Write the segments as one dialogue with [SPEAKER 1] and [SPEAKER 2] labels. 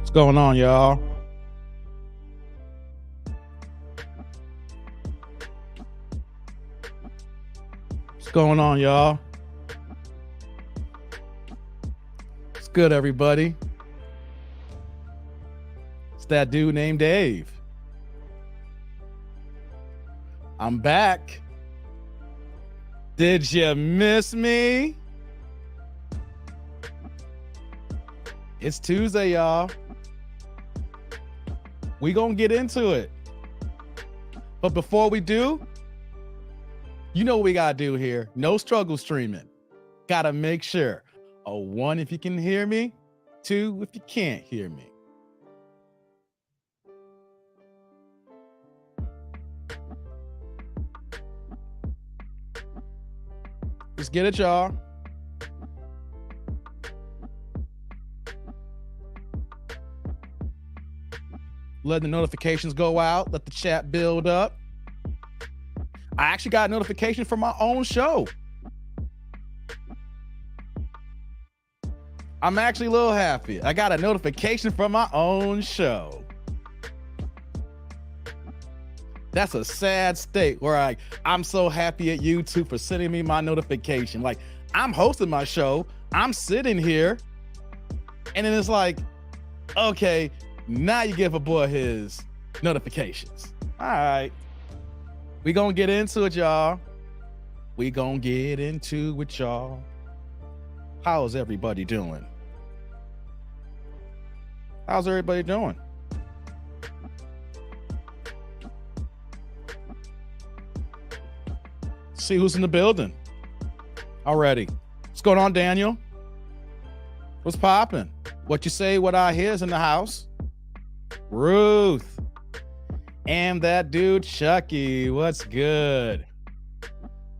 [SPEAKER 1] What's going on, y'all? What's going on, y'all? It's good, everybody. It's that dude named Dave. I'm back. Did you miss me? It's Tuesday, y'all. We gonna get into it. But before we do, you know what we gotta do here. No struggle streaming. Gotta make sure. One, if you can hear me. Two, if you can't hear me. Let's get it, y'all. Let the notifications go out. Let the chat build up. I actually got a notification from my own show. I'm actually a little happy. I got a notification from my own show. That's a sad state where I'm so happy at YouTube for sending me my notification. Like, I'm hosting my show. I'm sitting here. And then it's like, okay, now you give a boy his notifications. All right. We gonna get into it, y'all. We gonna get into it, y'all. How's everybody doing? How's everybody doing? See who's in the building already. What's going on, Daniel? What's popping? What you say, what I hear is in the house. Ruth. And that dude, Chucky. What's good?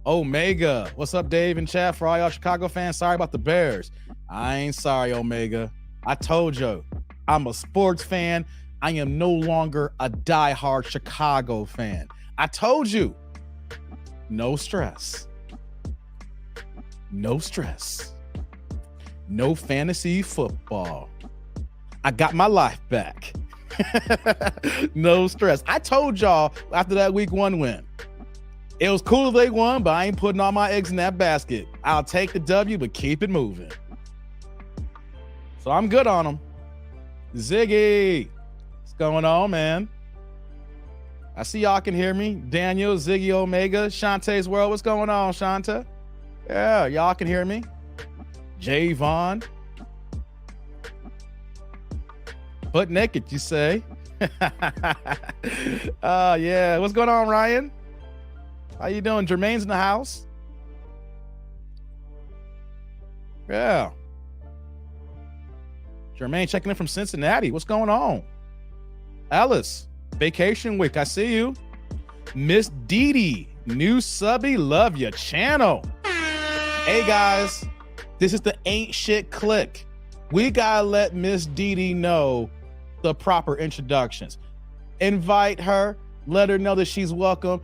[SPEAKER 1] Omega. What's up, Dave in chat? For all y'all Chicago fans, sorry about the Bears. I ain't sorry, Omega. I told you, I'm a sports fan. I am no longer a diehard Chicago fan. I told you. No stress. No stress. No fantasy football. I got my life back. No stress. I told y'all after that week 1 win, it was cool if they won, but I ain't putting all my eggs in that basket. I'll take the W, but keep it moving. So I'm good on them. Ziggy, what's going on, man? I see y'all can hear me. Daniel, Ziggy, Omega, Shantae's World. What's going on, Shanta? Yeah, y'all can hear me. Javon. Butt naked, you say? Yeah. What's going on, Ryan? How you doing? Jermaine's in the house. Yeah. Jermaine checking in from Cincinnati. What's going on? Ellis, vacation week. I see you. Miss Dee, new subby, love your channel. Hey guys, this is the Ain't Shit Click. We gotta let Miss Dee know the proper introductions. Invite her, let her know that she's welcome.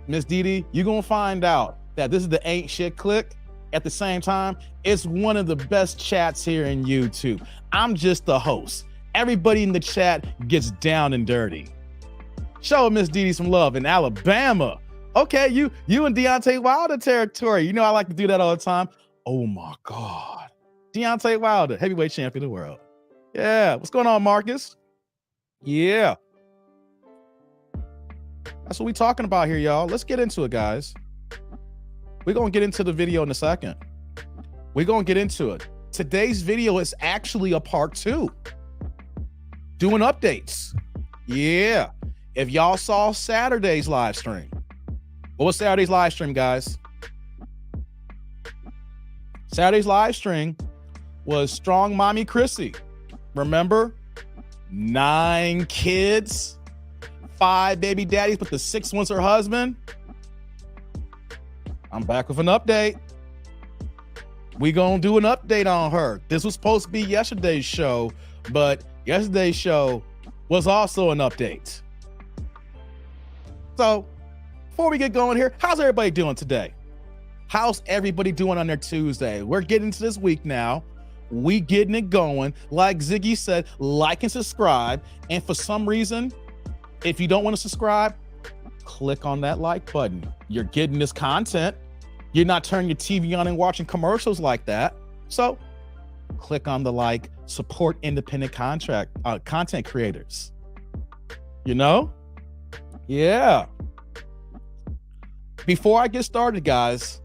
[SPEAKER 1] Miss Dee, you're gonna find out that this is the Ain't Shit Click. At the same time, it's one of the best chats here in YouTube. I'm just the host. Everybody in the chat gets down and dirty. Show Miss Dee some love in Alabama. Okay, you and Deontay Wilder territory. You know I like to do that all the time. Oh my God. Deontay Wilder, heavyweight champion of the world. Yeah, what's going on, Marcus? Yeah. That's what we talking about here, y'all. Let's get into it, guys. We're going to get into the video in a second. We're going to get into it. Today's video is actually a part 2. Doing updates. Yeah. If y'all saw Saturday's live stream. What was Saturday's live stream, guys? Saturday's live stream was Strong Mommy Chrissy. Remember? 9 kids, 5 baby daddies, but the 6th one's her husband. I'm back with an update. We gonna do an update on her. This was supposed to be yesterday's show, but yesterday's show was also an update. So before we get going here, how's everybody doing today? How's everybody doing on their Tuesday? We're getting to this week now. We getting it going. Like Ziggy said, like and subscribe. And for some reason, if you don't want to subscribe, click on that like button. You're getting this content. You're not turning your TV on and watching commercials like that. So click on the like, support independent content creators. You know? Yeah. Before I get started, guys,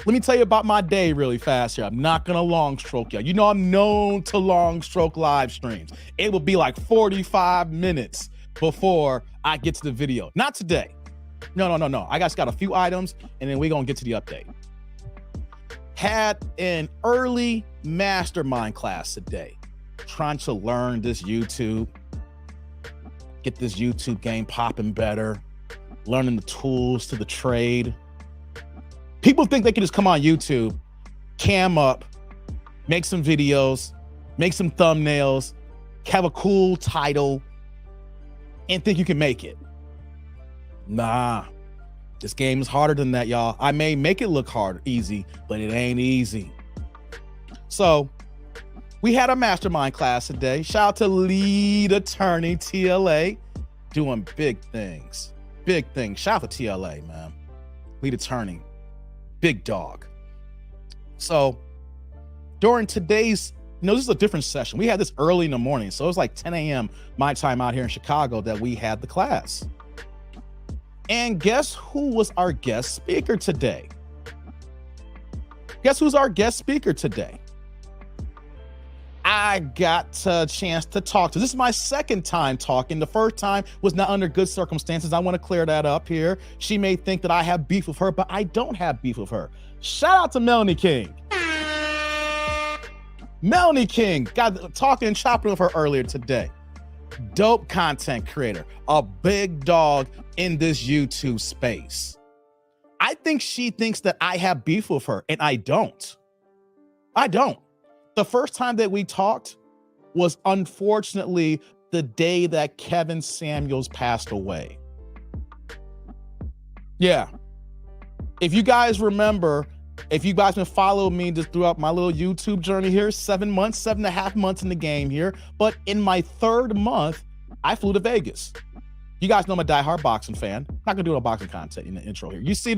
[SPEAKER 1] let me tell you about my day really fast here. I'm not gonna long stroke y'all. You know I'm known to long stroke live streams. It will be like 45 minutes before I get to the video. Not today. No. I just got a few items and then we're gonna get to the update. Had an early mastermind class today. Trying to learn this YouTube. Get this YouTube game popping better. Learning the tools to the trade. People think they can just come on YouTube, cam up, make some videos, make some thumbnails, have a cool title, and think you can make it. Nah, this game is harder than that, y'all. I may make it look hard, easy, but it ain't easy. So we had a mastermind class today. Shout out to lead attorney TLA, doing big things. Big things. Shout out to TLA, man. Lead attorney. Big dog. So during today's, this is a different session. We had this early in the morning. So it was like 10 a.m. my time out here in Chicago that we had the class. And guess who was our guest speaker today? Guess who's our guest speaker today? I got a chance to talk to. This is my second time talking. The first time was not under good circumstances. I want to clear that up here. She may think that I have beef with her, but I don't have beef with her. Shout out to Melanie King. Melanie King, got talking and chopping with her earlier today. Dope content creator, a big dog in this YouTube space. I think she thinks that I have beef with her, and I don't. I don't. The first time that we talked was unfortunately the day that Kevin Samuels passed away. Yeah. If you guys remember, if you guys been following me just throughout my little YouTube journey here, 7.5 months in the game here, but in my third month, I flew to Vegas. You guys know I'm a diehard boxing fan. Not gonna do no boxing content in the intro here. You see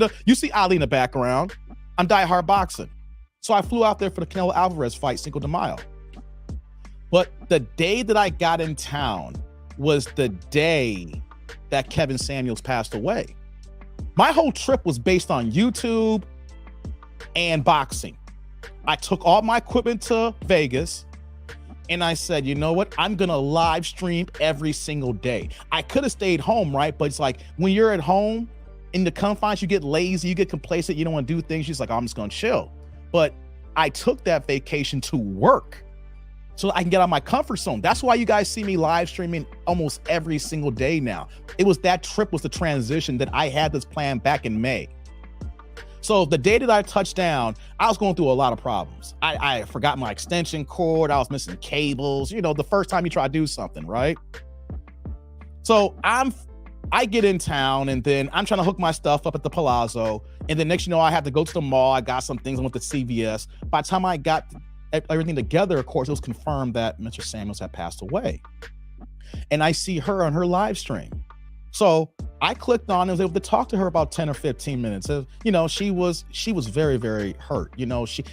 [SPEAKER 1] Ali in the background. I'm diehard boxing. So I flew out there for the Canelo Alvarez fight, Cinco de Mayo. But the day that I got in town was the day that Kevin Samuels passed away. My whole trip was based on YouTube and boxing. I took all my equipment to Vegas and I said, you know what? I'm gonna live stream every single day. I could have stayed home, right? But it's like when you're at home in the confines, you get lazy, you get complacent, you don't want to do things. You're just like, oh, I'm just gonna chill. But I took that vacation to work so I can get out of my comfort zone. That's why you guys see me live streaming almost every single day now. That trip was the transition that I had this plan back in May. So the day that I touched down, I was going through a lot of problems. I forgot my extension cord. I was missing cables. The first time you try to do something, right? So I get in town and then I'm trying to hook my stuff up at the Palazzo. And then next, I have to go to the mall. I got some things. I went to CVS. By the time I got everything together, of course, it was confirmed that Mr. Samuels had passed away. And I see her on her live stream. So I clicked on and was able to talk to her about 10 or 15 minutes. She was very, very hurt.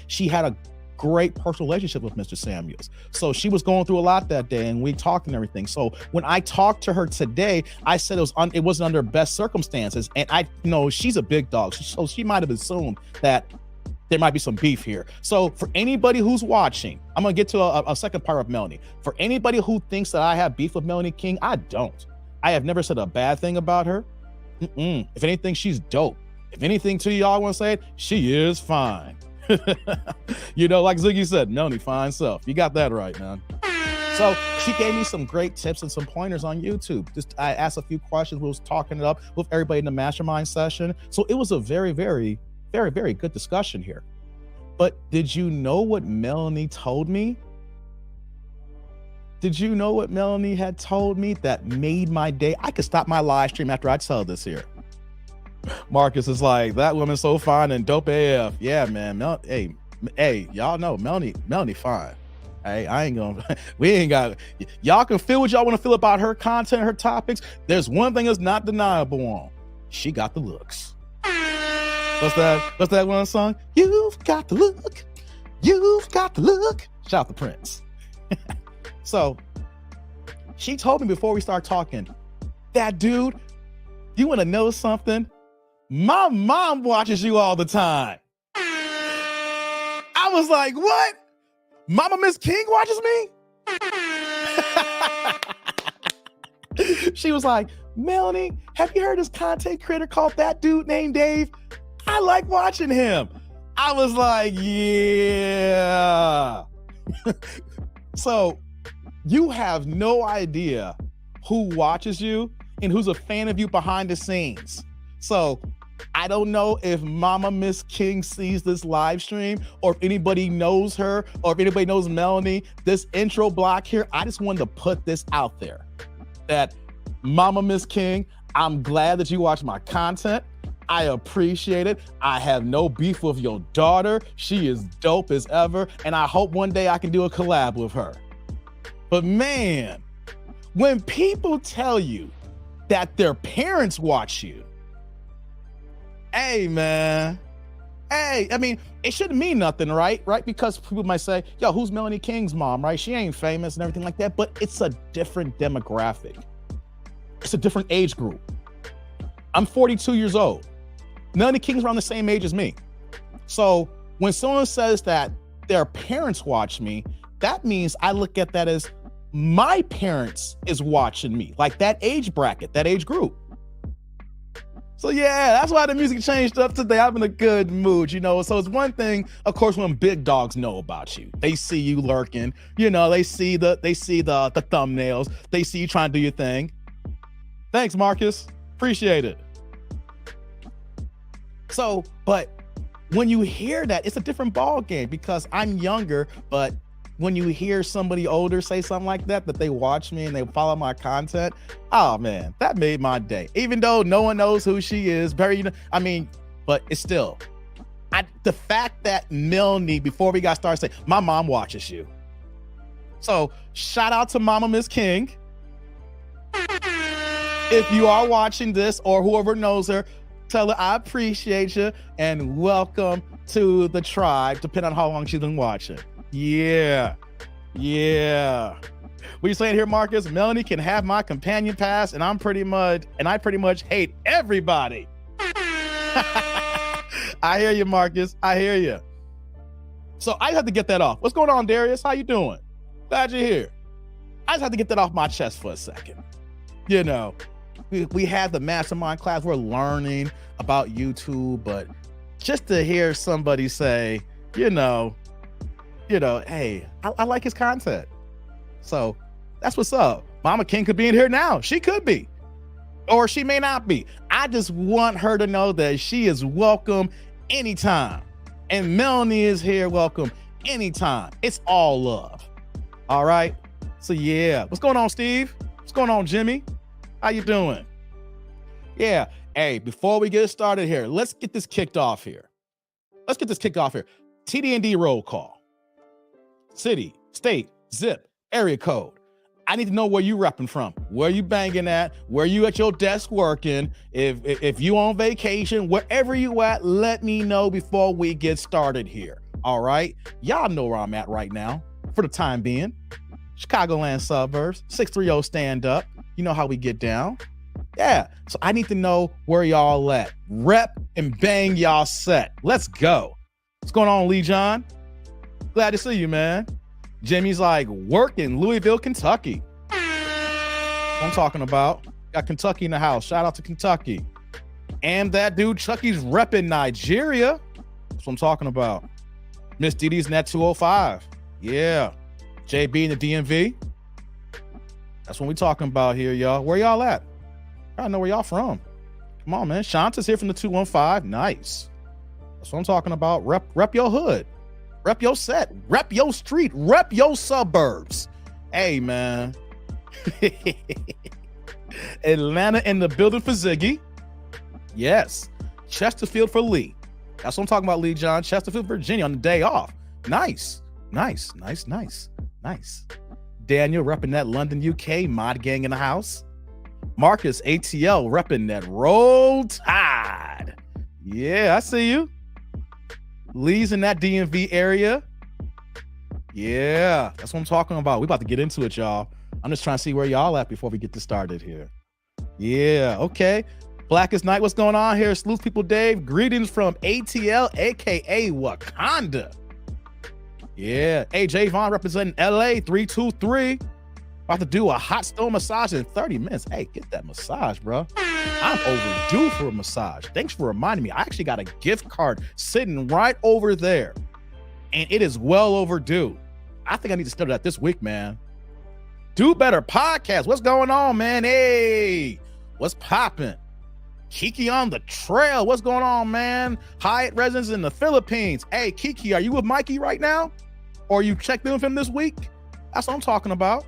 [SPEAKER 1] She had a great personal relationship with Mr. Samuels. So she was going through a lot that day and we talked and everything. So when I talked to her today, I said it wasn't under best circumstances. And she's a big dog. So she might've assumed that there might be some beef here. So for anybody who's watching, I'm going to get to a second part of Melanie. For anybody who thinks that I have beef with Melanie King, I don't. I have never said a bad thing about her. If anything, she's dope. If anything to y'all want to say it, she is fine. Like Ziggy said, Melanie, fine self. You got that right, man. So she gave me some great tips and some pointers on YouTube. I asked a few questions. We was talking it up with everybody in the mastermind session. So it was a very, very, very, very good discussion here. But did you know what Melanie told me? Did you know what Melanie had told me that made my day? I could stop my live stream after I tell this here. Marcus is like, that woman's so fine and dope AF. Yeah, man. Hey, y'all know Melanie fine. Hey, I ain't gonna, we ain't got, y'all can feel what y'all want to feel about her content, her topics. There's one thing that's not deniable on. She got the looks. What's that one song? You've got the look. You've got the look. Shout out to Prince. So she told me before we start talking, that dude, you want to know something? My mom watches you all the time. I was like, what? Mama Miss King watches me? She was like, Melanie, have you heard this content creator called That Dude Named Dave? I like watching him. I was like, yeah. So you have no idea who watches you and who's a fan of you behind the scenes. So I don't know if Mama Miss King sees this live stream or if anybody knows her or if anybody knows Melanie. This intro block here, I just wanted to put this out there that Mama Miss King, I'm glad that you watch my content. I appreciate it. I have no beef with your daughter. She is dope as ever. And I hope one day I can do a collab with her. But man, when people tell you that their parents watch you, hey, man. Hey, I mean, it shouldn't mean nothing, right? Because people might say, yo, who's Melanie King's mom, right? She ain't famous and everything like that, but it's a different demographic. It's a different age group. I'm 42 years old. Melanie King's around the same age as me. So when someone says that their parents watch me, that means I look at that as my parents is watching me, like that age bracket, that age group. So yeah, that's why the music changed up today. I'm in a good mood, you know. So it's one thing, of course, when big dogs know about you. They see you lurking, you know, they see the thumbnails, they see you trying to do your thing. Thanks, Marcus. Appreciate it. So, but when you hear that, it's a different ball game because I'm younger, but when you hear somebody older say something like that they watch me and they follow my content, oh man, that made my day. Even though no one knows who she is, but it's still, the fact that Melanie, before we got started, say, my mom watches you. So shout out to Mama Miss King. If you are watching this or whoever knows her, tell her I appreciate you and welcome to the tribe, depending on how long she's been watching. Yeah. What you saying here, Marcus? Melanie can have my companion pass, and I pretty much hate everybody. I hear you, Marcus. I hear you. So I have to get that off. What's going on, Darius? How you doing? Glad you're here. I just have to get that off my chest for a second. You know, we have the mastermind class. We're learning about YouTube, but just to hear somebody say, you know, hey, I like his content. So that's what's up. Mama King could be in here now. She could be, or she may not be. I just want her to know that she is welcome anytime. And Melanie is here, welcome anytime. It's all love. All right. So yeah, what's going on, Steve? What's going on, Jimmy? How you doing? Yeah. Hey, before we get started here, let's get this kicked off here. TD&D roll call. City, state, zip, area code. I need to know where you repping from, where you banging at, where you at your desk working. If you on vacation, wherever you at, let me know before we get started here. All right. Y'all know where I'm at right now for the time being. Chicagoland suburbs, 630 stand up. You know how we get down. Yeah. So I need to know where y'all at. Rep and bang y'all set. Let's go. What's going on, Lee John? Glad to see you, man. Jimmy's like, work in Louisville, Kentucky. That's what I'm talking about. Got Kentucky in the house. Shout out to Kentucky. And that dude, Chucky's repping Nigeria. That's what I'm talking about. Miss Didi's net 205. Yeah. JB in the DMV. That's what we talking about here, y'all. Where y'all at? I know where y'all from. Come on, man. Shanta's here from the 215. Nice. That's what I'm talking about. Rep your hood. Rep your set. Rep your street. Rep your suburbs. Hey, man. Atlanta in the building for Ziggy. Yes. Chesterfield for Lee. That's what I'm talking about, Lee John. Chesterfield, Virginia on the day off. Nice. Daniel repping that London, UK. Mod Gang in the house. Marcus, ATL repping that Roll Tide. Yeah, I see you. Lee's in that DMV area. Yeah, that's what I'm talking about. We about to get into it, y'all. I'm just trying to see where y'all at before we get this started here. Yeah, okay. Blackest Night, what's going on here? Sleuth People Dave, greetings from ATL, aka Wakanda. Yeah, hey, Javon representing LA 323. About to do a hot stone massage in 30 minutes. Hey, get that massage, bro. I'm overdue for a massage. Thanks for reminding me. I actually got a gift card sitting right over there, and it is well overdue. I think I need to start that this week, man. Do Better Podcast. What's going on, man? Hey, what's popping? Kiki on the trail. What's going on, man? Hyatt residents in the Philippines. Hey, Kiki, are you with Mikey right now? Or you checked in with him this week? That's what I'm talking about.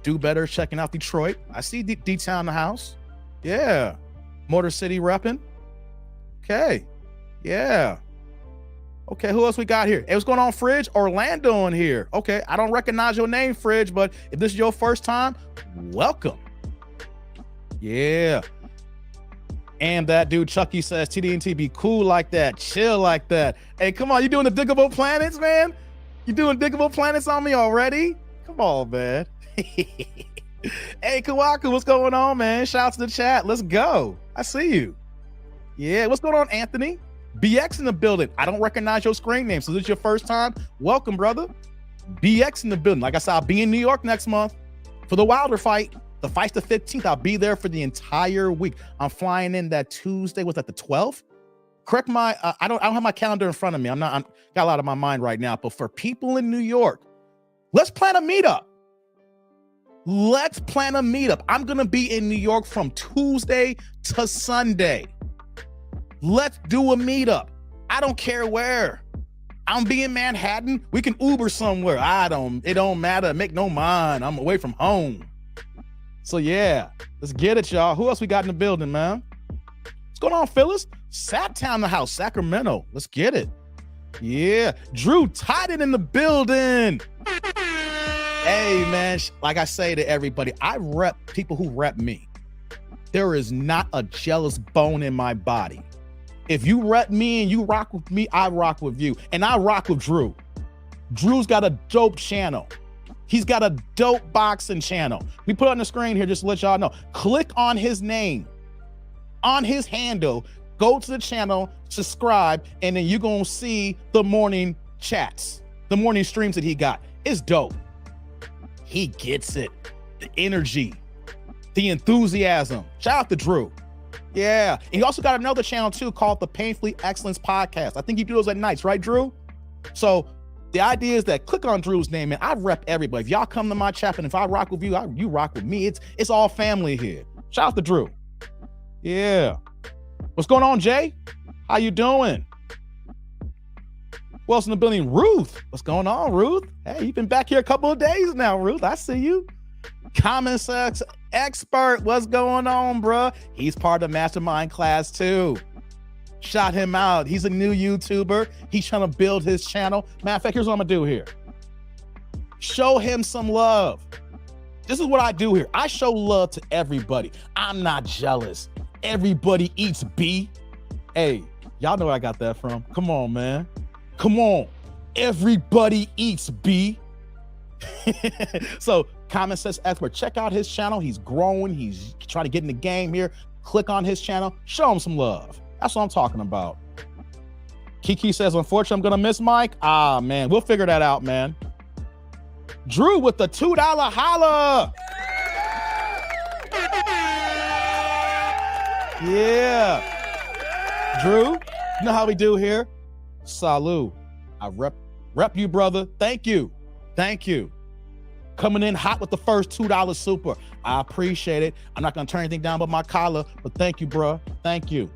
[SPEAKER 1] Do Better, checking out Detroit. I see D-Town in the house. Yeah. Motor City repping. Okay. Yeah. Okay, who else we got here? Hey, what's going on, Fridge? Orlando in here. Okay, I don't recognize your name, Fridge, but if this is your first time, welcome. Yeah. And that dude, Chucky, says, TDNT be cool like that, chill like that. Hey, come on, you doing the Diggable Planets, man? You doing Diggable Planets on me already? Come on, man. Hey, Kawaku, what's going on, man? Shout out to the chat. Let's go. I see you. Yeah, what's going on, Anthony? BX in the building. I don't recognize your screen name, so this is your first time. Welcome, brother. BX in the building. Like I said, I'll be in New York next month for the Wilder fight. The fight's the 15th. I'll be there for the entire week. I'm flying in that Tuesday. Was that the 12th? Correct my. I don't have my calendar in front of me. I'm got a lot on my mind right now. But for people in New York, let's plan a meetup. Let's plan a meetup. I'm gonna be in New York from Tuesday to Sunday. Let's do a meetup. I don't care where. I'm be in Manhattan. We can Uber somewhere. It don't matter. Make no mind. I'm away from home. So yeah, let's get it, y'all. Who else we got in the building, man? What's going on, Phyllis? Sacktown in the house, Sacramento. Let's get it. Yeah, Drew Titan in the building. Hey, man, like I say to everybody, I rep people who rep me. There is not a jealous bone in my body. If you rep me and you rock with me, I rock with you. And I rock with Drew. Drew's got a dope channel. He's got a dope boxing channel. We put it on the screen here just to let y'all know. Click on his name, on his handle, go to the channel, subscribe, and then you're going to see the morning chats, the morning streams that he got. It's dope. He gets it. The energy, the enthusiasm. Shout out to Drew. Yeah. And he also got another channel too called the Painfully Excellence Podcast. I think you do those at nights, right, Drew? So the idea is that click on Drew's name, and I rep everybody. If y'all come to my chat, and if I rock with you, you rock with me. It's all family here. Shout out to Drew. Yeah. What's going on, Jay? How you doing? Who else in the building? Ruth. What's going on, Ruth? Hey, you've been back here a couple of days now, Ruth. I see you. Common Sex Expert. What's going on, bruh? He's part of the mastermind class too. Shout him out. He's a new YouTuber. He's trying to build his channel. Matter of fact, here's what I'm gonna do here. Show him some love. This is what I do here. I show love to everybody. I'm not jealous. Everybody eats B. Hey, y'all know where I got that from. Come on, man. Come on. Everybody eats B. So, Common Sense Expert, check out his channel. He's growing. He's trying to get in the game here. Click on his channel. Show him some love. That's what I'm talking about. Kiki says, unfortunately, I'm going to miss Mike. Ah, man. We'll figure that out, man. Drew with the $2 holla. Yeah. Drew, you know how we do here? Salud. I rep you, brother. Thank you. Thank you. Coming in hot with the first $2 super. I appreciate it. I'm not going to turn anything down but my collar, but thank you, bro. Thank you.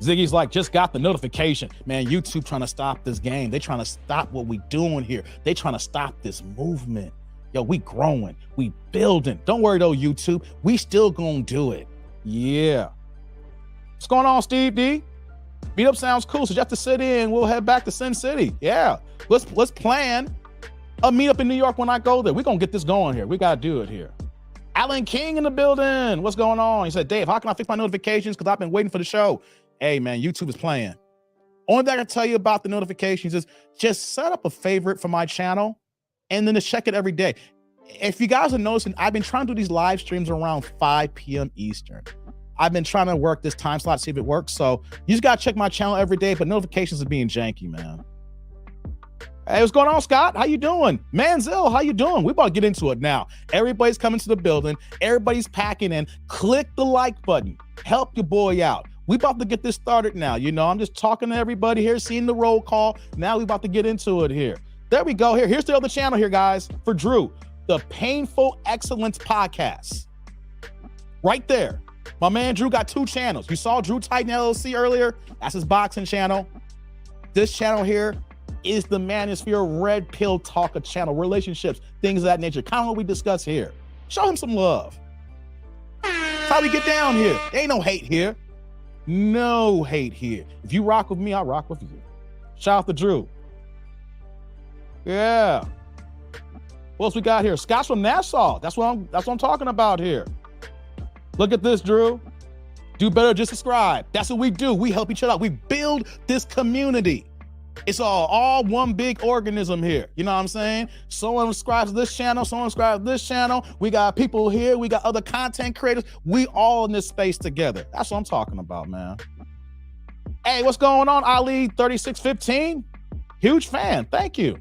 [SPEAKER 1] Ziggy's like, just got the notification. Man, YouTube trying to stop this game. They trying to stop what we doing here. They trying to stop this movement. Yo, we growing. We building. Don't worry, though, YouTube. We still going to do it. Yeah. What's going on, Steve D? Meetup sounds cool. So you have to sit in. We'll head back to Sin City. Yeah. Let's plan a meetup in New York when I go there. We're going to get this going here. We got to do it here. Alan King in the building. What's going on? He said, Dave, how can I fix my notifications? Because I've been waiting for the show. Hey, man, YouTube is playing. Only thing I can tell you about the notifications is just set up a favorite for my channel and then to check it every day. If you guys are noticing, I've been trying to do these live streams around 5 p.m. Eastern. I've been trying to work this time slot, see if it works. So you just got to check my channel every day, but notifications are being janky, man. Hey, what's going on, Scott? How you doing? Manziel, how you doing? We about to get into it now. Everybody's coming to the building. Everybody's packing in. Click the like button. Help your boy out. We about to get this started now. You know, I'm just talking to everybody here, seeing the roll call. Now we about to get into it here. There we go. Here's the other channel here, guys, for Drew. The Painful Excellence Podcast. Right there. My man Drew got 2 channels. You saw Drew Titan LLC earlier. That's his boxing channel. This channel here is the Manosphere Red Pill Talker channel. Relationships, things of that nature. Kind of what we discuss here. Show him some love. That's how we get down here. There ain't no hate here. No hate here. If you rock with me, I'll rock with you. Shout out to Drew. Yeah. What else we got here? Scott's from Nassau. That's what I'm talking about here. Look at this, Drew. Do better, just subscribe. That's what we do. We help each other out. We build this community. It's all one big organism here. You know what I'm saying? Someone subscribes to this channel, someone subscribes to this channel. We got people here, we got other content creators. We all in this space together. That's what I'm talking about, man. Hey, what's going on, Ali 3615? Huge fan. Thank you.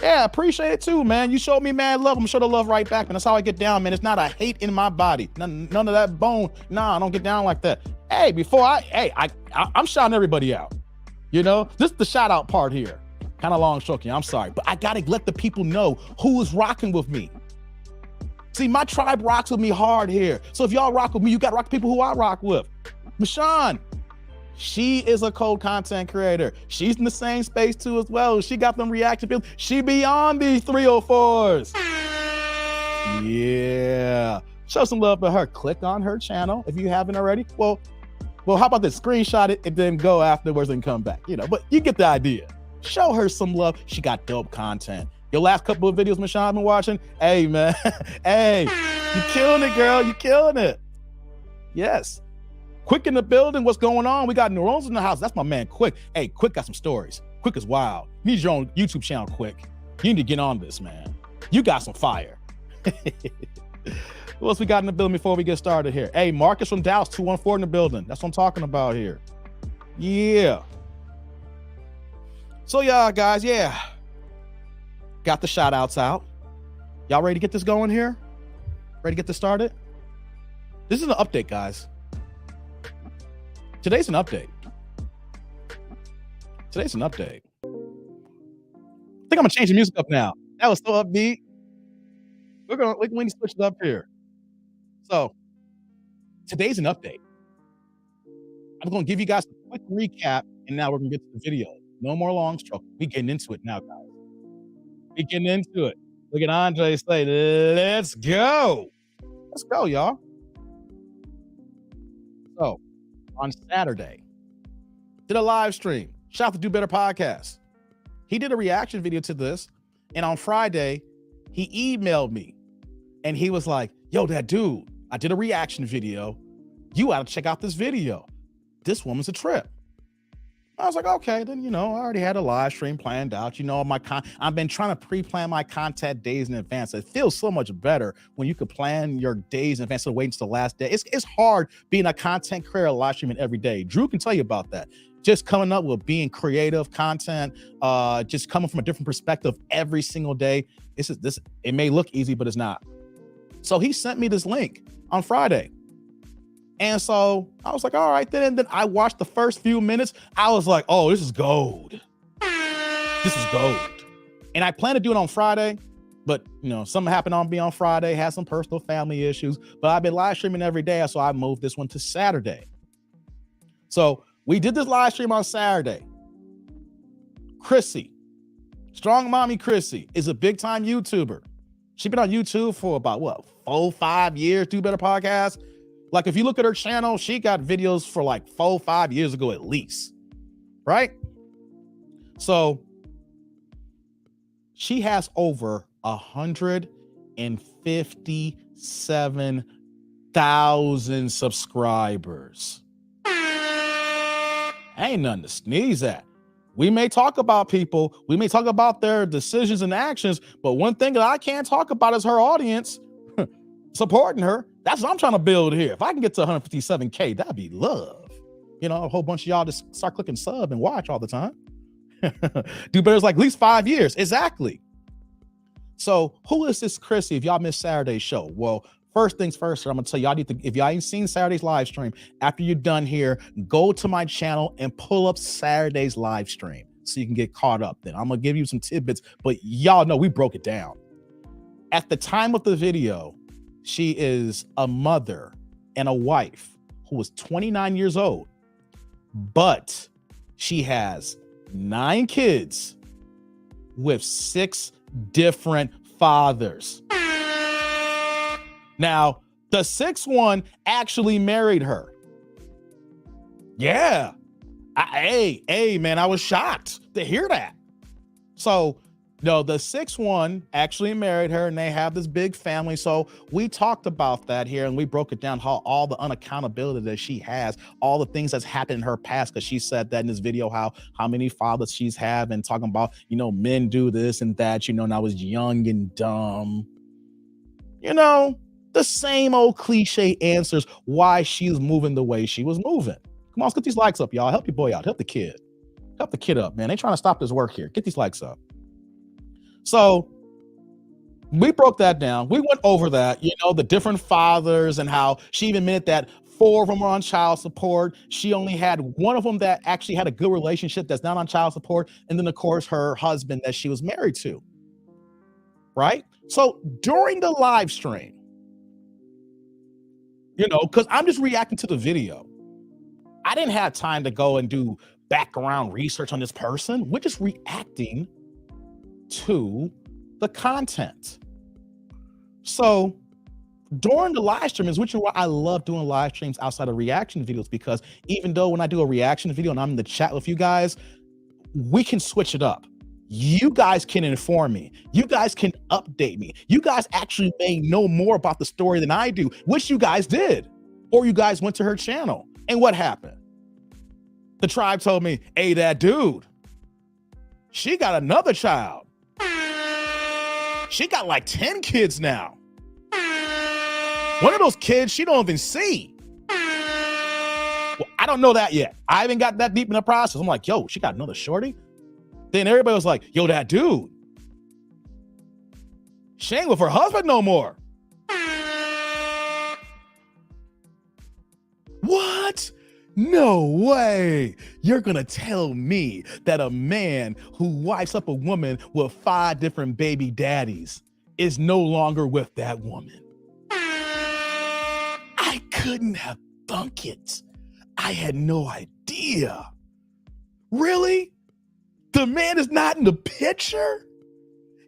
[SPEAKER 1] Yeah, appreciate it too, man. You showed me mad love. I'm gonna show the love right back, man. That's how I get down, man. It's not a hate in my body. None of that bone. Nah, I don't get down like that. Hey, I'm shouting everybody out. You know, this is the shout out part here. Kind of long stroking. I'm sorry, but I gotta let the people know who is rocking with me. See, my tribe rocks with me hard here. So if y'all rock with me, you gotta rock people who I rock with. Michonne, she is a cold content creator. She's in the same space too as well. She got them reaction videos. She beyond these 304s. Yeah. Show some love to her. Click on her channel if you haven't already. Well, how about this? Screenshot it and then go afterwards and come back. You know, but you get the idea. Show her some love. She got dope content. Your last couple of videos, Michonne, I've been watching. Hey, man. Hey, you killing it, girl. You killing it. Yes. Quick in the building. What's going on? We got New Orleans in the house. That's my man, Quick. Hey, Quick got some stories. Quick is wild. You need your own YouTube channel, Quick. You need to get on this, man. You got some fire. What else we got in the building before we get started here? Hey, Marcus from Dallas, 214 in the building. That's what I'm talking about here. Yeah. So, yeah, guys, yeah. Got the shout outs out. Y'all ready to get this going here? Ready to get this started? This is an update, guys. Today's an update. Today's an update. I think I'm gonna change the music up now. That was so upbeat. We can switch it up here. So today's an update. I'm gonna give you guys a quick recap, and now we're gonna get to the video. No more long stroke. We getting into it now, guys. We getting into it. Look at Andre say, let's go. Let's go, y'all. So on Saturday, did a live stream. Shout out to Do Better Podcast. He did a reaction video to this, and on Friday, he emailed me, and he was like, yo, that dude, I did a reaction video. You ought to check out this video. This woman's a trip. I was like, okay, then, you know, I already had a live stream planned out. You know, I've been trying to pre-plan my content days in advance. It feels so much better when you could plan your days in advance of waiting until the last day. It's hard being a content creator, live streaming every day. Drew can tell you about that. Just coming up with being creative content, just coming from a different perspective every single day. It may look easy, but it's not. So he sent me this link on Friday. And so I was like, all right, then. And then I watched the first few minutes. I was like, oh, this is gold. This is gold. And I plan to do it on Friday, but you know, something happened on me on Friday, had some personal family issues, but I've been live streaming every day. So I moved this one to Saturday. So we did this live stream on Saturday. Chrissy, Strong Mommy Chrissy, is a big time YouTuber. She's been on YouTube for about 4-5 years, Do Better Podcast. Like if you look at her channel, she got videos for like 4-5 years ago at least, right? So she has over 157,000 subscribers. Ain't nothing to sneeze at. We may talk about people, we may talk about their decisions and actions, but one thing that I can't talk about is her audience supporting her. That's what I'm trying to build here. If I can get to 157K, that'd be love. You know, a whole bunch of y'all just start clicking sub and watch all the time. Do better like at least 5 years. Exactly. So who is this Chrissy if y'all missed Saturday's show? Well, first things first, I'm gonna tell y'all need to, if y'all ain't seen Saturday's live stream, after you're done here, go to my channel and pull up Saturday's live stream so you can get caught up. Then I'm gonna give you some tidbits, but y'all know we broke it down. At the time of the video, she is a mother and a wife who was 29 years old, but she has 9 kids with 6 different fathers. Now, the 6th one actually married her. Yeah. Hey, man, I was shocked to hear that. So, no, the 6th one actually married her and they have this big family. So we talked about that here and we broke it down, how all the unaccountability that she has, all the things that's happened in her past, because she said that in this video, how many fathers she's had and talking about, you know, men do this and that, you know, and I was young and dumb. You know, the same old cliche answers why she's moving the way she was moving. Come on, let's get these likes up, y'all. Help your boy out. Help the kid. Help the kid up, man. They trying to stop this work here. Get these likes up. So we broke that down. We went over that, you know, the different fathers and how she even admitted that 4 of them were on child support. She only had one of them that actually had a good relationship that's not on child support. And then, of course, her husband that she was married to. Right? So during the live stream, you know, because I'm just reacting to the video. I didn't have time to go and do background research on this person. We're just reacting to the content. So during the live stream is which is why I love doing live streams outside of reaction videos, because even though when I do a reaction video and I'm in the chat with you guys, we can switch it up. You guys can inform me. You guys can update me. You guys actually may know more about the story than I do, which you guys did. Or you guys went to her channel. And what happened? The tribe told me, hey, that dude, she got another child. She got like 10 kids now. One of those kids she don't even see. Well, I don't know that yet. I haven't got that deep in the process. I'm like, yo, she got another shorty? Then everybody was like, yo, that dude, she ain't with her husband no more. What? No way. You're gonna tell me that a man who wipes up a woman with 5 different baby daddies is no longer with that woman? I couldn't have thunk it. I had no idea. Really? The man is not in the picture?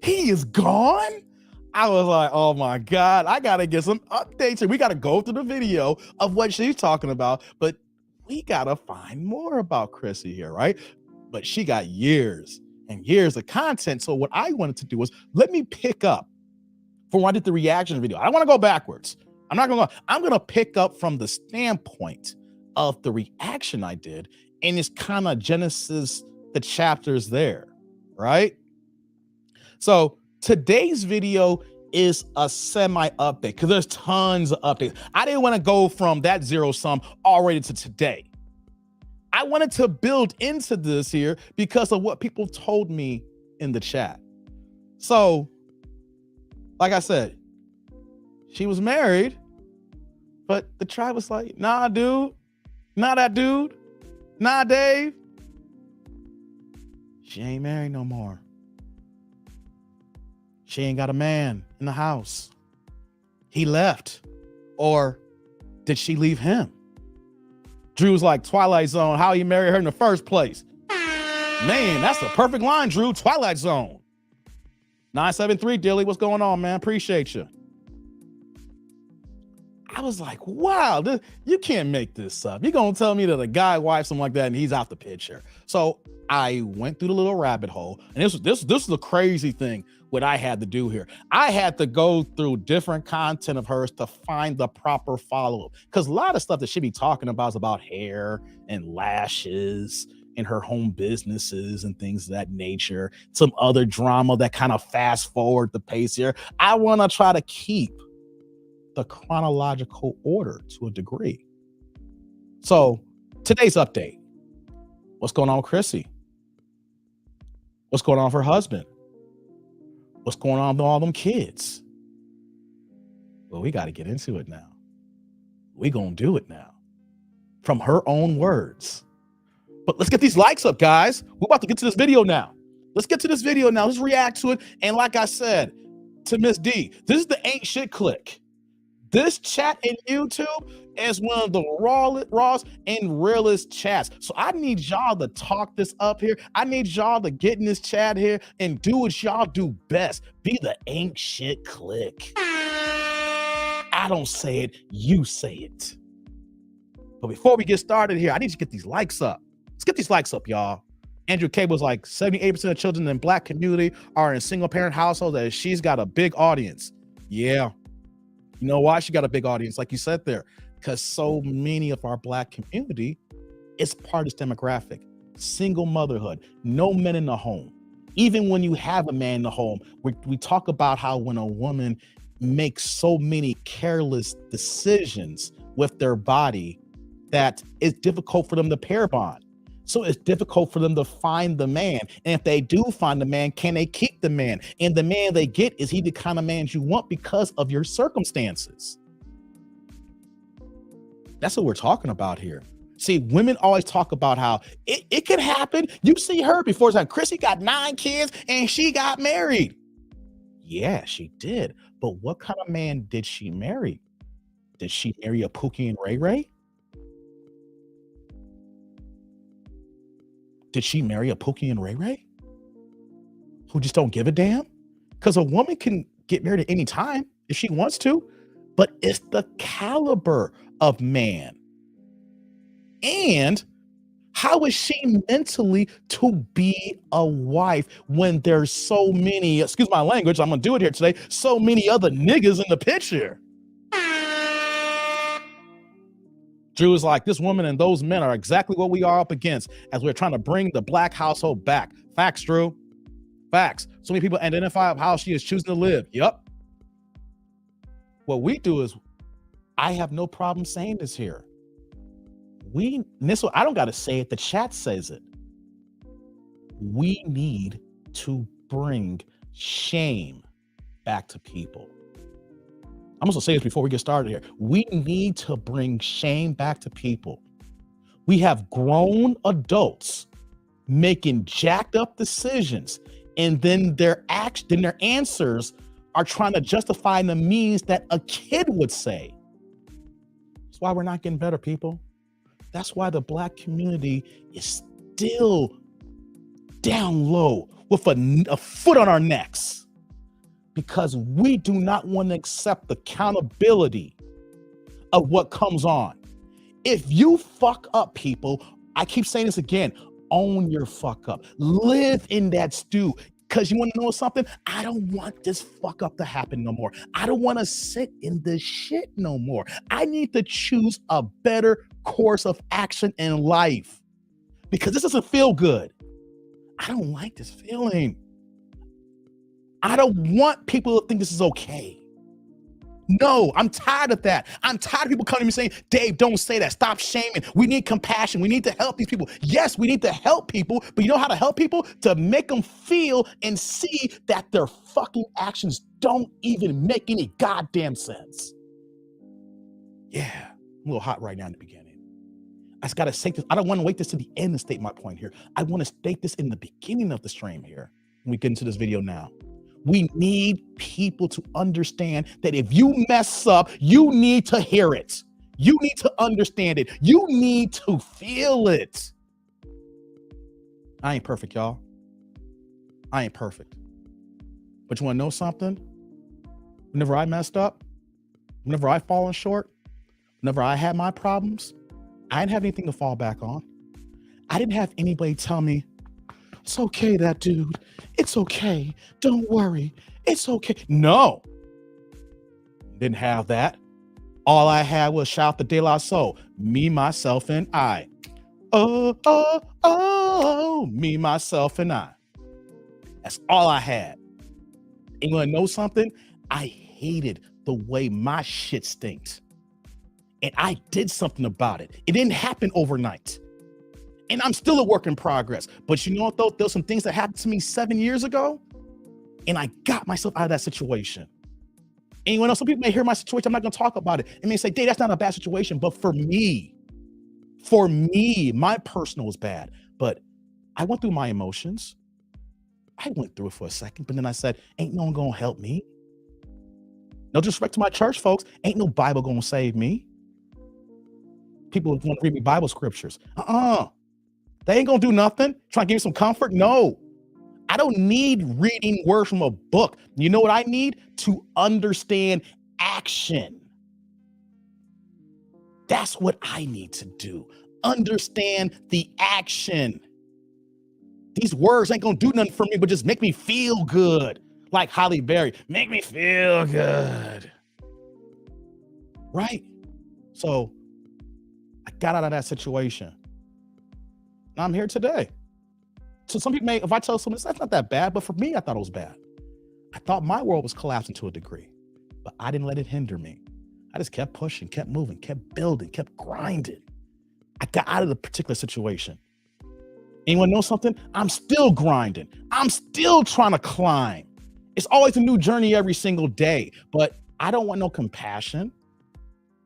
[SPEAKER 1] He is gone? I was like, oh my God, I gotta get some updates and we gotta go through the video of what she's talking about, but we gotta find more about Chrissy here, right? But she got years and years of content. So what I wanted to do was let me pick up from when I did the reaction video. I don't wanna go backwards. I'm gonna pick up from the standpoint of the reaction I did, and it's kind of Genesis, the chapters there, right? So today's video is a semi-update because there's tons of updates. I didn't want to go from that zero sum already to today. I wanted to build into this here because of what people told me in the chat. So, like I said, she was married, but the tribe was like, nah, dude, nah, that dude, nah, Dave. She ain't married no more. She ain't got a man in the house. He left. Or did she leave him? Drew's like, Twilight Zone, how you marry her in the first place? Man, that's the perfect line, Drew. Twilight Zone. 973 Dilly, what's going on, man? Appreciate you. I was like, wow, you can't make this up. You're gonna tell me that a guy wipes something like that and he's out the picture. So I went through the little rabbit hole, and this is the crazy thing. What I had to do here, I had to go through different content of hers to find the proper follow-up, because a lot of stuff that she be talking about is about hair and lashes and her home businesses and things of that nature. Some other drama that kind of fast forward the pace here. I want to try to keep the chronological order to a degree. So today's update: what's going on with Chrissy? What's going on with her husband? What's going on with all them kids? Well, we got to get into it now. We gonna do it now, from her own words. But let's get these likes up, guys. We're about to get to this video now. Let's get to this video now. Let's react to it. And like I said to Miss D, this is the Ain't Shit Click. This chat in YouTube is one of the rawest and realest chats. So I need y'all to talk this up here. I need y'all to get in this chat here and do what y'all do best. Be the Ain't Shit Click. I don't say it, you say it. But before we get started here, I need to get these likes up. Let's get these likes up, y'all. Andrew K was like, 78% of children in Black community are in single parent households, that she's got a big audience. Yeah. You know why she got a big audience, like you said there? Because so many of our Black community is part of this demographic. Single motherhood, no men in the home. Even when you have a man in the home, we talk about how when a woman makes so many careless decisions with their body that it's difficult for them to pair bond. So it's difficult for them to find the man. And if they do find the man, can they keep the man? And the man they get, is he the kind of man you want because of your circumstances? That's what we're talking about here. See, women always talk about how it could happen. You see her before, it's like, Chrissy got 9 kids and she got married. Yeah, she did. But what kind of man did she marry? Did she marry a Pookie and Ray Ray? Did she marry a Pookie and Ray Ray who just don't give a damn? Because a woman can get married at any time if she wants to, but it's the caliber of man. And how is she mentally to be a wife when there's so many, excuse my language, I'm gonna do it here today, so many other niggas in the picture? Drew is like, this woman and those men are exactly what we are up against as we're trying to bring the Black household back. Facts, Drew. Facts. So many people identify how she is choosing to live. Yep. What we do is, I have no problem saying this here. I don't got to say it. The chat says it. We need to bring shame back to people. I'm going to say this before we get started here. We need to bring shame back to people. We have grown adults making jacked up decisions, and then their answers are trying to justify the means that a kid would say. That's why we're not getting better, people. That's why the Black community is still down low with a foot on our necks. Because we do not want to accept the accountability of what comes on. If you fuck up, people, I keep saying this again, own your fuck up. Live in that stew. Because you want to know something? I don't want this fuck up to happen no more. I don't want to sit in this shit no more. I need to choose a better course of action in life. Because this doesn't feel good. I don't like this feeling. I don't want people to think this is okay. No, I'm tired of that. I'm tired of people coming to me saying, Dave, don't say that. Stop shaming. We need compassion. We need to help these people. Yes, we need to help people, but you know how to help people? To make them feel and see that their fucking actions don't even make any goddamn sense. Yeah, I'm a little hot right now in the beginning. I just got to say this. I don't want to wait this to the end to state my point here. I want to state this in the beginning of the stream here. When we get into this video now. We need people to understand that if you mess up, you need to hear it. You need to understand it. You need to feel it. I ain't perfect, y'all. I ain't perfect. But you want to know something? Whenever I messed up, whenever I've fallen short, Whenever I had my problems, I didn't have anything to fall back on. I didn't have anybody tell me, it's okay, that dude. It's okay. Don't worry. It's okay. No, didn't have that. All I had was Shout the De La Soul, me, myself, and I. Oh, oh, oh, me, myself, and I. That's all I had. And you want to know something? I hated the way my shit stinks. And I did something about it. It didn't happen overnight. And I'm still a work in progress. But you know what, though? There's some things that happened to me 7 years ago, and I got myself out of that situation. And you know, some people may hear my situation. I'm not going to talk about it. And may say, Dave, that's not a bad situation. But for me, my personal was bad. But I went through my emotions. I went through it for a second, but then I said, ain't no one going to help me. No disrespect to my church folks. Ain't no Bible going to save me. People want to read me Bible scriptures. They ain't going to do nothing. Trying to give me some comfort. No, I don't need reading words from a book. You know what I need? To understand action. That's what I need to do. Understand the action. These words ain't gonna do nothing for me, but just make me feel good. Like Halle Berry, make me feel good. Right? So I got out of that situation. And I'm here today. So some people may, if I tell someone that's not that bad, but for me, I thought it was bad. I thought my world was collapsing to a degree, but I didn't let it hinder me. I just kept pushing, kept moving, kept building, kept grinding. I got out of the particular situation. Anyone know something? I'm still grinding. I'm still trying to climb. It's always a new journey every single day, but I don't want no compassion.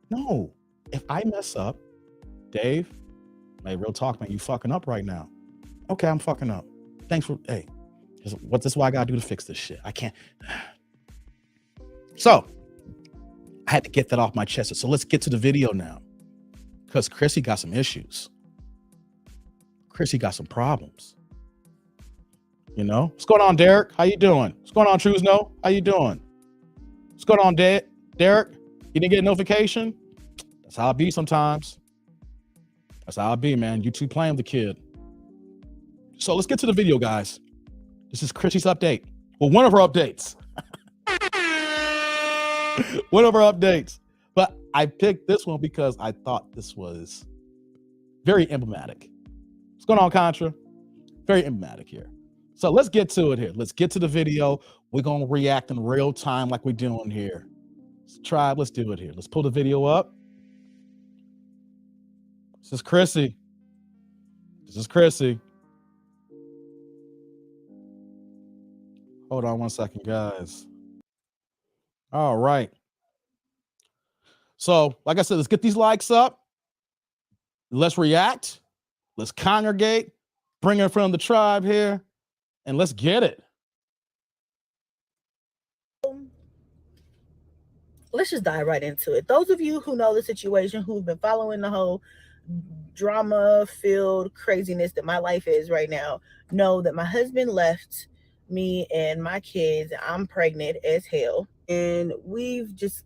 [SPEAKER 1] No, if I mess up, Dave, hey, real talk, man, you fucking up right now. Okay, I'm fucking up. Thanks for, hey, this is what I gotta do to fix this shit. I can't. So I had to get that off my chest. So let's get to the video now, because Chrissy got some issues. Chrissy got some problems. You know, what's going on, Derek? How you doing? What's going on, Truzno? How you doing? What's going on, Derek? You didn't get a notification? That's how it be sometimes. That's how it be, man. You two playing with the kid. So let's get to the video, guys. This is Chrissy's update. Well, one of her updates. One of her updates. But I picked this one because I thought this was very emblematic. What's going on, Contra? Very emblematic here. So let's get to it here. Let's get to the video. We're going to react in real time like we're doing here. Tribe, let's do it here. Let's pull the video up. This is Chrissy. This is Chrissy. Hold on one second, guys. All right. So, like I said, let's get these likes up. Let's react. Let's congregate. Bring in front of the tribe here. And let's get it.
[SPEAKER 2] Let's just dive right into it. Those of you who know the situation, who've been following the whole drama-filled craziness that my life is right now, know that my husband left me and my kids. I'm pregnant as hell. And we've just,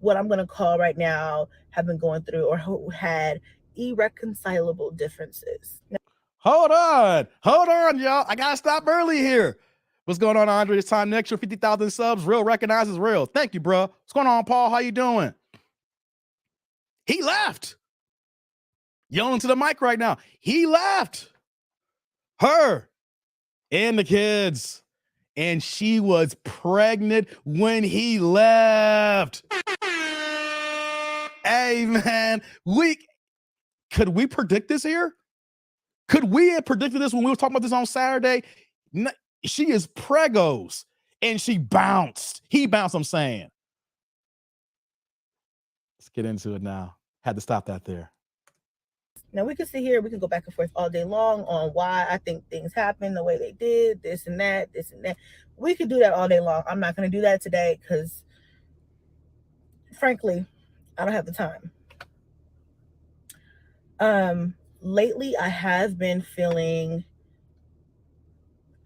[SPEAKER 2] what I'm going to call right now, have been going through or had irreconcilable differences. Now,
[SPEAKER 1] hold on, y'all. I got to stop early here. What's going on, Andre? It's time next year, 50,000 subs. Real recognizes real. Thank you, bro. What's going on, Paul? How you doing? He left. Yelling to the mic right now. He left her and the kids. And she was pregnant when he left. Hey, man. Could we predict this here? Could we have predicted this when we were talking about this on Saturday? She is pregos, and she bounced. He bounced, I'm saying. Let's get into it now. Had to stop that there.
[SPEAKER 2] Now, we can sit here, we can go back and forth all day long on why I think things happen the way they did, this and that. We could do that all day long. I'm not going to do that today because, frankly, I don't have the time. Lately, I have been feeling,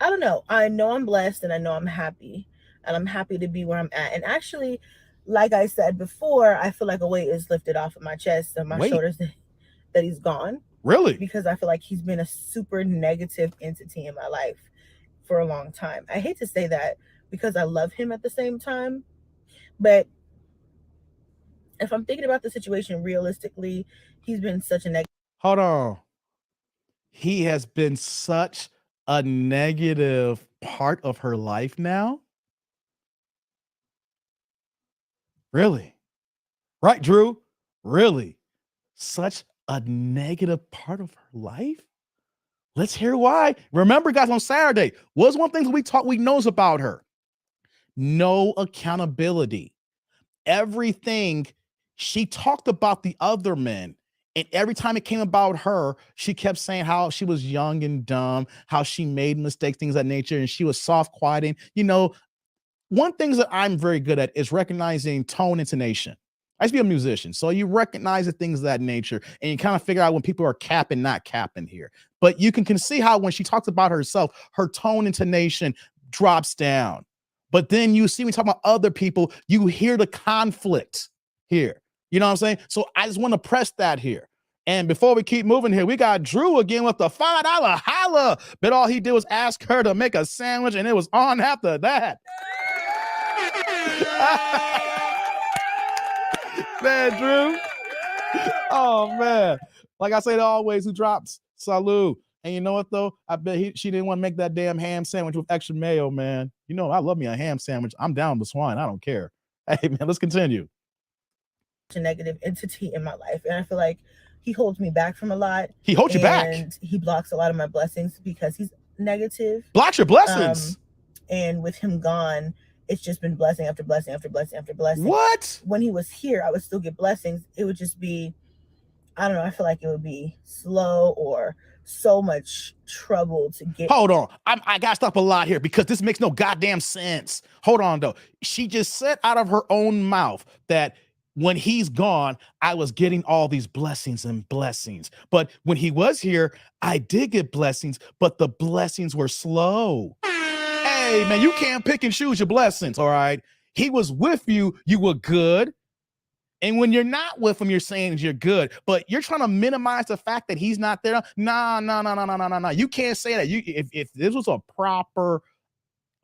[SPEAKER 2] I don't know. I know I'm blessed and I know I'm happy. And I'm happy to be where I'm at. And actually, like I said before, I feel like a weight is lifted off of my chest and my
[SPEAKER 1] Wait,
[SPEAKER 2] shoulders that he's gone,
[SPEAKER 1] really?
[SPEAKER 2] because I feel like he's been a super negative entity in my life for a long time. I hate to say that because I love him at the same time, but if I'm thinking about the situation realistically, he's been such a negative.
[SPEAKER 1] Hold on. He has been such a negative part of her life now? Really? Right, Drew? Really? Such a negative part of her life? Let's hear why. Remember, guys, on Saturday, what's one thing we knows about her? No accountability. Everything she talked about the other men, and every time it came about her, she kept saying how she was young and dumb, how she made mistakes, things of that nature, and she was soft quieting. You know, one thing that I'm very good at is recognizing tone, intonation. I used to be a musician, so you recognize the things of that nature, and you kind of figure out when people are capping, not capping here. But you can see how when she talks about herself, her tone, intonation drops down. But then you see when you talk about other people, you hear the conflict here. You know what I'm saying? So I just want to press that here. And before we keep moving here, we got Drew again with the $5 holla. But all he did was ask her to make a sandwich, and it was on after that. Man, Drew. Oh, man. Like I say always, who drops? Salute. And you know what, though? I bet she didn't want to make that damn ham sandwich with extra mayo, man. You know, I love me a ham sandwich. I'm down with swine. I don't care. Hey, man, let's continue.
[SPEAKER 2] A negative entity in my life. And I feel like he holds me back from a lot.
[SPEAKER 1] He holds you back.
[SPEAKER 2] And he blocks a lot of my blessings because he's negative.
[SPEAKER 1] Blocks your blessings.
[SPEAKER 2] And with him gone, it's just been blessing after blessing after blessing after blessing.
[SPEAKER 1] What?
[SPEAKER 2] When he was here, I would still get blessings. It would just be, I don't know, I feel like it would be slow or so much trouble to get.
[SPEAKER 1] Hold on. I got to stop a lot here because this makes no goddamn sense. Hold on, though. She just said out of her own mouth that when he's gone, I was getting all these blessings and blessings. But when he was here, I did get blessings, but the blessings were slow. Hey, man, you can't pick and choose your blessings, all right? He was with you. You were good. And when you're not with him, you're saying you're good, but you're trying to minimize the fact that he's not there. Nah. You can't say that. If this was a proper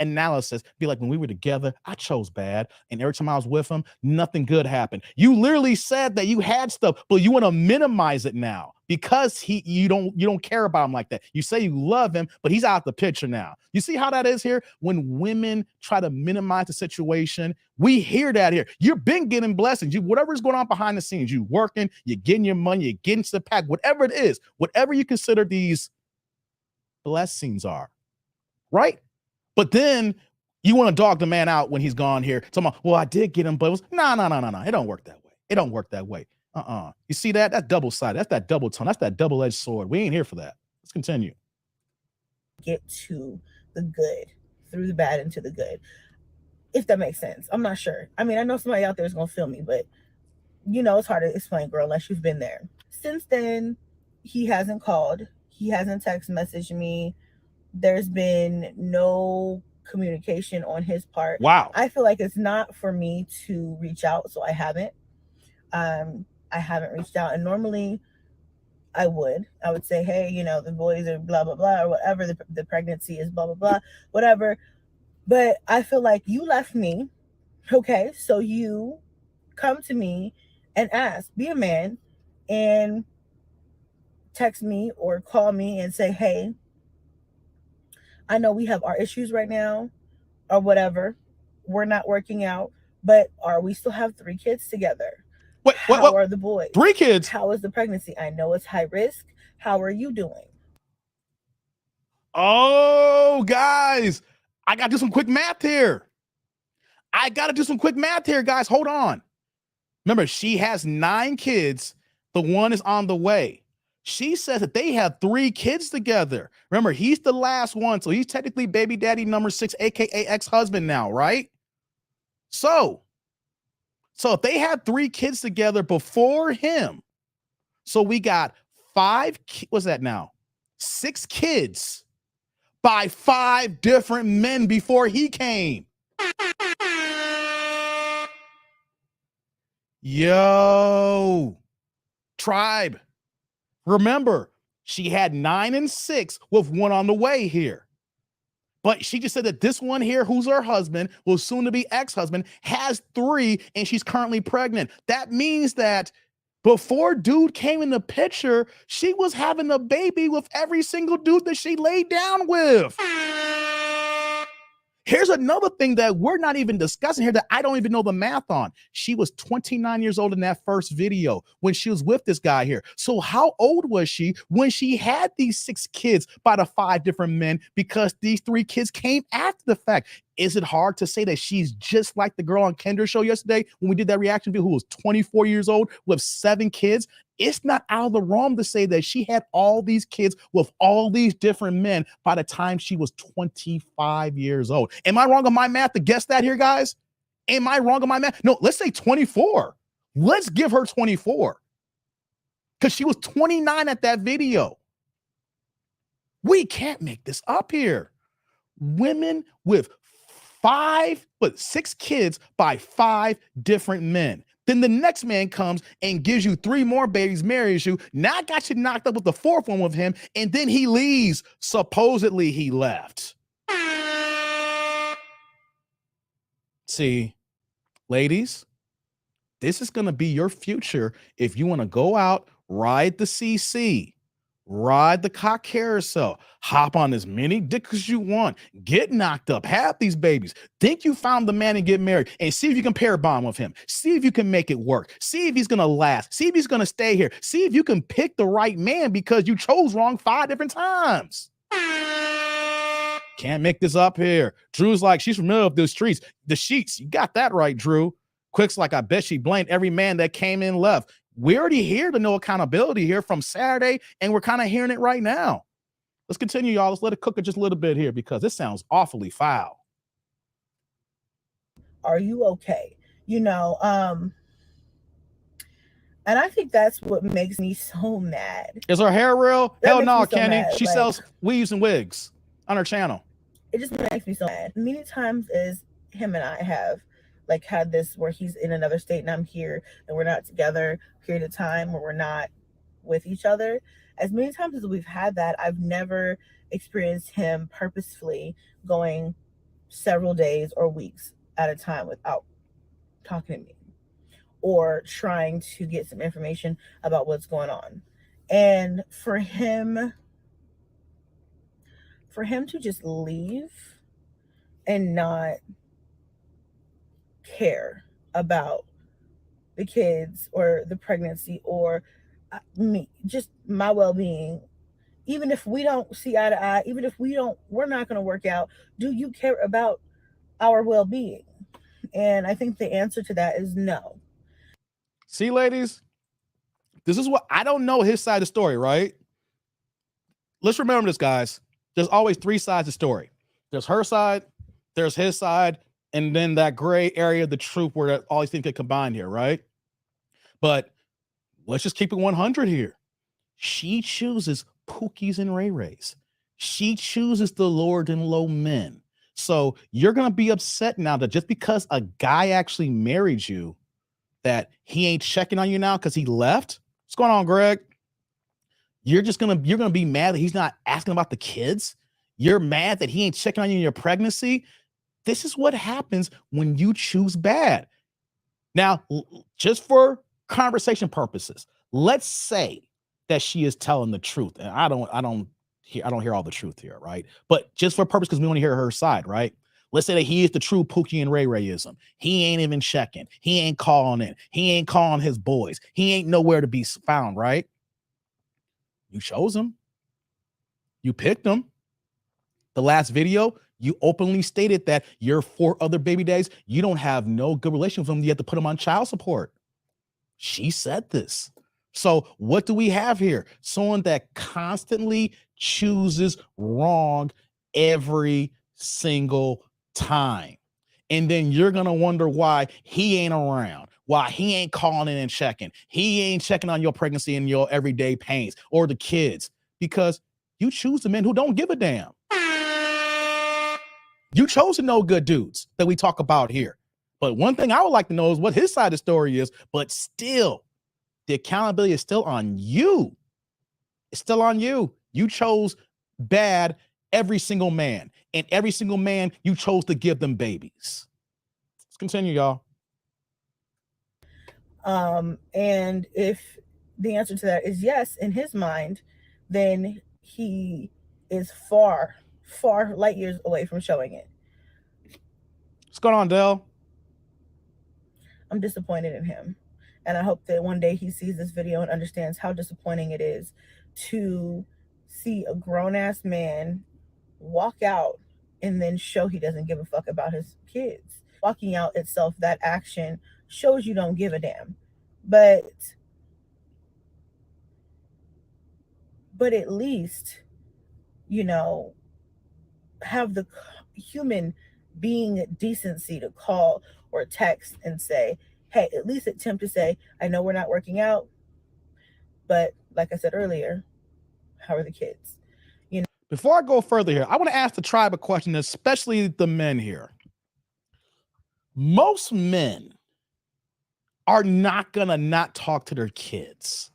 [SPEAKER 1] analysis, be like, when we were together, I chose bad, and every time I was with him, nothing good happened. You literally said that you had stuff, but you want to minimize it now because you don't care about him like that. You say you love him, but he's out the picture now. You see how that is here? When women try to minimize the situation, we hear that here. You've been getting blessings. Whatever's going on behind the scenes, you working, you're getting your money, you're getting to the pack, whatever it is, whatever you consider these blessings are, right? But then you want to dog the man out when he's gone here. Talking about, well, I did get him, but it was no. It don't work that way. It don't work that way. You see that? That's double-sided. That's that double tone. That's that double-edged sword. We ain't here for that. Let's continue.
[SPEAKER 2] Get to the good, through the bad into the good. If that makes sense. I'm not sure. I mean, I know somebody out there is going to feel me, but you know, it's hard to explain, girl, unless you've been there. Since then, he hasn't called. He hasn't text messaged me. There's been no communication on his part.
[SPEAKER 1] Wow.
[SPEAKER 2] I feel like it's not for me to reach out, so I haven't. I haven't reached out, and normally I would say, hey, you know, the boys are blah blah blah or whatever, the pregnancy is blah blah blah, whatever. But I feel like you left me, okay? So you come to me and ask, be a man, and text me or call me and say, hey, I know we have our issues right now or whatever. We're not working out, but we still have 3 kids together. How are the boys?
[SPEAKER 1] 3 kids?
[SPEAKER 2] How is the pregnancy? I know it's high risk. How are you doing?
[SPEAKER 1] Oh, guys, I got to do some quick math here. Guys. Hold on. Remember, she has 9 kids. The one is on the way. She says that they have 3 kids together. Remember, he's the last one, so he's technically baby daddy number 6, aka ex-husband now, right? So if they had 3 kids together before him, so we got 5, what's that now? 6 kids by 5 different men before he came. Yo, tribe. Remember, she had 9 and 6 with one on the way here. But she just said that this one here, who's her husband, will soon to be ex-husband, has 3 and she's currently pregnant. That means that before dude came in the picture, she was having a baby with every single dude that she laid down with. Here's another thing that we're not even discussing here that I don't even know the math on. She was 29 years old in that first video when she was with this guy here. So how old was she when she had these 6 kids by the 5 different men, because these 3 kids came after the fact? Is it hard to say that she's just like the girl on Kendra's show yesterday when we did that reaction video, who was 24 years old with 7 kids? It's not out of the realm to say that she had all these kids with all these different men by the time she was 25 years old. Am I wrong on my math to guess that here, guys? Am I wrong on my math? No, let's say 24. Let's give her 24, because she was 29 at that video. We can't make this up here. Women with 6 kids by 5 different men. Then the next man comes and gives you 3 more babies, marries you. Now got you knocked up with the 4th one with him, and then he leaves. Supposedly he left. See, ladies, this is going to be your future if you want to go out, ride the CC, ride the cock carousel, hop on as many dicks as you want, get knocked up, have these babies, think you found the man and get married, and see if you can pair bond with him. See if you can make it work. See if he's going to last. See if he's going to stay here. See if you can pick the right man, because you chose wrong 5 different times. Can't make this up here. Drew's like, she's familiar with the streets, the sheets. You got that right, Drew. Quick's like, I bet she blamed every man that came in left. We're already here to know accountability here from Saturday, and we're kind of hearing it right now. Let's continue, y'all. Let's let it cook it just a little bit here, because this sounds awfully foul.
[SPEAKER 2] Are you okay? And I think that's what makes me so mad.
[SPEAKER 1] Is her hair real? Hell no, Kenny. She sells weaves and wigs on her channel.
[SPEAKER 2] It just makes me so mad. Many times as him and I have had this where he's in another state and I'm here, and we're not together a period of time where we're not with each other. As many times as we've had that, I've never experienced him purposefully going several days or weeks at a time without talking to me or trying to get some information about what's going on. And for him to just leave and not care about the kids or the pregnancy or me, just my well-being, even if we don't see eye to eye, even if we're not going to work out, do you care about our well-being? And I think the answer to that is no.
[SPEAKER 1] See, ladies, this is what I don't know his side of the story, right? Let's remember this, guys. There's always 3 sides of the story. There's her side, there's his side, and then that gray area of the truth where all these things get combined here, right? But let's just keep it 100 here. She chooses Pookies and Ray Rays. She chooses the lower than low men. So you're going to be upset now that just because a guy actually married you, that he ain't checking on you now because he left? What's going on, Greg? You're going to be mad that he's not asking about the kids? You're mad that he ain't checking on you in your pregnancy? This is what happens when you choose bad. Now, just for conversation purposes, let's say that she is telling the truth, and I don't hear all the truth here, right? But just for purpose, because we want to hear her side, right? Let's say that he is the true Pookie and Ray Rayism. He ain't even checking. He ain't calling in. He ain't calling his boys. He ain't nowhere to be found, right? You chose him. You picked him. The last video, you openly stated that your 4 other baby daddies, you don't have no good relation with them. You have to put them on child support. She said this. So what do we have here? Someone that constantly chooses wrong every single time. And then you're going to wonder why he ain't around, why he ain't calling in and checking. He ain't checking on your pregnancy and your everyday pains or the kids, because you choose the men who don't give a damn. You chose the no good dudes that we talk about here. But one thing I would like to know is what his side of the story is. But still, the accountability is still on you. It's still on you. You chose bad every single man. And every single man, you chose to give them babies. Let's continue, y'all.
[SPEAKER 2] And if the answer to that is yes, in his mind, then he is far, far light years away from showing it.
[SPEAKER 1] What's going on, Dell?
[SPEAKER 2] I'm disappointed in him. And I hope that one day he sees this video and understands how disappointing it is to see a grown-ass man walk out and then show he doesn't give a fuck about his kids. Walking out itself, that action shows you don't give a damn. But at least, you know, have the human being decency to call or text and say, hey, at least attempt to say, I know we're not working out, but like I said earlier, how are the kids? You know.
[SPEAKER 1] Before I go further here, I want to ask the tribe a question, especially the men here. Most men are not gonna not talk to their kids.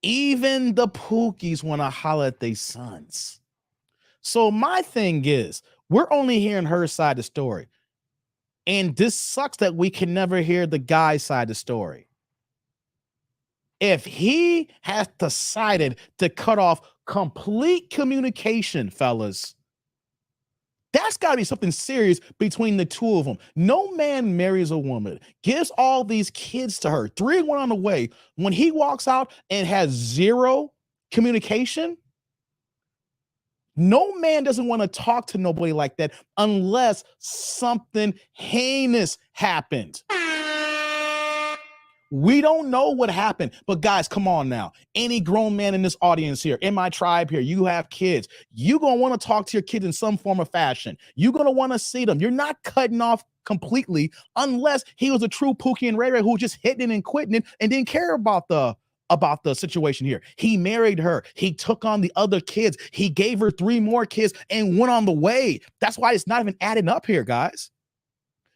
[SPEAKER 1] Even the pookies want to holler at their sons. So my thing is, we're only hearing her side of the story. And this sucks that we can never hear the guy's side of the story. If he has decided to cut off complete communication, fellas, that's got to be something serious between the two of them. No man marries a woman, gives all these kids to her, 3 and 1 on the way. When he walks out and has zero communication, no man doesn't want to talk to nobody like that unless something heinous happened. We don't know what happened, but guys, come on now. Any grown man in this audience here, in my tribe here, you have kids. You're going to want to talk to your kids in some form of fashion. You're going to want to see them. You're not cutting off completely unless he was a true Pookie and Ray Ray who was just hitting it and quitting it and didn't care about the situation here. He married her. He took on the other kids. He gave her 3 more kids and went on the way. That's why it's not even adding up here, guys.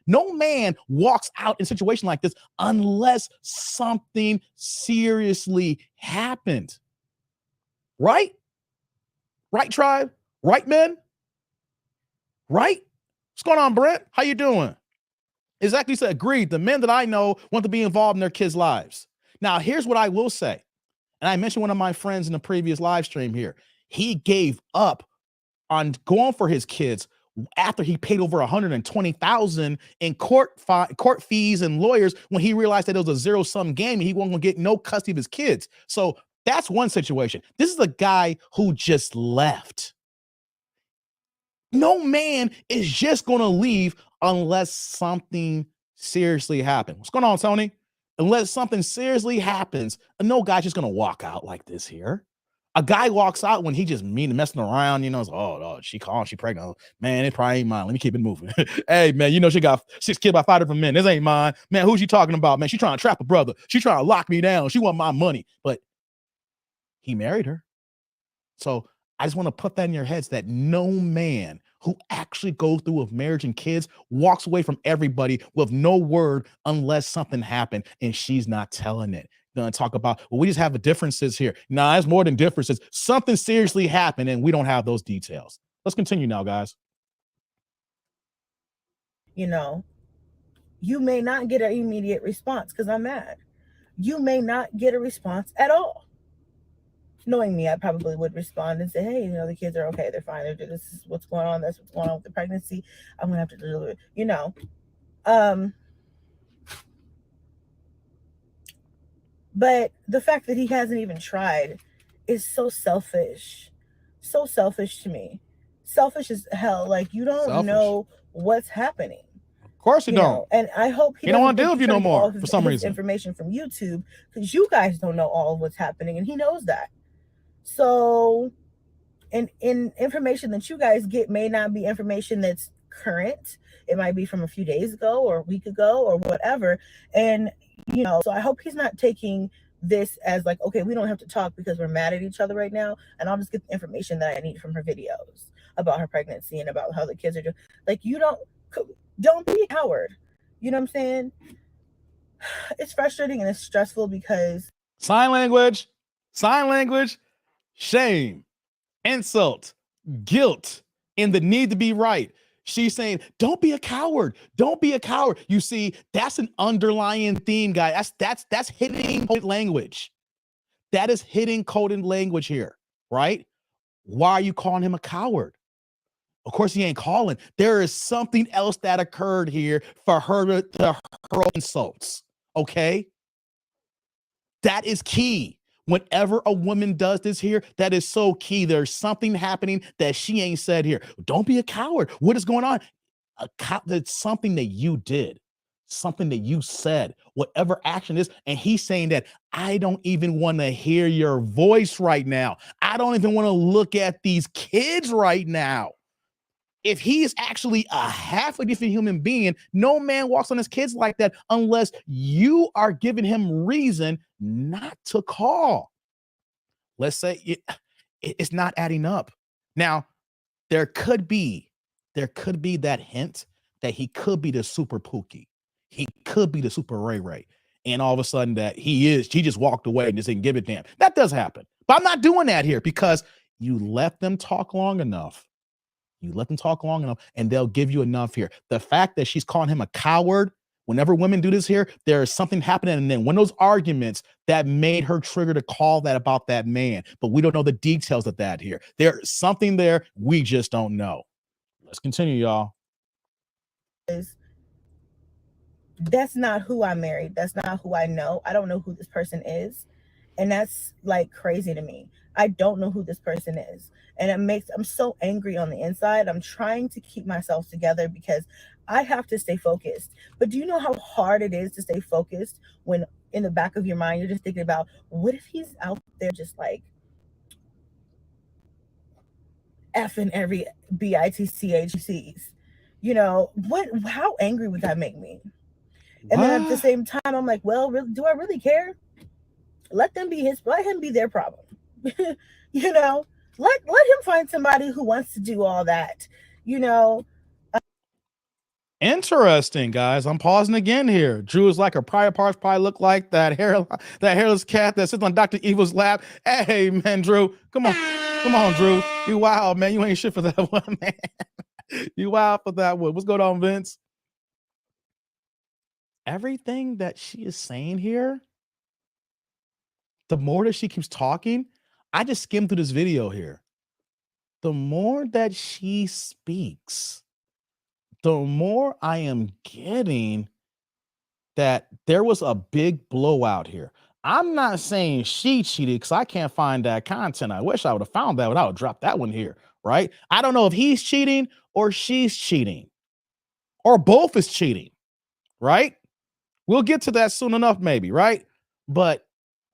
[SPEAKER 1] No man walks out in a situation like this unless something seriously happened. Right? Right, tribe? Right, men? Right? What's going on, Brent? How you doing? Exactly said, agreed. The men that I know want to be involved in their kids' lives. Now, here's what I will say. And I mentioned one of my friends in the previous live stream here. He gave up on going for his kids after he paid over $120,000 in court fees and lawyers when he realized that it was a zero-sum game and he wasn't going to get no custody of his kids. So that's one situation. This is a guy who just left. No man is just going to leave unless something seriously happens. What's going on, Tony? Unless something seriously happens, no guy's just going to walk out like this here. A guy walks out when he just messing around, you know, she calling, she pregnant. Man, it probably ain't mine. Let me keep it moving. Hey, man, you know, she got 6 kids by 5 different men. This ain't mine. Man, who's she talking about? Man, she trying to trap a brother. She trying to lock me down. She want my money. But he married her. So I just want to put that in your heads that no man who actually goes through with marriage and kids walks away from everybody with no word unless something happened and she's not telling it. Gonna talk about, well, we just have differences here. Nah, it's more than differences. Something seriously happened and we don't have those details. Let's continue now, guys.
[SPEAKER 2] You know, you may not get an immediate response because I'm mad. You may not get a response at all. Knowing me, I probably would respond and say, hey, you know, the kids are okay. They're fine. This is what's going on. That's what's going on with the pregnancy. I'm going to have to deliver it, you know. But the fact that he hasn't even tried is so selfish. So selfish to me. Selfish as hell. Like, you don't know what's happening.
[SPEAKER 1] Of course you don't.
[SPEAKER 2] Know? And I hope
[SPEAKER 1] he don't want to deal with you no more for some reason.
[SPEAKER 2] Information from YouTube, because you guys don't know all of what's happening, and he knows that. So, in information that you guys get may not be information that's current. It might be from a few days ago or a week ago or whatever. And, you know, so I hope he's not taking this as like, okay, we don't have to talk because we're mad at each other right now, and I'll just get the information that I need from her videos about her pregnancy and about how the kids are doing. Like, you don't be a coward. You know what I'm saying? It's frustrating and it's stressful because
[SPEAKER 1] sign language, shame, insult, guilt, and the need to be right. She's saying, don't be a coward. Don't be a coward. You see, that's an underlying theme, guy. That's hitting coded language. That is hitting coded language here, right? Why are you calling him a coward? Of course, he ain't calling. There is something else that occurred here for her to hurl insults. Okay? That is key. Whenever a woman does this here, that is so key. There's something happening that she ain't said here. Don't be a coward. What is going on? That's something that you did, something that you said, whatever action is. And he's saying that I don't even want to hear your voice right now. I don't even want to look at these kids right now. If he is actually a half a different human being, no man walks on his kids like that unless you are giving him reason not to call. Let's say it's not adding up. Now, there could be that hint that he could be the super Pookie. He could be the super Ray Ray. And all of a sudden that he just walked away and just didn't give a damn. That does happen. But I'm not doing that here because you let them talk long enough. You let them talk long enough and they'll give you enough here. The fact that she's calling him a coward, whenever women do this here, there is something happening. And then when those arguments that made her trigger to call that about that man, but we don't know the details of that here. There's something there we just don't know. Let's continue, y'all.
[SPEAKER 2] That's not who I married. That's not who I know. I don't know who this person is. And that's like crazy to me. I don't know who this person is. And I'm so angry on the inside. I'm trying to keep myself together because I have to stay focused. But do you know how hard it is to stay focused when in the back of your mind, you're just thinking about what if he's out there just like effing every bitchcs? You know, how angry would that make me? And then at the same time, I'm like, well, do I really care? Let him be their problem. You know, let him find somebody who wants to do all that, you know.
[SPEAKER 1] Interesting, guys. I'm pausing again here. Drew is like her prior parts probably look like that hairless cat that sits on Dr. Evil's lap. Hey, man, Drew, come on, Drew. You wild, man. You ain't shit for that one, man. You wild for that one. What's going on, Vince? Everything that she is saying here, the more that she keeps talking, I just skimmed through this video here. The more that she speaks, the more I am getting that there was a big blowout here. I'm not saying she cheated because I can't find that content. I wish I would have found that, but I would drop that one here, right? I don't know if he's cheating or she's cheating or both is cheating, right? We'll get to that soon enough, maybe, right? But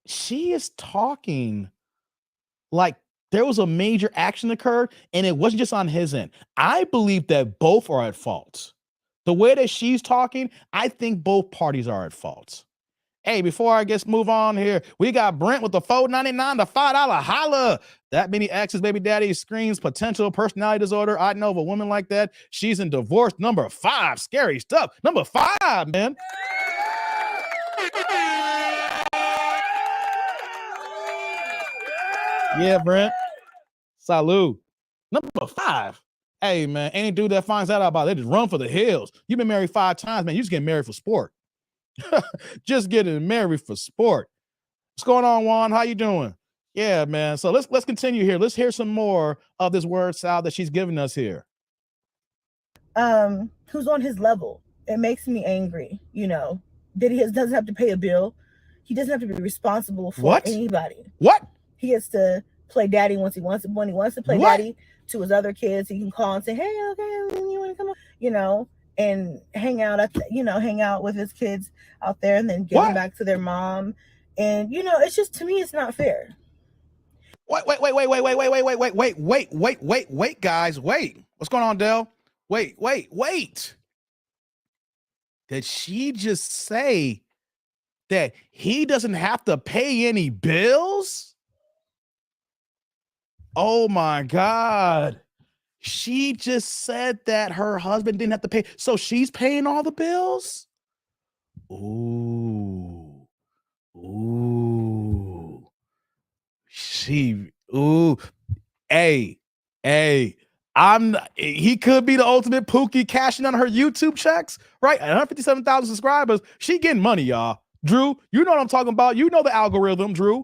[SPEAKER 1] she is talking like there was a major action occurred and it wasn't just on his end. I believe that both are at fault. The way that she's talking, I think both parties are at fault. Hey, before I guess move on here, we got Brent with the $4.99 to $5 holla. That many exes, baby daddy screams potential personality disorder. I know of a woman like that. She's in divorce number 5. Scary stuff. Number 5, man. Yeah, Brent. Salute. Number 5. Hey, man, any dude that finds out about it, they just run for the hills. You've been married 5 times, man. You just getting married for sport. Just getting married for sport. What's going on, Juan? How you doing? Yeah, man. So let's continue here. Let's hear some more of this word salad that she's giving us here.
[SPEAKER 2] Who's on his level? It makes me angry, you know, that doesn't have to pay a bill. He doesn't have to be responsible for anybody.
[SPEAKER 1] What?
[SPEAKER 2] He gets to play daddy when he wants to play daddy to his other kids. He can call and say, hey, okay, you want to come on? You know, and hang out with his kids out there and then get them back to their mom. And, you know, it's just, to me, it's not fair.
[SPEAKER 1] Wait, guys. Wait. What's going on, Del? Wait. Did she just say that he doesn't have to pay any bills? Oh my God. She just said that her husband didn't have to pay. So she's paying all the bills? Ooh. Ooh. Ooh. Hey, hey. He could be the ultimate Pookie cashing on her YouTube checks, right? 157,000 subscribers. She getting money, y'all. Drew, you know what I'm talking about. You know the algorithm, Drew.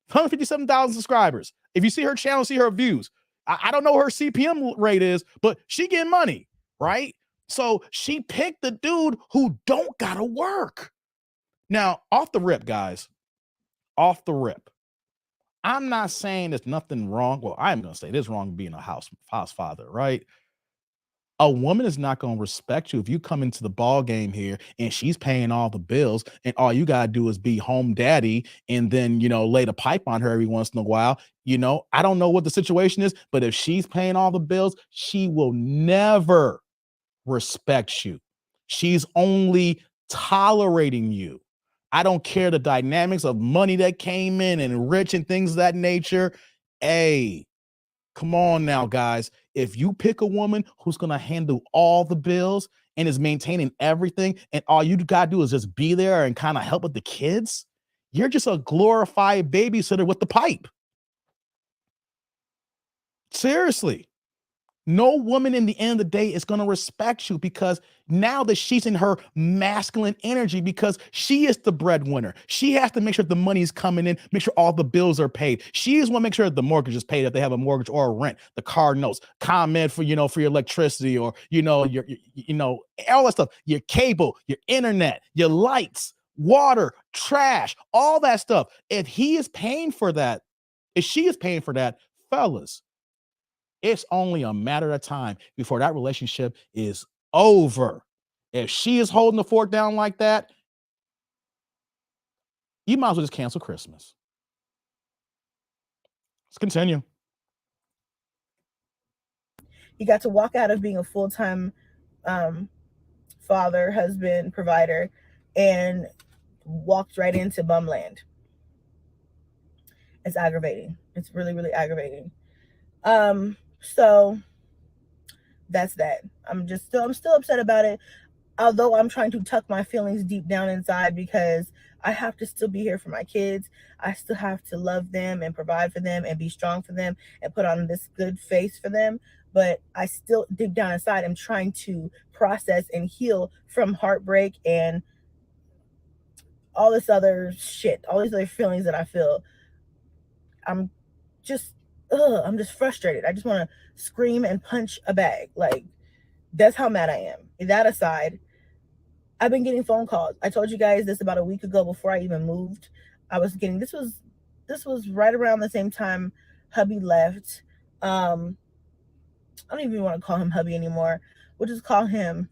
[SPEAKER 1] 157,000 subscribers. If you see her channel, see her views. I don't know what her CPM rate is, but she getting money, right? So she picked the dude who don't gotta work. Now, off the rip, guys, off the rip, I'm not saying there's nothing wrong. Well, I'm going to say there's wrong being a house father, right? A woman is not going to respect you if you come into the ball game here and she's paying all the bills and all you got to do is be home daddy and then, lay the pipe on her every once in a while. I don't know what the situation is, but if she's paying all the bills, she will never respect you. She's only tolerating you. I don't care the dynamics of money that came in and rich and things of that nature. Hey, come on now, guys. If you pick a woman who's going to handle all the bills and is maintaining everything, and all you got to do is just be there and kind of help with the kids, you're just a glorified babysitter with the pipe. Seriously. No woman in the end of the day is going to respect you because now that she's in her masculine energy, because she is the breadwinner, she has to make sure the money is coming in, make sure all the bills are paid. She just want to make sure that the mortgage is paid if they have a mortgage or a rent, the car notes, ComEd for for your electricity or your all that stuff, your cable, your internet, your lights, water, trash, all that stuff. If he is paying for that, if she is paying for that, fellas, it's only a matter of time before that relationship is over. If she is holding the fort down like that, you might as well just cancel Christmas. Let's continue.
[SPEAKER 2] He got to walk out of being a full-time father, husband, provider, and walked right into bumland. It's aggravating. It's really, really aggravating. So that's that. I'm still upset about it, although I'm trying to tuck my feelings deep down inside because I have to still be here for my kids. I still have to love them and provide for them and be strong for them and put on this good face for them. But I still, deep down inside, am trying to process and heal from heartbreak and all this other shit, all these other feelings that I feel. I'm just frustrated. I just want to scream and punch a bag. Like, that's how mad I am. That aside, I've been getting phone calls. I told you guys this about a week ago before I even moved. I was getting, this was right around the same time hubby left. I don't even want to call him hubby anymore. We'll just call him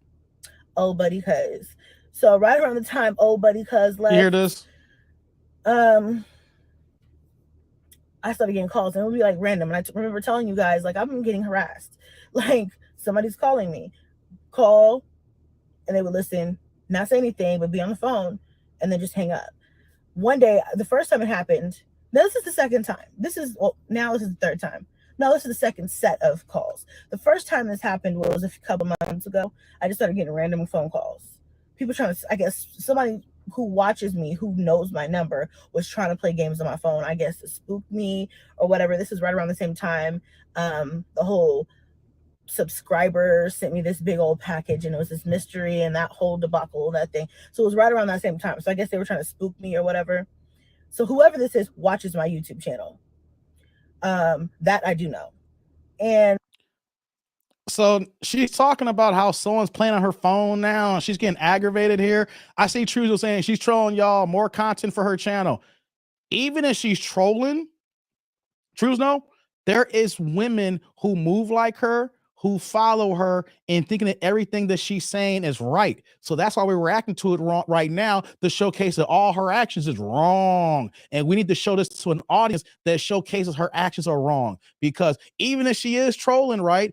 [SPEAKER 2] old buddy cuz. So right around the time old buddy cuz left.
[SPEAKER 1] You hear this?
[SPEAKER 2] I started getting calls and it would be like random. And I remember telling you guys, like, I've been getting harassed. Like, somebody's calling me. Call, and they would listen, not say anything, but be on the phone, and then just hang up. One day, the first time it happened, now this is the second time. Now this is the third time. No, this is the second set of calls. The first time this happened was a couple months ago. I just started getting random phone calls. People trying to, I guess, somebody who watches me, who knows my number, was trying to play games on my phone, I guess, to spook me or whatever. This is right around the same time. The whole subscriber sent me this big old package and it was this mystery and that whole debacle, that thing. So it was right around that same time. So I guess they were trying to spook me or whatever. So whoever this is watches my YouTube channel. That I do know. And
[SPEAKER 1] so she's talking about how someone's playing on her phone now and she's getting aggravated here. I see Truzo saying she's trolling y'all, more content for her channel. Even if she's trolling, Truzo, there is women who move like her, who follow her and thinking that everything that she's saying is right. So that's why we're reacting to it wrong right now to showcase that all her actions is wrong. And we need to show this to an audience that showcases her actions are wrong. Because even if she is trolling, right,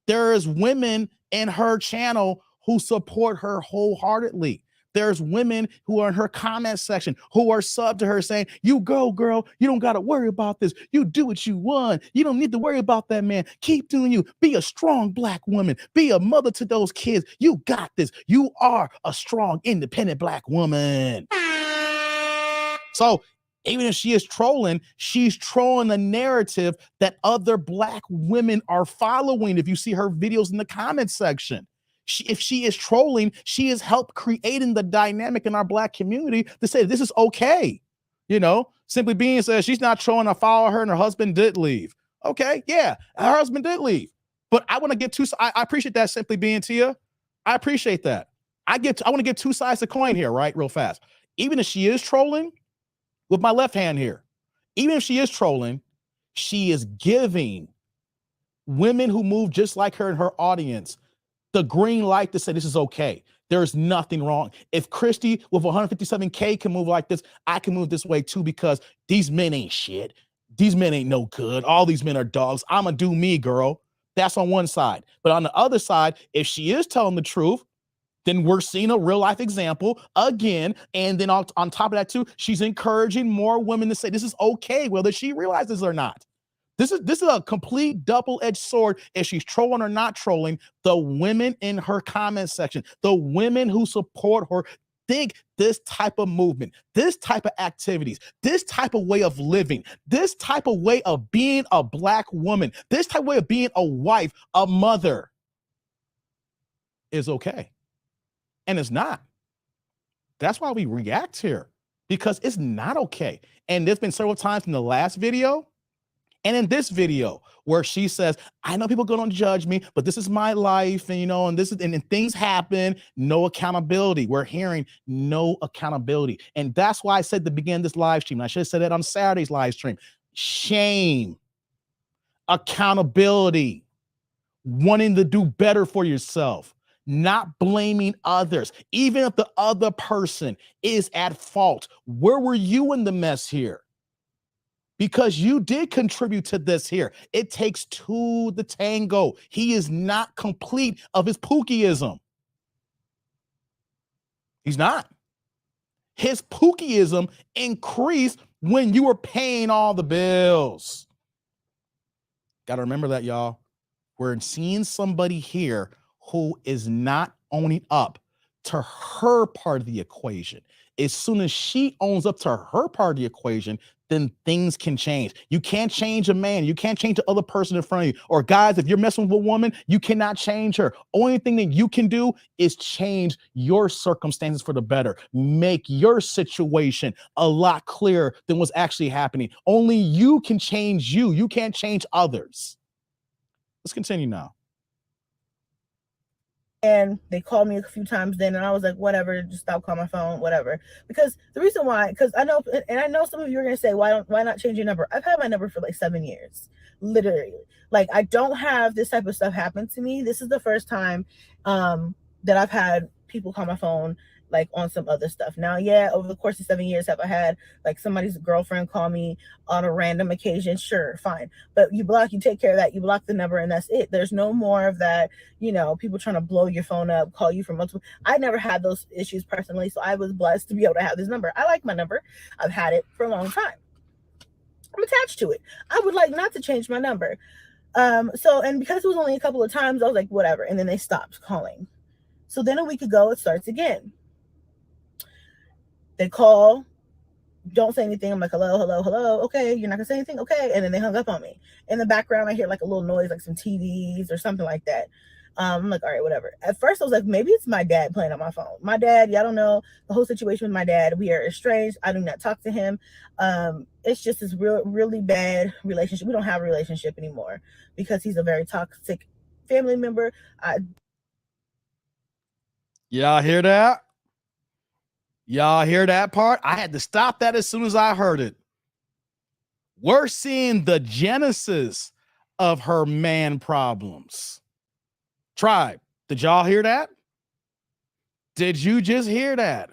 [SPEAKER 1] there is women in her channel who support her wholeheartedly. There's women who are in her comment section who are sub to her saying, you go, girl. You don't got to worry about this. You do what you want. You don't need to worry about that man. Keep doing you. Be a strong Black woman. Be a mother to those kids. You got this. You are a strong, independent Black woman. So even if she is trolling, she's trolling the narrative that other Black women are following. If you see her videos in the comment section, if she is trolling, she has helped creating the dynamic in our Black community to say this is okay. You know, Simply Being says she's not trolling. I follow her and her husband did leave. Okay, yeah, her husband did leave. But I want to get I appreciate that, Simply Being, Tia. I appreciate that. I want to get two sides of the coin here, right? Real fast. Even if she is trolling, with my left hand here, even if she is trolling, she is giving women who move just like her and her audience the green light to say this is okay. There's nothing wrong. If Christy with 157K can move like this, I can move this way too, because these men ain't shit. These men ain't no good. All these men are dogs. I'm gonna do me, girl. That's on one side. But on the other side, if she is telling the truth, then we're seeing a real life example again. And then on top of that too, she's encouraging more women to say this is okay, whether she realizes or not. This is a complete double-edged sword. If she's trolling or not trolling, the women in her comment section, the women who support her, think this type of movement, this type of activities, this type of way of living, this type of way of being a Black woman, this type of way of being a wife, a mother is okay. And it's not. That's why we react here, because it's not okay. And there's been several times in the last video and in this video where she says, I know people are going to judge me, but this is my life. And, and things happen, no accountability. We're hearing no accountability. And that's why I said at the beginning of this live stream, I should have said that on Saturday's live stream, shame, accountability, wanting to do better for yourself, not blaming others, even if the other person is at fault. Where were you in the mess here? Because you did contribute to this here. It takes two to tango. He is not complete of his Pookieism. He's not. His Pookieism increased when you were paying all the bills. Got to remember that, y'all. We're seeing somebody here who is not owning up to her part of the equation. As soon as she owns up to her part of the equation, then things can change. You can't change a man. You can't change the other person in front of you. Or guys, if you're messing with a woman, you cannot change her. Only thing that you can do is change your circumstances for the better. Make your situation a lot clearer than what's actually happening. Only you can change you. You can't change others. Let's continue now.
[SPEAKER 2] And they called me a few times then, and I was like, whatever, just stop calling my phone, whatever. Because the reason why, because I know some of you are gonna say, why not change your number? I've had my number for like 7 years, literally. Like, I don't have this type of stuff happen to me. This is the first time that I've had people call my phone like on some other stuff. Now, yeah, over the course of 7 years, have I had like somebody's girlfriend call me on a random occasion? Sure, fine. But you take care of that. You block the number and that's it. There's no more of that, people trying to blow your phone up, call you from multiple. I never had those issues personally. So I was blessed to be able to have this number. I like my number. I've had it for a long time. I'm attached to it. I would like not to change my number. And because it was only a couple of times, I was like, whatever. And then they stopped calling. So then a week ago, it starts again. They call, don't say anything. I'm like, hello, hello, hello. Okay, you're not gonna say anything? Okay. And then they hung up on me. In the background, I hear like a little noise, like some TVs or something like that. I'm like, all right, whatever. At first, I was like, maybe it's my dad playing on my phone. My dad, y'all don't know the whole situation with my dad. We are estranged. I do not talk to him. It's just this really bad relationship. We don't have a relationship anymore because he's a very toxic family member.
[SPEAKER 1] Y'all hear that? Y'all hear that part? I had to stop that as soon as I heard it. We're seeing the genesis of her man problems. Tribe, did y'all hear that? Did you just hear that?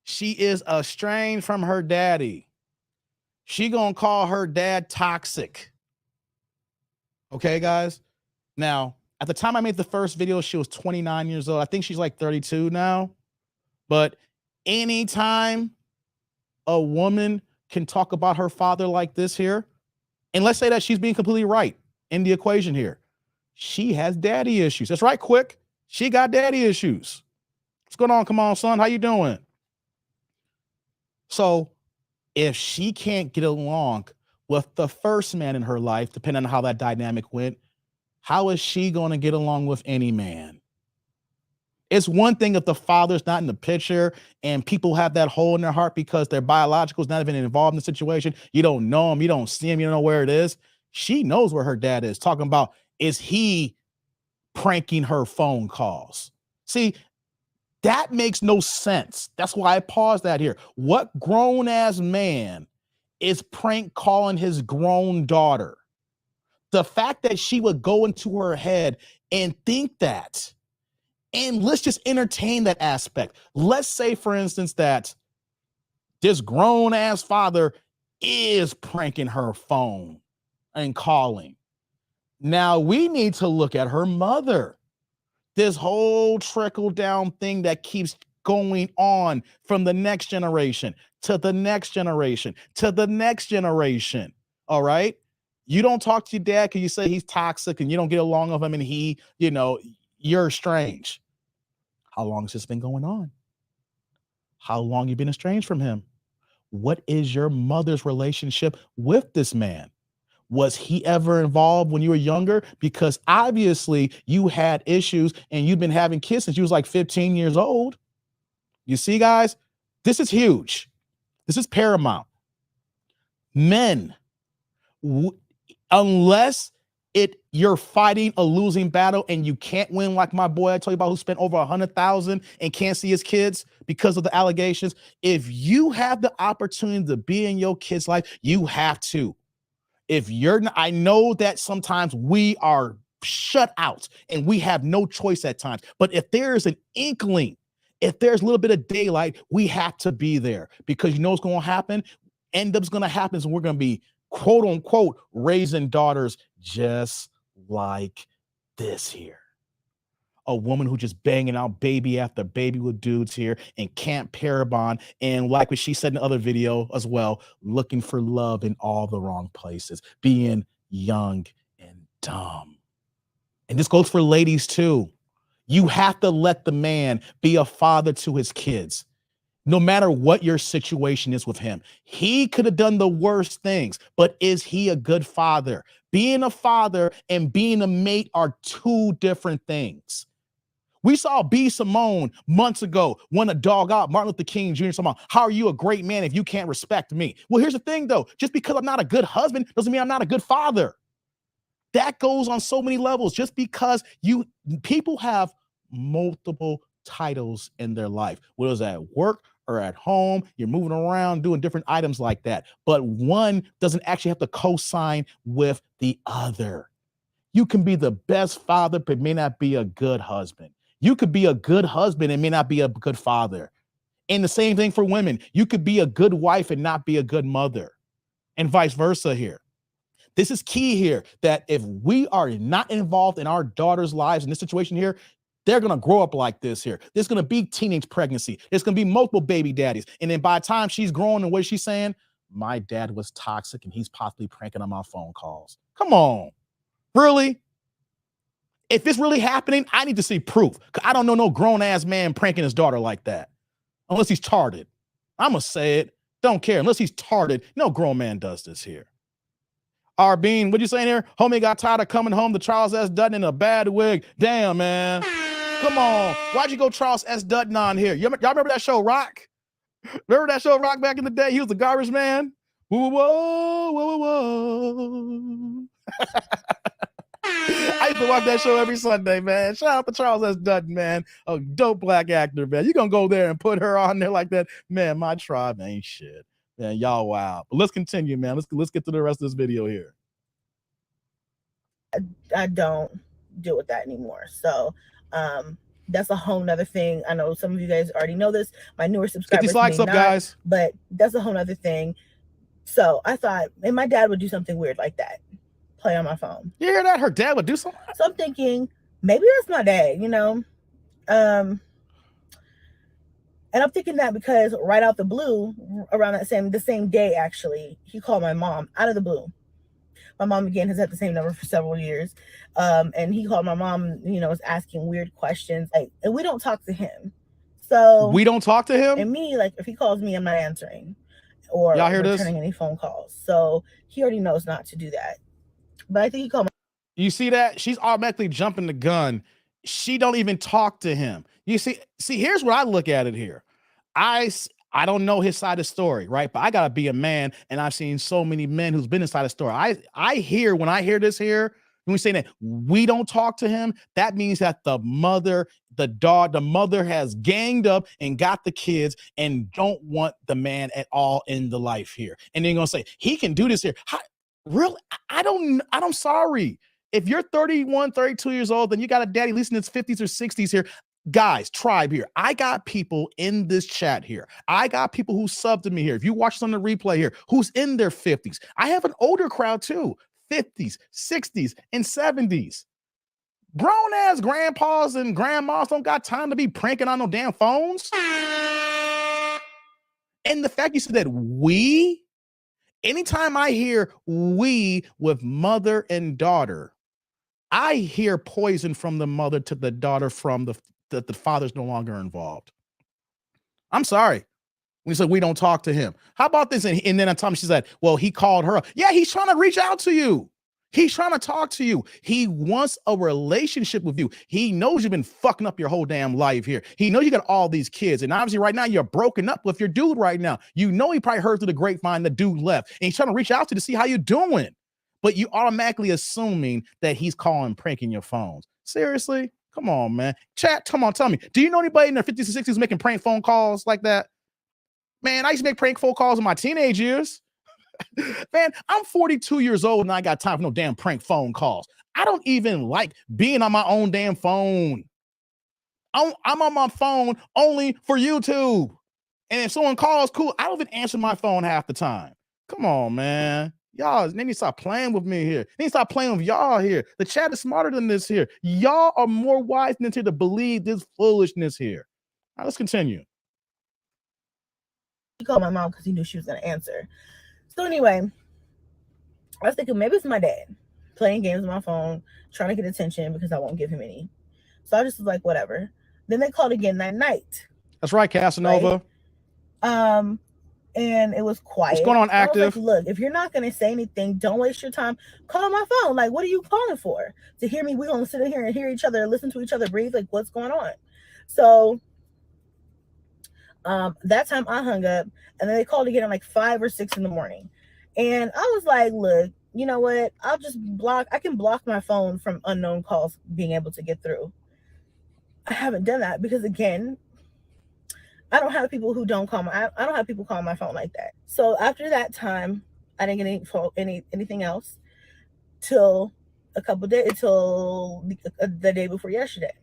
[SPEAKER 1] She is estranged from her daddy. She gonna call her dad toxic. Okay, guys? Now, at the time I made the first video, she was 29 years old. I think she's like 32 now. But anytime a woman can talk about her father like this here, and let's say that she's being completely right in the equation here, she has daddy issues. That's right, Quick. She got daddy issues. What's going on? Come on, son. How you doing? So if she can't get along with the first man in her life, depending on how that dynamic went, how is she going to get along with any man? It's one thing if the father's not in the picture and people have that hole in their heart because their biological is not even involved in the situation. You don't know him. You don't see him. You don't know where it is. She knows where her dad is. Talking about, is he pranking her phone calls? See, that makes no sense. That's why I paused that here. What grown ass man is prank calling his grown daughter? The fact that she would go into her head and think that, and let's just entertain that aspect. Let's say, for instance, that this grown ass father is pranking her phone and calling. Now we need to look at her mother. This whole trickle down thing that keeps going on from the next generation to the next generation to the next generation. All right. You don't talk to your dad because you say he's toxic and you don't get along with him and he, you're estranged. How long has this been going on? How long you been estranged from him? What is your mother's relationship with this man? Was he ever involved when you were younger? Because obviously you had issues and you've been having kids since you was like 15 years old. You see, guys, this is huge. This is paramount. Men, unless you're fighting a losing battle and you can't win, like my boy I told you about who spent over 100,000 and can't see his kids because of the allegations. If you have the opportunity to be in your kid's life, you have to. If you're not, I know that sometimes we are shut out and we have no choice at times. But if there's an inkling, if there's a little bit of daylight, we have to be there because you know what's going to happen. End up's going to happen. So we're going to be quote unquote raising daughters just like this here. A woman who just banging out baby after baby with dudes here and can't parabon. And like what she said in the other video as well, looking for love in all the wrong places, being young and dumb. And this goes for ladies too. You have to let the man be a father to his kids. No matter what your situation is with him, he could have done the worst things, but is he a good father? Being a father and being a mate are two different things. We saw B. Simone months ago want to dog out Martin Luther King Jr. Somehow. How are you a great man if you can't respect me? Well, here's the thing, though. Just because I'm not a good husband doesn't mean I'm not a good father. That goes on so many levels. Just because people have multiple titles in their life, whether it's at work or at home, you're moving around doing different items like that. But one doesn't actually have to co-sign with the other. You can be the best father, but may not be a good husband. You could be a good husband and may not be a good father. And the same thing for women. You could be a good wife and not be a good mother, and vice versa here. This is key here, that if we are not involved in our daughters' lives in this situation here, they're going to grow up like this here. There's going to be teenage pregnancy. There's going to be multiple baby daddies. And then by the time she's growing and what she's saying, my dad was toxic and he's possibly pranking on my phone calls. Come on. Really? If it's really happening, I need to see proof. Because I don't know no grown-ass man pranking his daughter like that. Unless he's tarded. I'm going to say it. Don't care. Unless he's tarded, no grown man does this here. Arbeen, what you saying here? Homie got tired of coming home to Charles S. Dutton in a bad wig. Damn, man. Come on. Why'd you go Charles S. Dutton on here? Y'all remember that show Rock? Remember that show Rock back in the day? He was the garbage man. Whoa, whoa, whoa, whoa. I used to watch that show every Sunday, man. Shout out to Charles S. Dutton, man. A dope black actor, man. You gonna go there and put her on there like that? Man, my tribe ain't shit. Man, y'all wow. But let's continue, man. Let's get to the rest of this video here.
[SPEAKER 2] I don't deal with that anymore. So that's a whole nother thing. I know some of you guys already know this. My newer subscribers,
[SPEAKER 1] 50 likes up, guys.
[SPEAKER 2] But that's a whole nother thing. So I thought, and my dad would do something weird like that. Play on my phone.
[SPEAKER 1] You hear that? Her dad would do something?
[SPEAKER 2] So I'm thinking, maybe that's my dad, you know? And I'm thinking that because right out the blue, around the same day, actually, he called my mom out of the blue. My mom again has had the same number for several years, and he called my mom. Was asking weird questions, like, and we don't talk to him. So
[SPEAKER 1] we don't talk to him.
[SPEAKER 2] And me, like, if he calls me, I'm not answering or
[SPEAKER 1] Y'all hear
[SPEAKER 2] returning
[SPEAKER 1] this?
[SPEAKER 2] any phone calls. So he already knows not to do that. But I think he called.
[SPEAKER 1] You see that? She's automatically jumping the gun. She don't even talk to him. You see, here's what I look at it here. I don't know his side of the story, right? But I gotta be a man, and I've seen so many men who's been inside the story. I hear when I hear this here, when we say that we don't talk to him, that means that the mother has ganged up and got the kids and don't want the man at all in the life here. And they're gonna say he can do this here. Really? I'm sorry. If you're 31, 32 years old, then you got a daddy at least in his 50s or 60s here. Guys, tribe here. I got people in this chat here. I got people who subbed to me here. If you watch this on the replay here, who's in their 50s. I have an older crowd too, 50s, 60s, and 70s. Grown ass grandpas and grandmas don't got time to be pranking on no damn phones. And the fact you said that anytime I hear we with mother and daughter, I hear poison from the mother to the daughter from the father's no longer involved. I'm sorry. When he said we don't talk to him. How about this? And then on time she said, well, he called her up. Yeah, he's trying to reach out to you. He's trying to talk to you. He wants a relationship with you. He knows you've been fucking up your whole damn life here. He knows you got all these kids. And obviously right now you're broken up with your dude right now. You know he probably heard through the grapevine the dude left. And he's trying to reach out to see how you're doing. But you automatically assuming that he's calling, pranking your phones. Seriously? Come on, man. Chat, come on, tell me. Do you know anybody in their 50s and 60s making prank phone calls like that? Man, I used to make prank phone calls in my teenage years. Man, I'm 42 years old and I got time for no damn prank phone calls. I don't even like being on my own damn phone. I'm on my phone only for YouTube. And if someone calls, cool. I don't even answer my phone half the time. Come on, man. Y'all, they need to stop playing with me here. They need to stop playing with y'all here. The chat is smarter than this here. Y'all are more wise than to believe this foolishness here. All right, let's continue.
[SPEAKER 2] He called my mom because he knew she was going to answer. So anyway, I was thinking maybe it's my dad playing games on my phone, trying to get attention because I won't give him any. So I just was like, whatever. Then they called again that night.
[SPEAKER 1] That's right, Casanova.
[SPEAKER 2] Right? And it was quiet.
[SPEAKER 1] What's going on, Active?
[SPEAKER 2] Like, look, if you're not going to say anything, don't waste your time. Call my phone. Like, what are you calling for? To hear me? We're going to sit here and hear each other, listen to each other breathe. Like, what's going on? So that time I hung up, and then they called again at like 5 or 6 in the morning. And I was like, look, you know what? I can block my phone from unknown calls being able to get through. I haven't done that because, again, I don't have people who don't call I don't have people call my phone like that. So after that time, I didn't get anything else till the day before yesterday.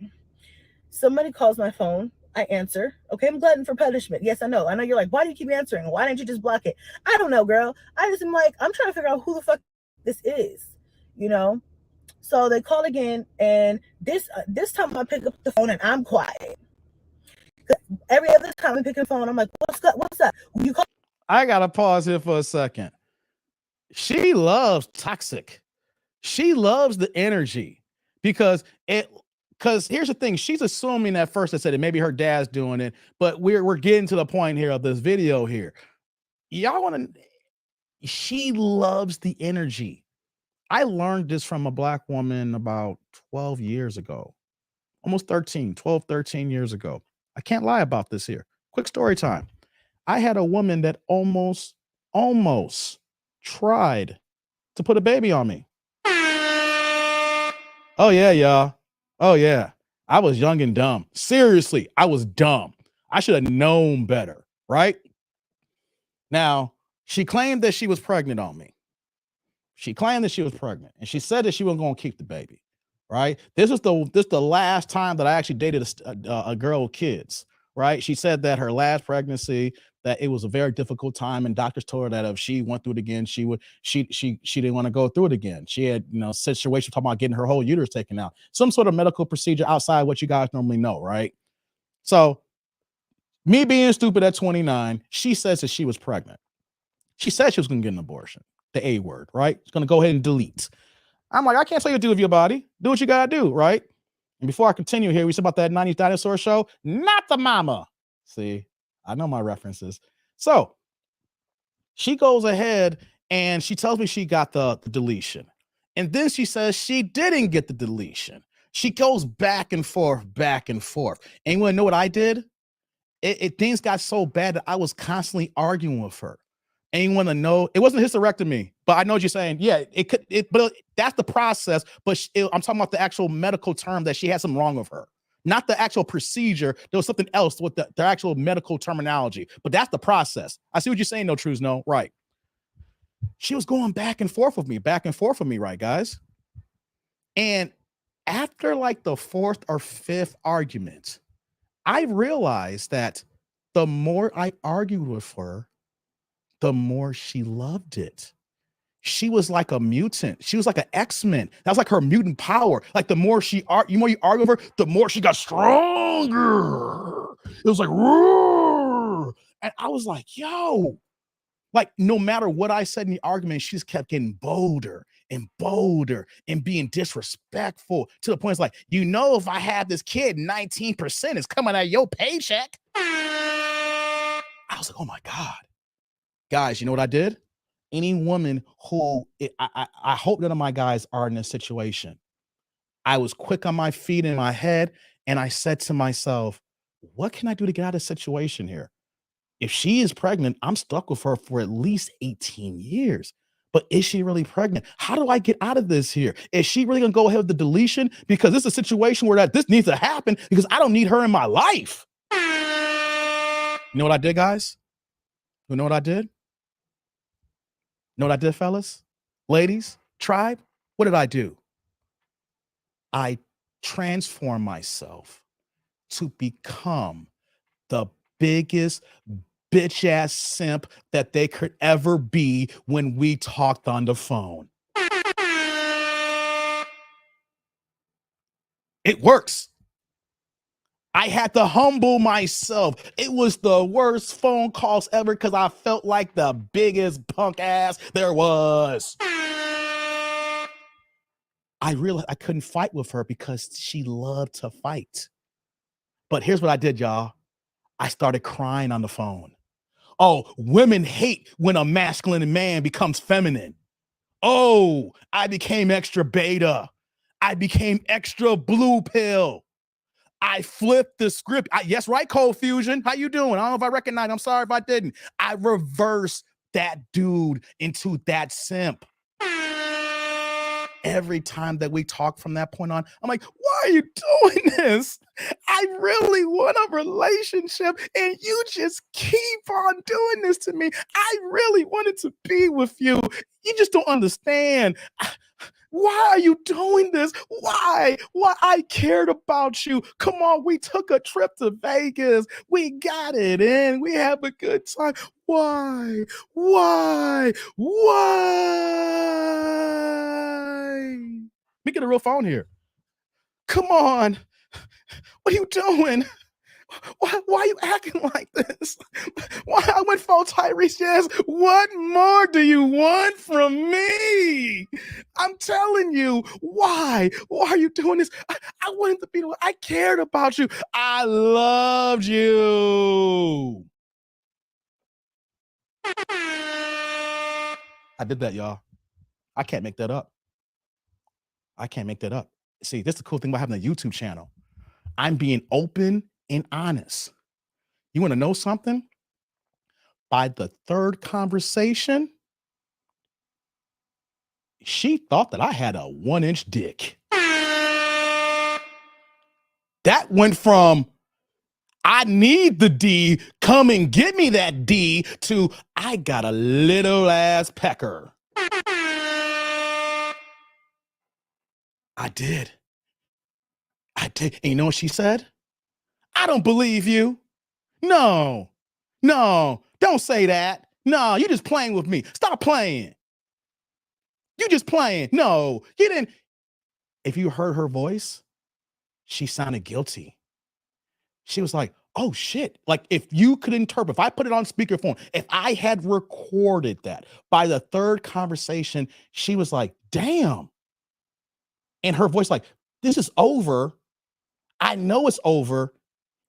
[SPEAKER 2] Somebody calls my phone. I answer. Okay, I'm glutton for punishment. Yes, I know. You're like, why do you keep answering? Why didn't you just block it? I don't know, girl. I just am like, I'm trying to figure out who the fuck this is, So they call again, and this time I pick up the phone and I'm quiet. Every other time I pick up the phone, I'm like, what's up? You call?
[SPEAKER 1] I gotta pause here for a second. She loves toxic. She loves the energy because here's the thing. She's assuming at first I said it maybe her dad's doing it, but we're getting to the point here of this video here. She loves the energy. I learned this from a Black woman about 12 years ago, almost 12, 13 years ago. I can't lie about this here. Quick story time. I had a woman that almost tried to put a baby on me. Oh yeah, y'all. Oh yeah. I was young and dumb. Seriously, I was dumb. I should have known better, right? Now, she claimed that she was pregnant on me. She claimed that she was pregnant, and she said that she wasn't going to keep the baby, right? This is the last time that I actually dated a girl with kids, right? She said that her last pregnancy, that it was a very difficult time, and doctors told her that if she went through it again, she didn't want to go through it again. She had, situation talking about getting her whole uterus taken out, some sort of medical procedure outside what you guys normally know, right? So Me being stupid at 29, she says that she was pregnant. She said she was going to get an abortion. The A word, right? She's going to go ahead and delete. I'm like, I can't tell you what to do with your body. Do what you got to do, right? And before I continue here, we said about that 90s dinosaur show, not the mama. See, I know my references. So she goes ahead and she tells me she got the deletion. And then she says she didn't get the deletion. She goes back and forth, back and forth. And you want to know what I did? Things got so bad that I was constantly arguing with her. And you want to know, it wasn't a hysterectomy, but I know what you're saying. Yeah, but that's the process. But I'm talking about the actual medical term that she had something wrong with her, not the actual procedure. There was something else with the actual medical terminology, but that's the process. I see what you're saying, no truths, no, right. She was going back and forth with me, right, guys? And after like the fourth or fifth argument, I realized that the more I argued with her, the more she loved it. She was like a mutant. She was like an X-Men. That was like her mutant power. Like the more you argue with her, the more she got stronger. It was like, roar. And I was like, yo, like no matter what I said in the argument, she just kept getting bolder and bolder and being disrespectful to the point it's like, if I have this kid, 19% is coming out of your paycheck. I was like, oh my God. Guys, you know what I did? Any woman who, I hope none of my guys are in this situation. I was quick on my feet and my head, and I said to myself, what can I do to get out of this situation here? If she is pregnant, I'm stuck with her for at least 18 years. But is she really pregnant? How do I get out of this here? Is she really gonna go ahead with the deletion? Because this is a situation where this needs to happen because I don't need her in my life. You know what I did, guys? You know what I did? Know what I did, fellas? Ladies, tribe? What did I do? I transformed myself to become the biggest bitch ass simp that they could ever be when we talked on the phone. It works. I had to humble myself. It was the worst phone calls ever because I felt like the biggest punk ass there was. I realized I couldn't fight with her because she loved to fight. But here's what I did, y'all. I started crying on the phone. Oh, women hate when a masculine man becomes feminine. Oh, I became extra beta. I became extra blue pill. I flipped the script. Yes, right, Cold Fusion. How you doing? I don't know if I recognize. I'm sorry if I didn't. I reversed that dude into that simp. Every time that we talk from that point on, I'm like, why are you doing this? I really want a relationship and you just keep on doing this to me. I really wanted to be with you. You just don't understand. Why are you doing this? Why? Why? I cared about you. Come on, we took a trip to Vegas. We got it in. We have a good time. Why? Why? Let me get a real phone here. Come on. What are you doing? Why are you acting like this? Why I went full Tyrese? Yes. What more do you want from me? I'm telling you, why? Why are you doing this? I wanted to be the one. I cared about you. I loved you. I did that, y'all. I can't make that up. I can't make that up. See, this is the cool thing about having a YouTube channel. I'm being open and honest. You want to know something? By the third conversation, she thought that I had a 1-inch dick. That went from I need the D, come and get me that D, to I got a little ass pecker. I did. And you know what she said? I don't believe you. No, don't say that. No, you're just playing with me. Stop playing. You just playing. No, you didn't. If you heard her voice, she sounded guilty. She was like, oh shit. Like if you could interpret, if I put it on speakerphone, if I had recorded that, by the third conversation, she was like, damn. And her voice like, this is over. I know it's over.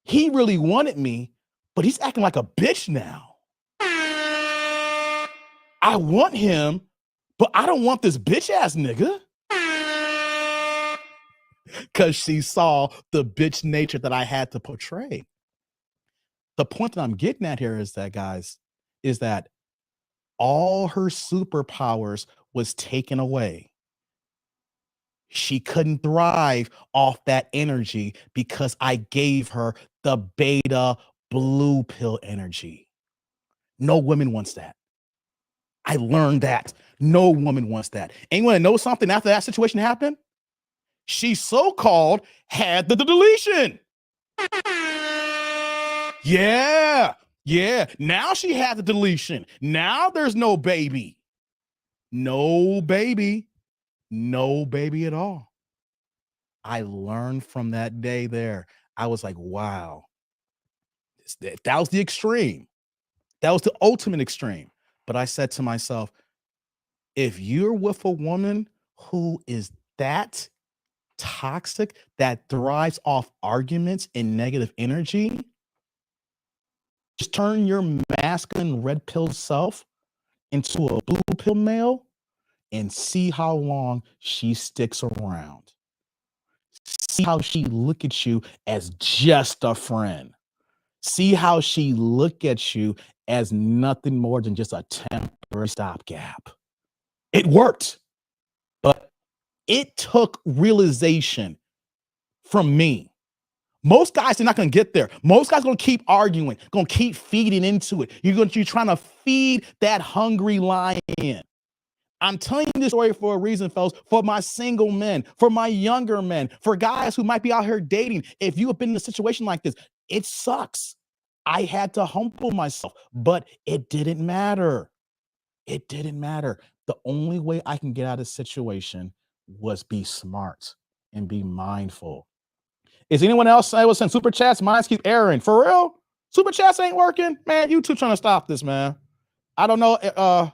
[SPEAKER 1] He really wanted me, but he's acting like a bitch now. I want him, but I don't want this bitch ass nigga. Because she saw the bitch nature that I had to portray. The point that I'm getting at here is that, guys, is that all her superpowers was taken away. She couldn't thrive off that energy because I gave her the beta blue pill energy. No woman wants that. I learned that. No woman wants that. And you want to know something after that situation happened? She so-called had the deletion. Yeah. Now she had the deletion. Now there's no baby. No baby. No baby at all. I learned from that day there. I was like, wow. That was the extreme. That was the ultimate extreme. But I said to myself, if you're with a woman who is that toxic, that thrives off arguments and negative energy, just turn your masculine red pill self into a blue pill male and see how long she sticks around. See how she look at you as just a friend. See how she look at you as nothing more than just a temporary stopgap. It worked, but it took realization from me. Most guys are not going to get there. Most guys are going to keep arguing, going to keep feeding into it. You're trying to feed that hungry lion. I'm telling you this story for a reason, fellas, for my single men, for my younger men, for guys who might be out here dating. If you have been in a situation like this, it sucks. I had to humble myself, but it didn't matter. It didn't matter. The only way I can get out of this situation was be smart and be mindful. Is anyone else able to send super chats? Mine keep airing. For real? Super chats ain't working? Man, YouTube trying to stop this, man. I don't know.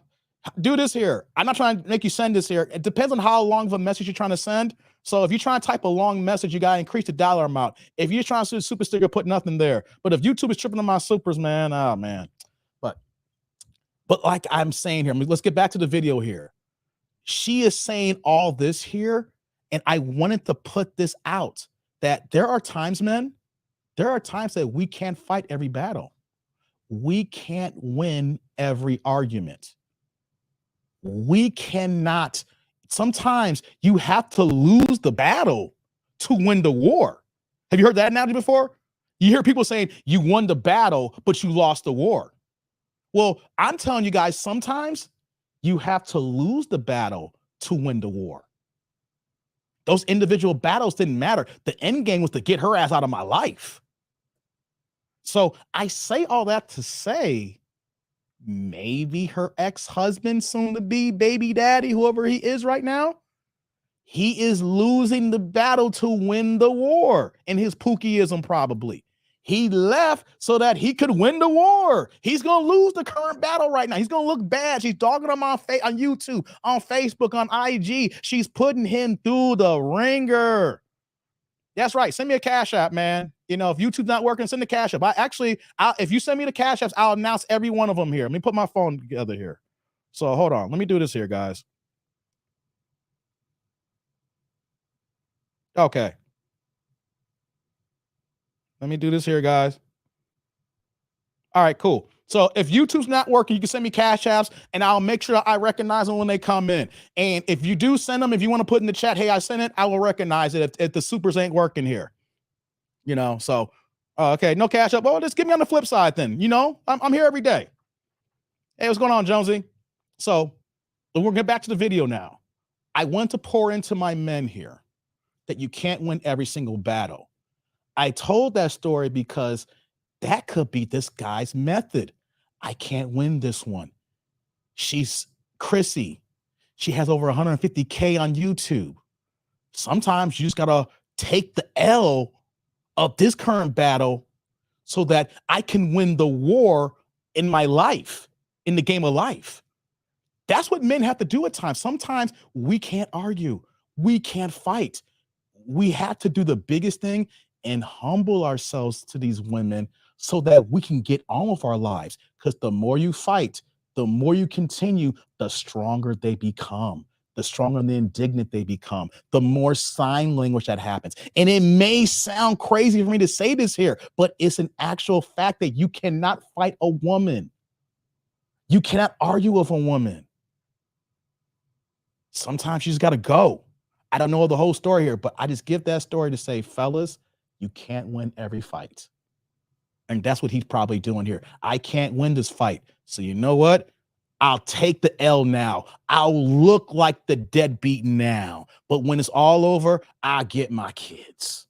[SPEAKER 1] Do this here. I'm not trying to make you send this here. It depends on how long of a message you're trying to send. So if you're trying to type a long message, you got to increase the dollar amount. If you're trying to do super sticker, put nothing there. But if YouTube is tripping on my supers, man, oh man. But like I'm saying here, let's get back to the video here. She is saying all this here, and I wanted to put this out that there are times, men, there are times that we can't fight every battle. We can't win every argument. We cannot. Sometimes you have to lose the battle to win the war. Have you heard that analogy before? You hear people saying you won the battle, but you lost the war. Well, I'm telling you guys, sometimes you have to lose the battle to win the war. Those individual battles didn't matter. The end game was to get her ass out of my life. So I say all that to say, maybe her ex-husband, soon to be baby daddy, whoever he is right now, he is losing the battle to win the war in his Pookieism probably. He left so that he could win the war. He's going to lose the current battle right now. He's going to look bad. She's dogging him on YouTube, on Facebook, on IG. She's putting him through the ringer. That's right. Send me a Cash App, man. You know, if YouTube's not working, send the Cash App. If you send me the Cash Apps, I'll announce every one of them here. Let me put my phone together here. So hold on. Let me do this here, guys. Okay. Let me do this here, guys. All right, cool. So if YouTube's not working, you can send me Cash Apps, and I'll make sure I recognize them when they come in. And if you do send them, if you want to put in the chat, hey, I sent it, I will recognize it if the supers ain't working here. You know, so, okay, no Cash App. Well, just give me on the flip side then. You know, I'm here every day. Hey, what's going on, Jonesy? So we're going to get back to the video now. I want to pour into my men here that you can't win every single battle. I told that story because that could be this guy's method. I can't win this one. She's Chrissy. She has over 150K on YouTube. Sometimes you just got to take the L of this current battle so that I can win the war in my life, in the game of life. That's what men have to do at times. Sometimes we can't argue. We can't fight. We have to do the biggest thing and humble ourselves to these women so that we can get on with our lives. Because the more you fight, the more you continue, the stronger they become, the stronger and the indignant they become, the more sign language that happens. And it may sound crazy for me to say this here, but it's an actual fact that you cannot fight a woman. You cannot argue with a woman. Sometimes you just got to go. I don't know the whole story here, but I just give that story to say, fellas, you can't win every fight. And that's what he's probably doing here. I can't win this fight. So you know what? I'll take the L now. I'll look like the deadbeat now. But when it's all over, I get my kids.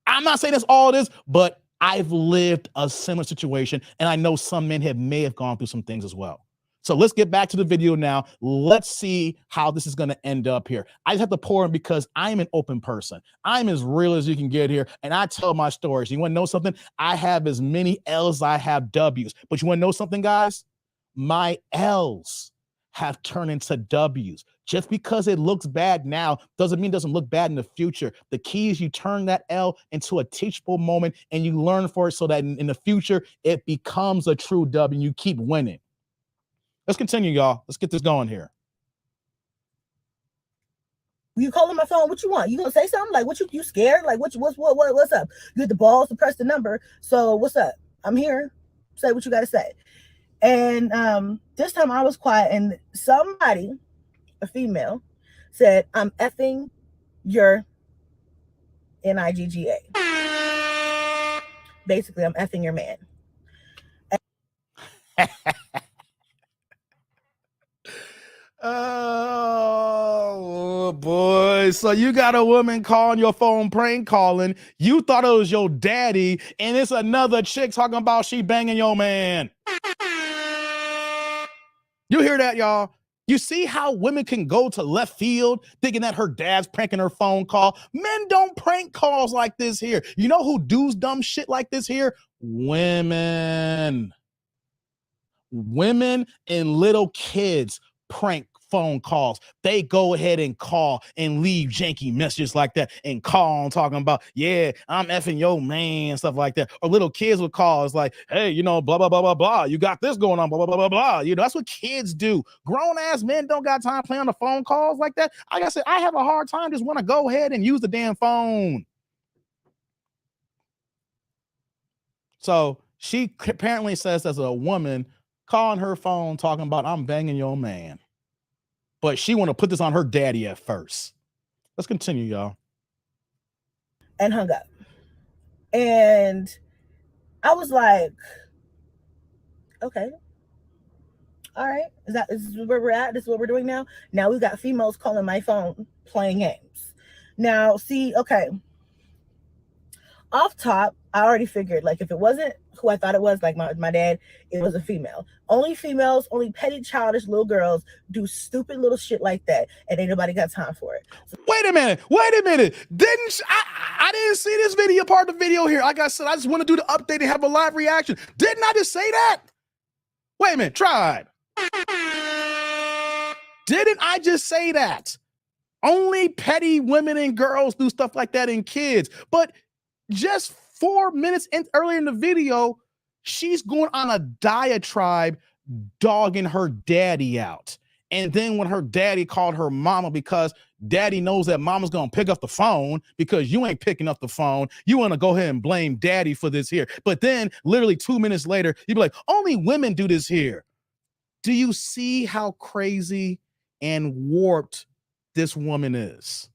[SPEAKER 1] I'm not saying that's all it is, but I've lived a similar situation. And I know some men may have gone through some things as well. So let's get back to the video now. Let's see how this is going to end up here. I just have to pour in because I'm an open person. I'm as real as you can get here, and I tell my stories. You want to know something? I have as many L's as I have W's. But you want to know something, guys? My L's have turned into W's. Just because it looks bad now doesn't mean it doesn't look bad in the future. The key is you turn that L into a teachable moment and you learn for it so that in the future, it becomes a true W and you keep winning. Let's continue, y'all. Let's get this going here.
[SPEAKER 2] You calling my phone? What you want? You gonna say something? Like, what you scared? Like, what's up? You get the balls to press the number. So what's up? I'm here. Say what you gotta say. And this time I was quiet, and somebody, a female, said, "I'm effing your NIGGA." Basically, I'm effing your man.
[SPEAKER 1] Oh boy. So you got a woman calling your phone, prank calling. You thought it was your daddy, and it's another chick talking about she banging your man. You hear that, y'all? You see how women can go to left field thinking that her dad's pranking her phone call? Men don't prank calls like this here. You know who does dumb shit like this here? Women. Women and little kids prank phone calls. They go ahead and call and leave janky messages like that and call and talking about, yeah, I'm effing your man, stuff like that. Or little kids would call. It's like, hey, you know, blah, blah, blah, blah, blah. You got this going on, blah, blah, blah, blah, blah. You know, that's what kids do. Grown ass men don't got time playing on the phone calls like that. Like I said, I have a hard time just want to go ahead and use the damn phone. So she apparently says as a woman calling her phone talking about I'm banging your man. But she want to put this on her daddy at first. Let's continue, y'all.
[SPEAKER 2] And hung up. And I was like, okay. All right. Is this where we're at? This is what we're doing now? Now we've got females calling my phone playing games. Now, see, okay. Off top, I already figured, like, if it wasn't who I thought it was, like my dad, it was a female. Only females, only petty, childish little girls do stupid little shit like that, and ain't nobody got time for it. So,
[SPEAKER 1] wait a minute. I didn't see this video, part of the video here. Like I said, I just want to do the update and have a live reaction. Didn't I just say that? Wait a minute, tribe. Didn't I just say that? Only petty women and girls do stuff like that and kids. But just 4 minutes earlier in the video, she's going on a diatribe dogging her daddy out. And then when her daddy called her mama because daddy knows that mama's going to pick up the phone because you ain't picking up the phone, you want to go ahead and blame daddy for this here. But then literally 2 minutes later, you'd be like, only women do this here. Do you see how crazy and warped this woman is?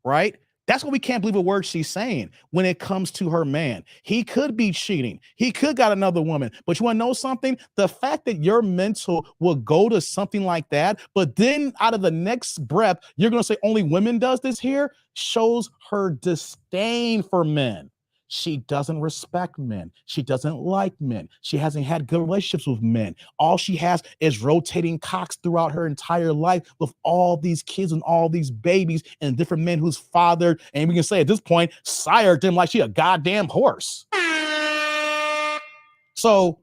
[SPEAKER 1] Right? That's what we can't believe a word she's saying when it comes to her man. He could be cheating. He could got another woman. But you want to know something? The fact that your mental will go to something like that, but then out of the next breath, you're going to say only women does this here, shows her disdain for men. She doesn't respect men. She doesn't like men. She hasn't had good relationships with men. All she has is rotating cocks throughout her entire life with all these kids and all these babies and different men who's fathered, and we can say at this point, sired them like she a goddamn horse. So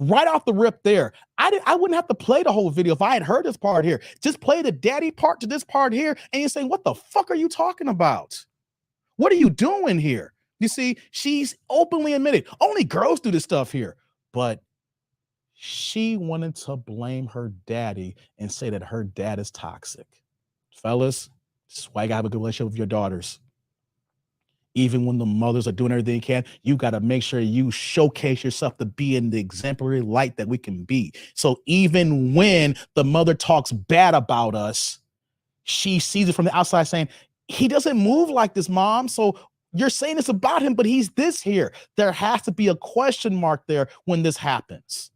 [SPEAKER 1] right off the rip there, I wouldn't have to play the whole video if I had heard this part here. Just play the daddy part to this part here, and you say, what the fuck are you talking about? What are you doing here? You see, she's openly admitted, only girls do this stuff here. But she wanted to blame her daddy and say that her dad is toxic. Fellas, this is why you gotta have a good relationship with your daughters. Even when the mothers are doing everything they can, you got to make sure you showcase yourself to be in the exemplary light that we can be. So even when the mother talks bad about us, she sees it from the outside saying, he doesn't move like this, mom. So you're saying this about him, but he's this here. There has to be a question mark there when this happens.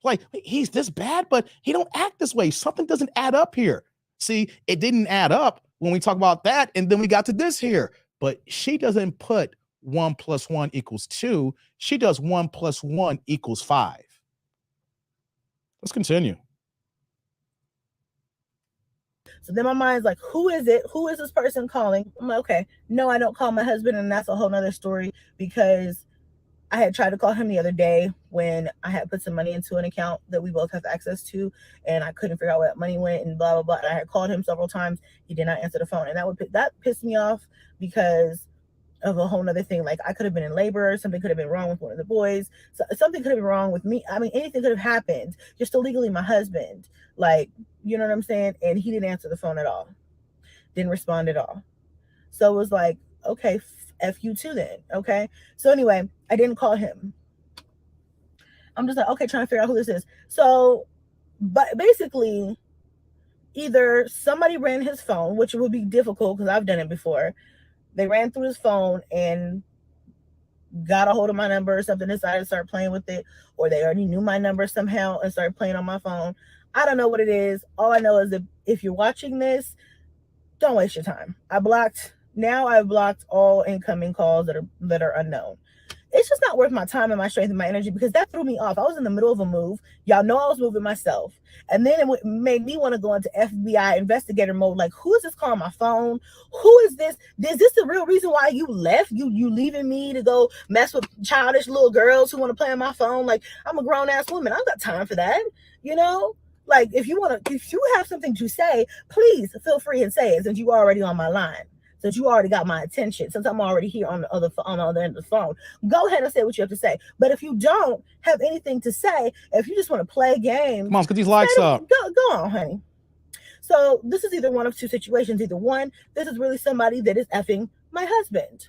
[SPEAKER 1] Like, he's this bad, but he don't act this way. Something doesn't add up here. See, it didn't add up when we talk about that. And then we got to this here. But she doesn't put 1 + 1 = 2. She does 1 + 1 = 5. Let's continue.
[SPEAKER 2] So then my mind's like, who is it? Who is this person calling? I'm like, okay, no, I don't call my husband. And that's a whole nother story, because I had tried to call him the other day when I had put some money into an account that we both have access to, and I couldn't figure out where that money went and blah, blah, blah. And I had called him several times. He did not answer the phone. And that pissed me off because of a whole nother thing. Like, I could have been in labor. Something could have been wrong with one of the boys. So something could have been wrong with me. I mean, anything could have happened. You're still legally my husband. Like, you know what I'm saying? And he didn't answer the phone at all. Didn't respond at all. So it was like, okay, F you too then. Okay. So anyway, I didn't call him. I'm just like, okay, trying to figure out who this is. So, but basically, either somebody ran his phone, which would be difficult because I've done it before. They ran through his phone and got a hold of my number or something, decided to start playing with it, or they already knew my number somehow and started playing on my phone. I don't know what it is. All I know is that if you're watching this, don't waste your time. I've blocked all incoming calls that are unknown. It's just not worth my time and my strength and my energy, because that threw me off. I was in the middle of a move. Y'all know I was moving myself. And then it made me want to go into FBI investigator mode. Like, who is this calling my phone? Who is this? Is this the real reason why you left? You leaving me to go mess with childish little girls who want to play on my phone? Like, I'm a grown ass woman. I don't got time for that. You know? Like, if you have something to say, please feel free and say it, since you already on my line. Since you already got my attention, since I'm already here on the other end of the phone, go ahead and say what you have to say. But if you don't have anything to say, if you just want to play games,
[SPEAKER 1] come on, get these likes up.
[SPEAKER 2] Go on, honey. So this is either one of two situations. Either one, this is really somebody that is effing my husband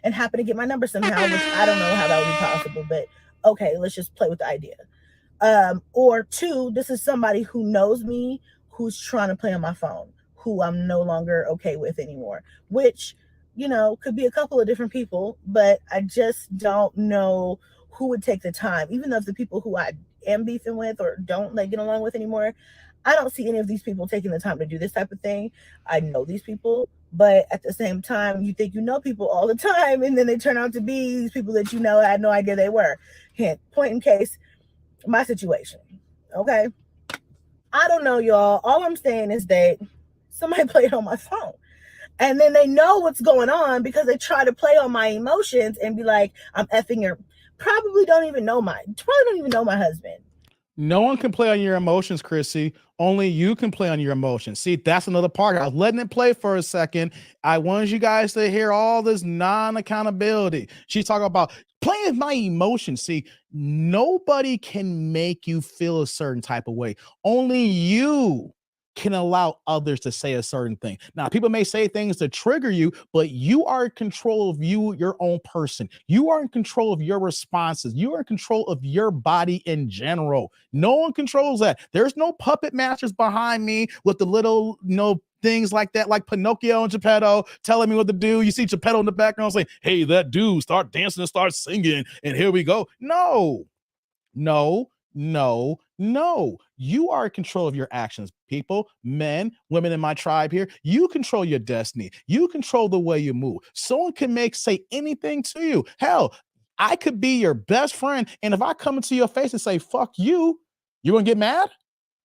[SPEAKER 2] and happen to get my number somehow, which I don't know how that would be possible, but okay, let's just play with the idea. Or two, this is somebody who knows me, who's trying to play on my phone, who I'm no longer okay with anymore, which, you know, could be a couple of different people, but I just don't know who would take the time. Even though the people who I am beefing with or don't get along with anymore, I don't see any of these people taking the time to do this type of thing. I know these people, but at the same time, you think you know people all the time, and then they turn out to be these people that you know had no idea they were. Hint, point in case, my situation, okay? I don't know, y'all. All I'm saying is that somebody played on my phone, and then they know what's going on because they try to play on my emotions and be like, I'm effing your, probably don't even know my husband.
[SPEAKER 1] No one can play on your emotions, Chrissy. Only you can play on your emotions. See, that's another part. I was letting it play for a second. I wanted you guys to hear all this non-accountability. She's talking about playing with my emotions. See, nobody can make you feel a certain type of way. Only you can allow others to say a certain thing. Now, people may say things to trigger you, but you are in control of your own person. You are in control of your responses. You are in control of your body in general. No one controls that. There's no puppet masters behind me with the little, things like that, like Pinocchio and Geppetto telling me what to do. You see Geppetto in the background saying, hey, that dude, start dancing and start singing, and here we go. No. You are in control of your actions, people, men, women in my tribe here. You control your destiny. You control the way you move. Someone can say anything to you. Hell, I could be your best friend, and if I come into your face and say, fuck you, you're going to get mad?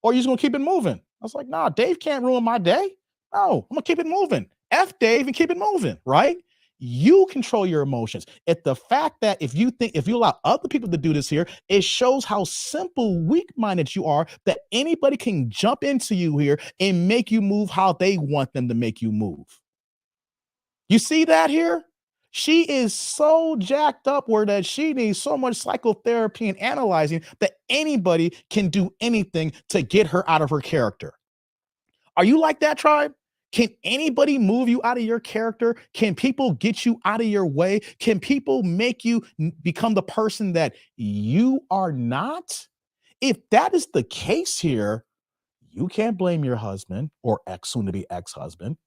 [SPEAKER 1] Or you're just going to keep it moving? I was like, nah, Dave can't ruin my day. No, I'm going to keep it moving. F Dave and keep it moving, right? You control your emotions. If the fact that if you allow other people to do this here, it shows how simple, weak-minded you are, that anybody can jump into you here and make you move how they want them to make you move. You see that here? She is so jacked up where that she needs so much psychotherapy and analyzing that anybody can do anything to get her out of her character. Are you like that, tribe? Can anybody move you out of your character? Can people get you out of your way? Can people make you become the person that you are not? If that is the case here, you can't blame your husband or soon to be ex-husband.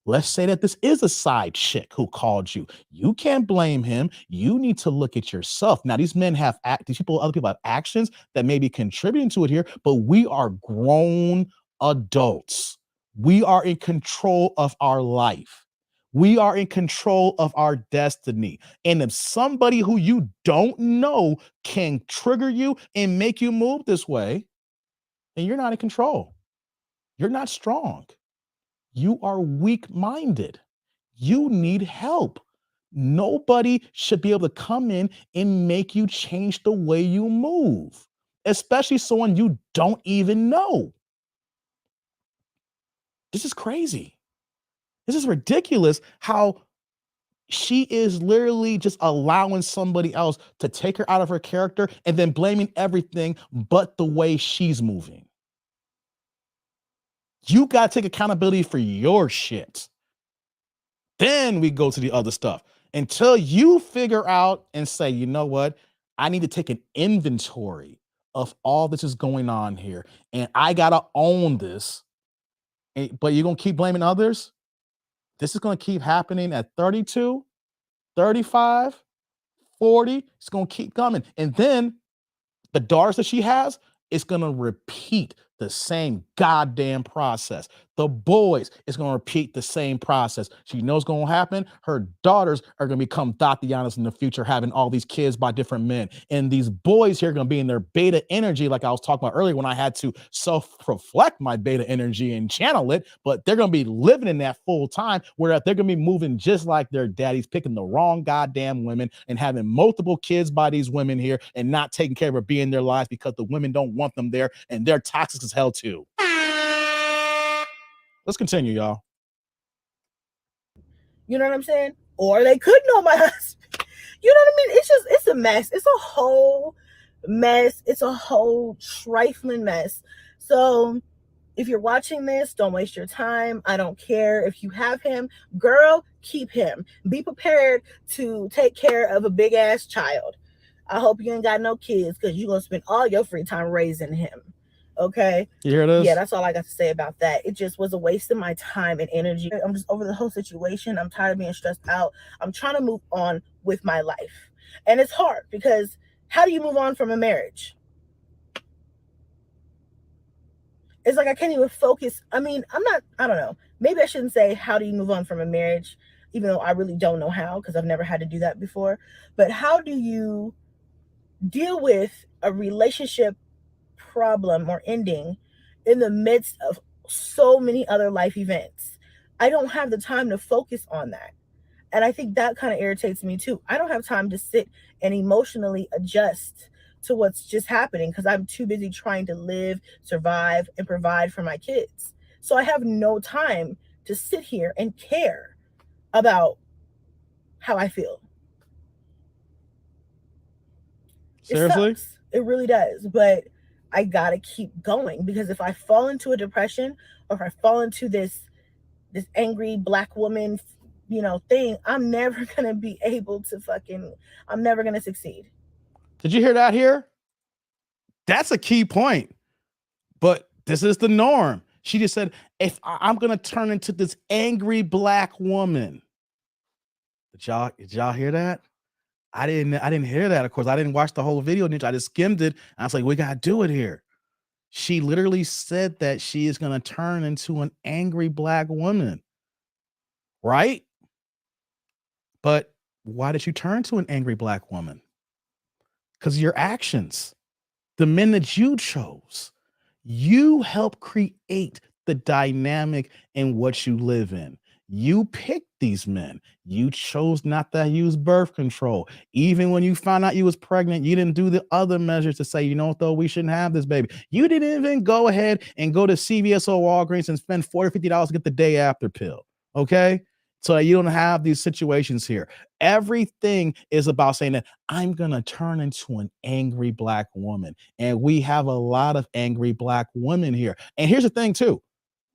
[SPEAKER 1] Let's say that this is a side chick who called you. You can't blame him. You need to look at yourself. Now, these men have other people have actions that may be contributing to it here, but we are grown adults. We are in control of our life. We are in control of our destiny. And if somebody who you don't know can trigger you and make you move this way, then you're not in control. You're not strong. You are weak-minded. You need help. Nobody should be able to come in and make you change the way you move, especially someone you don't even know. This is crazy. This is ridiculous how she is literally just allowing somebody else to take her out of her character and then blaming everything but the way she's moving. You got to take accountability for your shit. Then we go to the other stuff until you figure out and say, you know what? I need to take an inventory of all this is going on here. And I got to own this. But you're going to keep blaming others. This is going to keep happening at 32, 35, 40. It's going to keep coming. And then the daughters that she has, it's going to repeat the same goddamn process. The boys is going to repeat the same process. She knows what's going to happen. Her daughters are going to become Tatianas in the future, having all these kids by different men. And these boys here are going to be in their beta energy, like I was talking about earlier when I had to self-reflect my beta energy and channel it. But they're going to be living in that full time, where they're going to be moving just like their daddies, picking the wrong goddamn women and having multiple kids by these women here and not taking care of or being in their lives because the women don't want them there and they're toxic as hell too. Let's continue, y'all.
[SPEAKER 2] You know what I'm saying? Or they could know my husband. You know what I mean? It's a mess. It's a whole mess. It's a whole trifling mess. So if you're watching this, don't waste your time. I don't care if you have him. Girl, keep him. Be prepared to take care of a big ass child. I hope you ain't got no kids, because you're going to spend all your free time raising him. Okay.
[SPEAKER 1] You hear this?
[SPEAKER 2] Yeah, that's all I got to say about that. It just was a waste of my time and energy. I'm just over the whole situation. I'm tired of being stressed out. I'm trying to move on with my life. And it's hard, because how do you move on from a marriage? It's like I can't even focus. I mean, I don't know. Maybe I shouldn't say how do you move on from a marriage, even though I really don't know how, because I've never had to do that before. But how do you deal with a relationship problem or ending in the midst of so many other life events? I don't have the time to focus on that. And I think that kind of irritates me too. I don't have time to sit and emotionally adjust to what's just happening, because I'm too busy trying to live, survive, and provide for my kids. So I have no time to sit here and care about how I feel.
[SPEAKER 1] Seriously?
[SPEAKER 2] It sucks. It really does. But I gotta keep going, because if I fall into a depression, or if I fall into this angry black woman, thing, I'm never gonna be able to I'm never gonna succeed.
[SPEAKER 1] Did you hear that here? That's a key point. But this is the norm. She just said, if I'm gonna turn into this angry black woman. Did y'all hear that? I didn't hear that. Of course, I didn't watch the whole video. I just skimmed it. I was like, we gotta do it here. She literally said that she is gonna turn into an angry black woman, right? But why did you turn to an angry black woman? Because of your actions, the men that you chose. You help create the dynamic in what you live in. You picked these men. You chose not to use birth control. Even when you found out you was pregnant, you didn't do the other measures to say, you know what, though, we shouldn't have this baby. You didn't even go ahead and go to CVS or Walgreens and spend $40, $50 to get the day after pill. Okay. So you don't have these situations here. Everything is about saying that I'm going to turn into an angry black woman. And we have a lot of angry black women here. And here's the thing, too.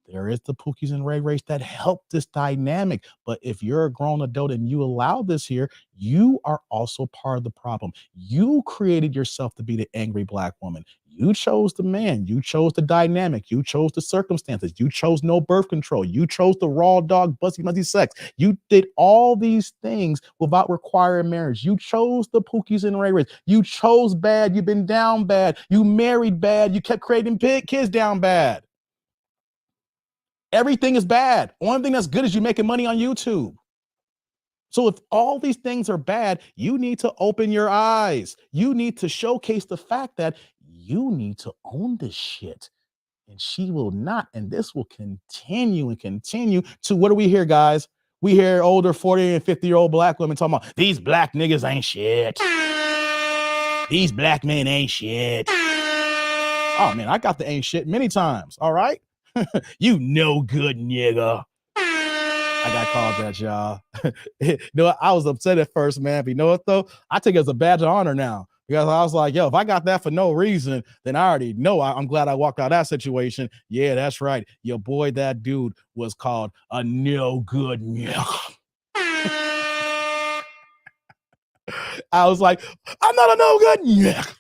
[SPEAKER 1] There is the Pookies and Ray Rays that help this dynamic. But if you're a grown adult and you allow this here, you are also part of the problem. You created yourself to be the angry black woman. You chose the man. You chose the dynamic. You chose the circumstances. You chose no birth control. You chose the raw dog, bussy, muzzy sex. You did all these things without requiring marriage. You chose the Pookies and Ray Rays. You chose bad. You've been down bad. You married bad. You kept creating kids down bad. Everything is bad. Only thing that's good is you making money on YouTube. So if all these things are bad, you need to open your eyes. You need to showcase the fact that you need to own this shit. And she will not. And this will continue and continue to, what do we hear, guys? We hear older 40 and 50-year-old black women talking about, these black niggas ain't shit. These black men ain't shit. Oh, man, I got the ain't shit many times. All right. You no good nigga. I got called that, y'all. You know, I was upset at first, man. But you know what, though? I take it as a badge of honor now. Because I was like, yo, if I got that for no reason, then I already know. I'm glad I walked out of that situation. Yeah, that's right. Your boy, that dude, was called a no good nigga. I was like, I'm not a no good nigga.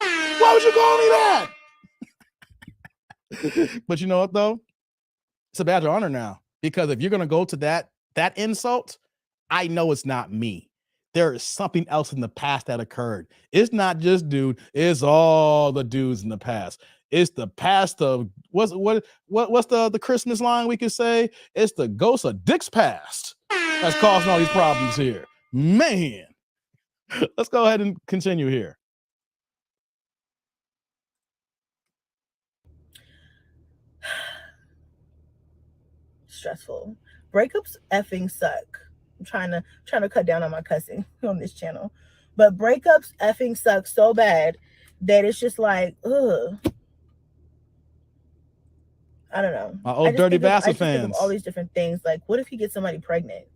[SPEAKER 1] Why would you call me that? But you know what, though? It's a badge of honor now, because if you're going to go to that insult, I know it's not me. There is something else in the past that occurred. It's not just dude. It's all the dudes in the past. It's the past of what's the Christmas line we could say? It's the ghost of Dick's past that's causing all these problems here. Man, let's go ahead and continue here.
[SPEAKER 2] Stressful. Breakups effing suck. I'm trying to cut down on my cussing on this channel. But breakups effing suck so bad that it's just like, ugh. I don't know.
[SPEAKER 1] My old Dirty Bastard fans.
[SPEAKER 2] Think of all these different things. Like, what if he gets somebody pregnant?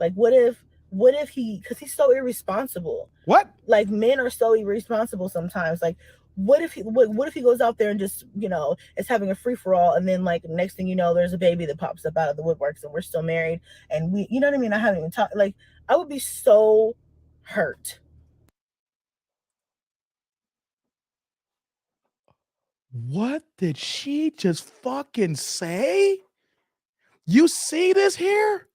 [SPEAKER 2] Like, what if he, because he's so irresponsible.
[SPEAKER 1] What?
[SPEAKER 2] Like, men are so irresponsible sometimes. Like, what if he goes out there and just, you know, is having a free for all, and then like next thing you know, there's a baby that pops up out of the woodworks, and we're still married, and we, you know what I mean? I haven't even talked. Like, I would be so hurt.
[SPEAKER 1] What did she just fucking say? You see this here?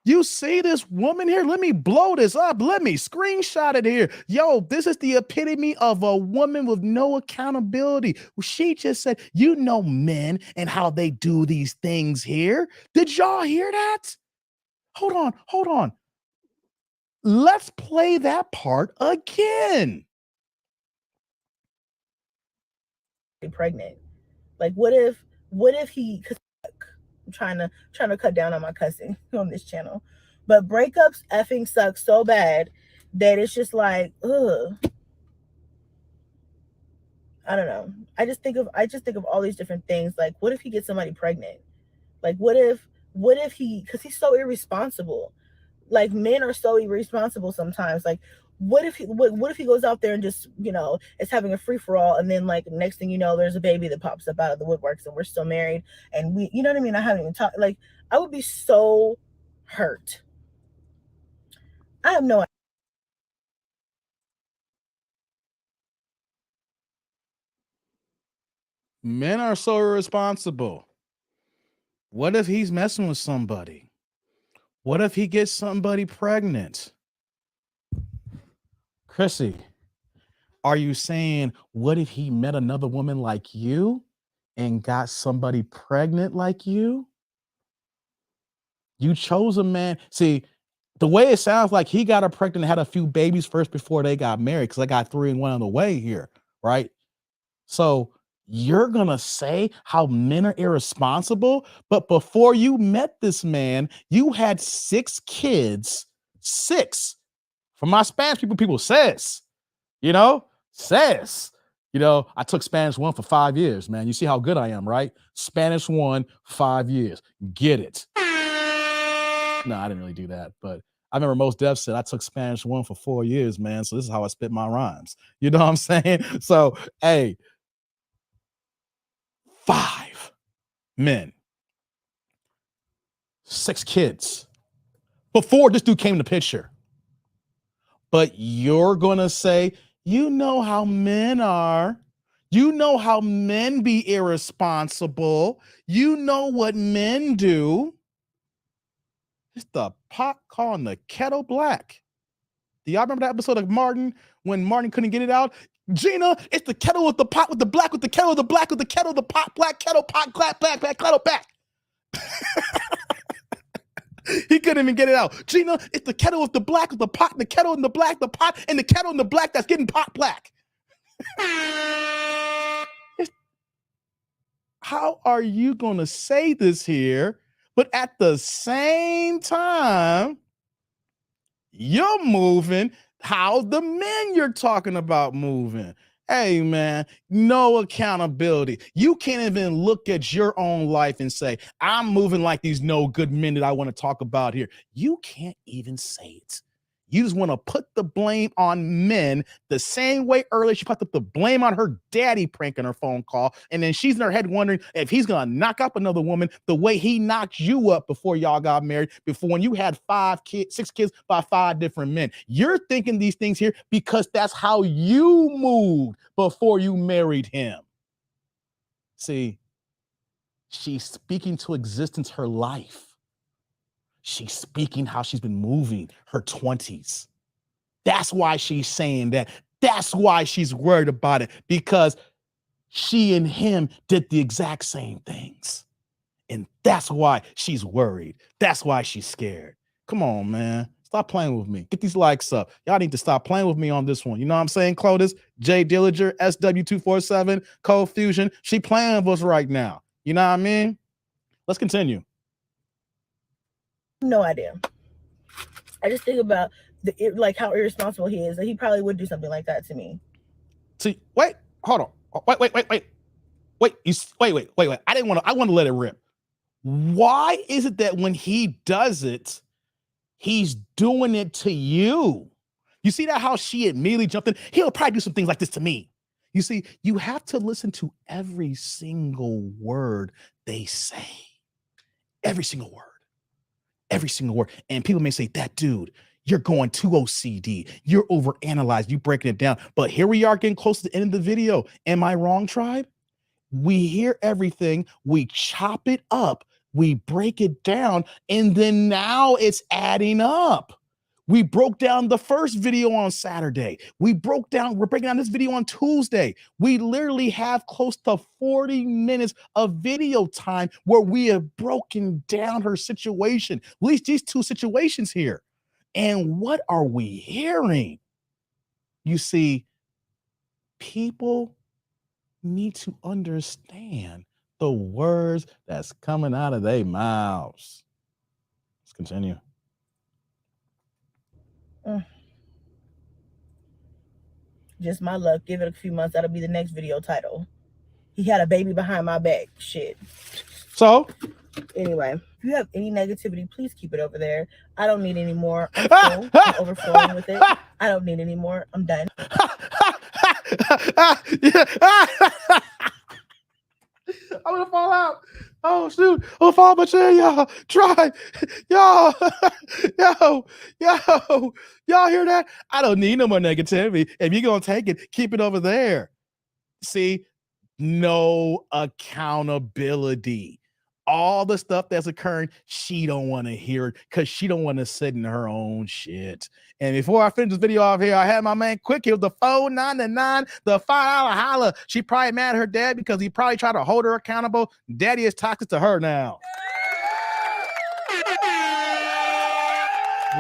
[SPEAKER 1] You see this woman here? Let me blow this up. Let me screenshot it here. Yo, this is the epitome of a woman with no accountability. She just said, you know, men and how they do these things here. Did y'all hear that? Hold on. Let's play that part again.
[SPEAKER 2] Pregnant. Like, what if he, because I'm trying to cut down on my cussing on this channel. But breakups effing suck so bad that it's just like, ugh. I don't know. I just think of all these different things. Like, what if he gets somebody pregnant? Like, what if he, because he's so irresponsible. Like, men are so irresponsible sometimes. Like, what if he goes out there and just, you know, is having a free for all, and then like next thing you know, there's a baby that pops up out of the woodworks, and we're still married, and we, you know what I mean? I haven't even talked. Like, I would be so hurt. I have no idea.
[SPEAKER 1] Men are so irresponsible. What if he's messing with somebody? What if he gets somebody pregnant? Chrissy, are you saying, what if he met another woman like you and got somebody pregnant like you? You chose a man. See, the way it sounds like he got her pregnant and had a few babies first before they got married, because I got 3 and 1 on the way here, right? So You're going to say how men are irresponsible, but before you met this man, you had 6 kids. 6. For my Spanish people says, says. I took Spanish 1 for 5 years, man. You see how good I am, right? Spanish 1, 5 years. Get it. No, I didn't really do that, but I remember Mos Def said I took Spanish 1 for 4 years, man. So this is how I spit my rhymes. You know what I'm saying? So, hey, 5 men, 6 kids before this dude came in the picture. But you're going to say, you know how men are. You know how men be irresponsible. You know what men do. It's the pot calling the kettle black. Do y'all remember that episode of Martin when Martin couldn't get it out? Gina, it's the kettle with the pot with the black with the kettle, the black with the kettle, the pot, black kettle, pot, black, kettle, back. He couldn't even get it out. Gina, it's the kettle with the black with the pot, the kettle and the black, the pot, and the kettle and the black that's getting pot black. How are you going to say this here, but at the same time, you're moving how the men you're talking about moving? Hey, man, no accountability. You can't even look at your own life and say, I'm moving like these no good men that I want to talk about here. You can't even say it. You just want to put the blame on men the same way earlier she put the blame on her daddy pranking her phone call. And then she's in her head wondering if he's going to knock up another woman the way he knocked you up before y'all got married, before when you had 6 kids by 5 different men. You're thinking these things here because that's how you moved before you married him. See, she's speaking to existence her life. She's speaking how she's been moving her 20s. That's why she's saying that. That's why she's worried about it, because she and him did the exact same things. And that's why she's worried. That's why she's scared. Come on, man. Stop playing with me. Get these likes up. Y'all need to stop playing with me on this one. You know what I'm saying, Clotis? Jay Dillinger, SW247, Cold Fusion. She playing with us right now. You know what I mean? Let's continue.
[SPEAKER 2] No idea. I just think about how irresponsible he is. That he probably would do something like that to me.
[SPEAKER 1] See, wait, hold on. Wait. I want to let it rip. Why is it that when he does it, he's doing it to you? You see that how she immediately jumped in? He'll probably do some things like this to me. You see, you have to listen to every single word they say. Every single word. Every single word. And people may say, that dude, you're going too OCD. You're overanalyzed. You breaking it down. But here we are getting close to the end of the video. Am I wrong, tribe? We hear everything. We chop it up. We break it down. And then now it's adding up. We broke down the first video on Saturday. We're breaking down this video on Tuesday. We literally have close to 40 minutes of video time where we have broken down her situation, at least these 2 situations here. And what are we hearing? You see, people need to understand the words that's coming out of their mouths. Let's continue.
[SPEAKER 2] Just my luck. Give it a few months. That'll be the next video title. He had a baby behind my back. Shit.
[SPEAKER 1] So,
[SPEAKER 2] anyway, if you have any negativity, please keep it over there. I don't need any more. I'm overflowing with it. I don't need any more. I'm done.
[SPEAKER 1] I'm gonna fall out. Oh shoot! I'm gonna fall out my chair, y'all. Try, y'all hear that? I don't need no more negativity. If you're gonna take it, keep it over there. See, no accountability. All the stuff that's occurring, she don't want to hear it because she don't want to sit in her own shit. And before I finish this video off here, I had my man Quick here with the $4.99, the $5 holla. She probably mad at her dad because he probably tried to hold her accountable. Daddy is toxic to her now.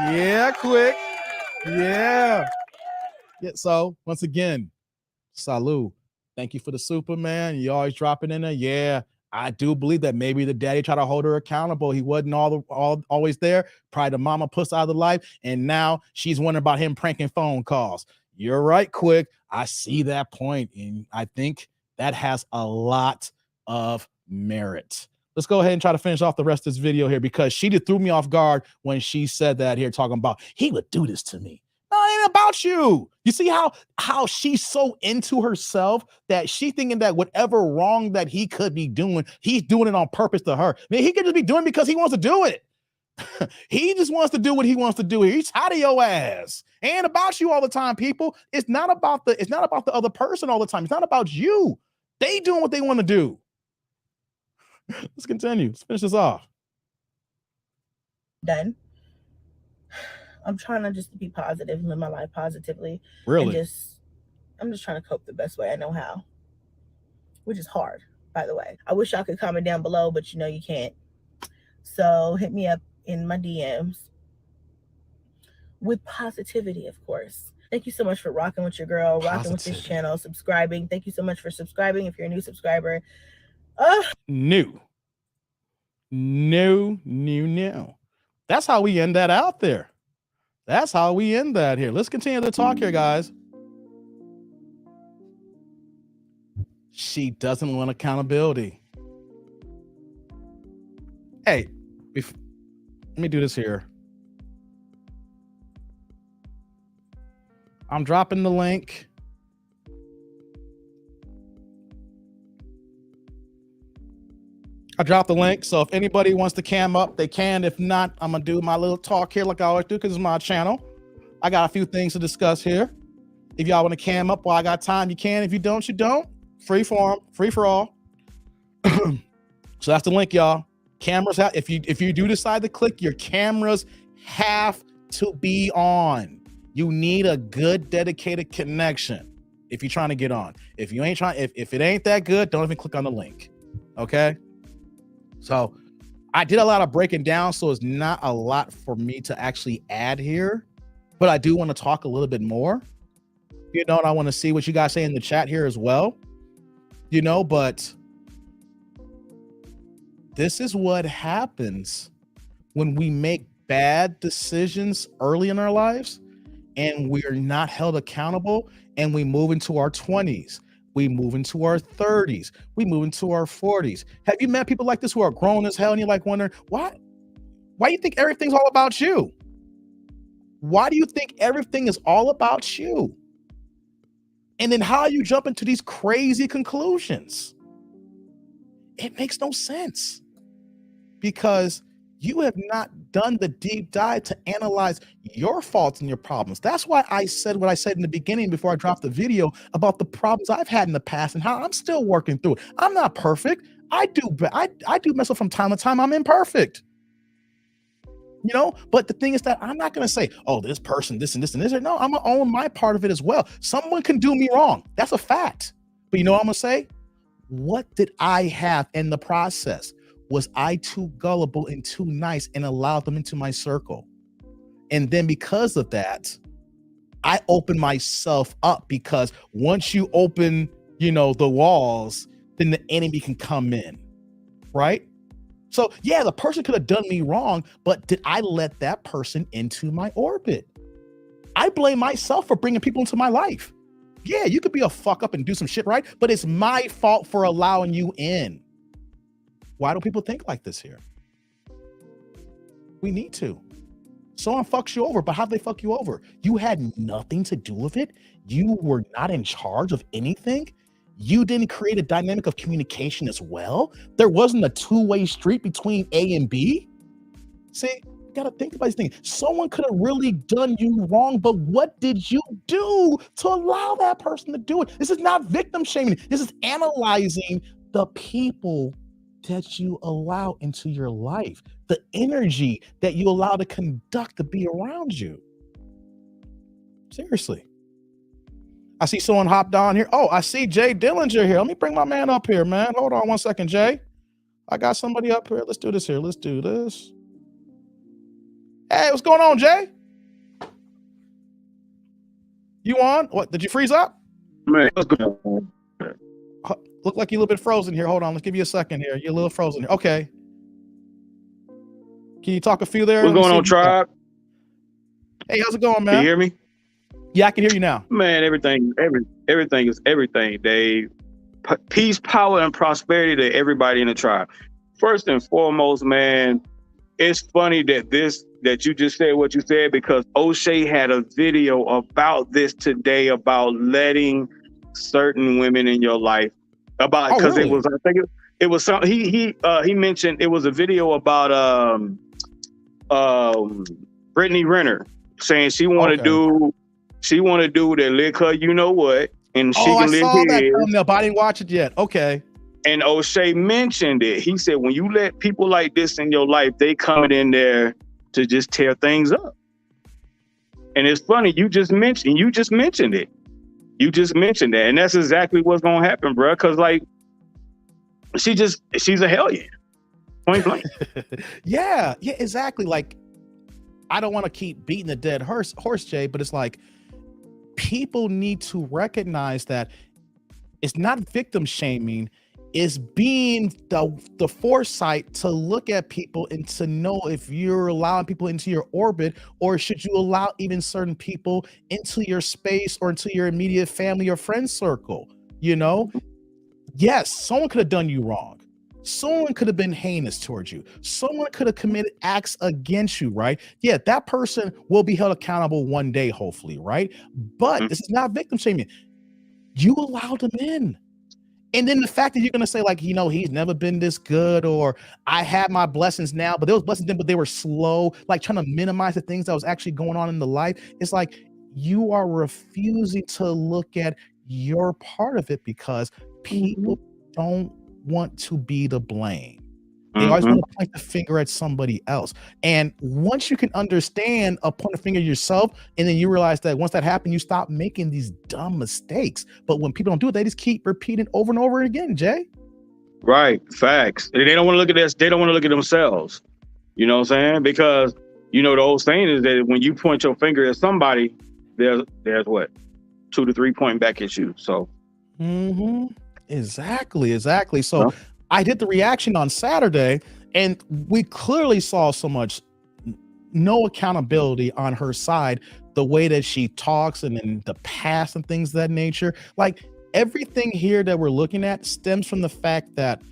[SPEAKER 1] Yeah, Quick. Yeah. So once again, salud. Thank you for the Superman. You always dropping in there. Yeah, I do believe that maybe the daddy tried to hold her accountable. He wasn't always there. Probably the mama puts out of the life, and now she's wondering about him pranking phone calls. You're right, Quick. I see that point, and I think that has a lot of merit. Let's go ahead and try to finish off the rest of this video here, because she just threw me off guard when she said that here, talking about he would do this to me. No, it ain't about you. You see how she's so into herself that she thinking that whatever wrong that he could be doing, he's doing it on purpose to her. I mean, he could just be doing it because he wants to do it. He just wants to do what he wants to do. He's tired of your ass. Ain't about you all the time, people. It's not about the other person all the time. It's not about you. They doing what they want to do. Let's continue. Let's finish this off.
[SPEAKER 2] Done. I'm trying to just be positive and live my life positively.
[SPEAKER 1] Really?
[SPEAKER 2] And I'm just trying to cope the best way I know how, which is hard, by the way. I wish y'all could comment down below, but you know you can't. So hit me up in my DMs with positivity, of course. Thank you so much for rocking with your girl, rocking with this channel, subscribing. Thank you so much for subscribing if you're a new subscriber.
[SPEAKER 1] New. That's how we end that out there. That's how we end that here. Let's continue the talk here, guys. She doesn't want accountability. Hey, let me do this here. I'm dropping the link. I dropped the link, so if anybody wants to cam up, they can. If not, I'm gonna do my little talk here like I always do, because it's my channel. I got a few things to discuss here. If y'all want to cam up while I got time, you can. If you don't, you don't. Free form, free for all. So that's the link, y'all. Cameras have, if you do decide to click, your cameras have to be on. You need a good dedicated connection if you're trying to get on. If you ain't trying, if it ain't that good, don't even click on the link. Okay. So I did a lot of breaking down, so it's not a lot for me to actually add here, but I do want to talk a little bit more, you know, and I want to see what you guys say in the chat here as well, you know, but this is what happens when we make bad decisions early in our lives and we're not held accountable, and we move into our 20s. We move into our 30s. We move into our 40s. Have you met people like this who are grown as hell and you're like wondering, why do you think everything's all about you? Why do you think everything is all about you? And then how you jump into these crazy conclusions? It makes no sense, because you have not done the deep dive to analyze your faults and your problems. That's why I said what I said in the beginning before I dropped the video about the problems I've had in the past and how I'm still working through it. I'm not perfect. I do mess up from time to time. I'm imperfect, you know, but the thing is that I'm not going to say, oh, this person, this and this and this. No, I'm going to own my part of it as well. Someone can do me wrong. That's a fact. But you know what I'm going to say? What did I have in the process? Was I too gullible and too nice and allowed them into my circle? And then because of that, I open myself up, because once you open, you know, the walls, then the enemy can come in, right? So yeah, the person could have done me wrong, but did I let that person into my orbit? I blame myself for bringing people into my life. Yeah, you could be a fuck up and do some shit, right? But it's my fault for allowing you in. Why don't people think like this here? We need to. Someone fucks you over, but how'd they fuck you over? You had nothing to do with it. You were not in charge of anything. You didn't create a dynamic of communication as well. There wasn't a two-way street between A and B. See, you gotta think about these things. Someone could have really done you wrong, but what did you do to allow that person to do it? This is not victim shaming. This is analyzing the people that you allow into your life, the energy that you allow to conduct to be around you. Seriously. I see someone hopped on here. Oh, I see Jay Dillinger here. Let me bring my man up here, man. Hold on one second, Jay. I got somebody up here. Let's do this here. Let's do this. Hey, what's going on, Jay? You on? What, did you freeze up?
[SPEAKER 3] Man, what's going on?
[SPEAKER 1] Look like you're a little bit frozen here. Hold on, let's give you a second here. You're a little frozen here. Okay. Can you talk a few there?
[SPEAKER 3] What's going on, Tribe?
[SPEAKER 1] Hey, how's it going,
[SPEAKER 3] Can
[SPEAKER 1] man?
[SPEAKER 3] you hear me?
[SPEAKER 1] Yeah, I can hear you now.
[SPEAKER 3] Man, everything is everything, Dave. Peace, power, and prosperity to everybody in the tribe. First and foremost, man, it's funny that you just said what you said, because O'Shea had a video about this today, about letting certain women in your life, about, because
[SPEAKER 1] really?
[SPEAKER 3] it was, I think it was something he mentioned. It was a video about Brittany Renner saying she want to do the lick her, you know what, and she can lick
[SPEAKER 1] I saw that
[SPEAKER 3] his.
[SPEAKER 1] thumbnail, but I didn't watch it yet. Okay.
[SPEAKER 3] And O'Shea mentioned it. He said, when you let people like this in your life, they coming in there to just tear things up. And it's funny, you just mentioned it. You just mentioned that. And that's exactly what's gonna happen, bro. Cause like she's a hellion. Point blank.
[SPEAKER 1] Yeah, exactly. Like, I don't want to keep beating the dead horse, Jay, but it's like people need to recognize that it's not victim shaming. Is being the foresight to look at people and to know if you're allowing people into your orbit, or should you allow even certain people into your space or into your immediate family or friend circle. You know, yes, someone could have done you wrong. Someone could have been heinous towards you. Someone could have committed acts against you, right? Yeah, that person will be held accountable one day, hopefully, right? But this is not victim shaming. You allowed them in. And then the fact that you're going to say, like, you know, he's never been this good, or I had my blessings now, but there was blessings then, but they were slow, like trying to minimize the things that was actually going on in the life. It's like you are refusing to look at your part of it because people don't want to be the blame. They always want to point the finger at somebody else. And once you can understand a point of finger yourself, and then you realize that once that happened, you stop making these dumb mistakes. But when people don't do it, they just keep repeating over and over again, Jay.
[SPEAKER 3] Right. Facts. They don't want to look at this. They don't want to look at themselves. You know what I'm saying? Because, you know, the old saying is that when you point your finger at somebody, there's what? 2 to 3 pointing back at you. So.
[SPEAKER 1] Exactly. So I did the reaction on Saturday, and we clearly saw so much no accountability on her side, the way that she talks and in the past and things of that nature. Like, everything here that we're looking at stems from the fact that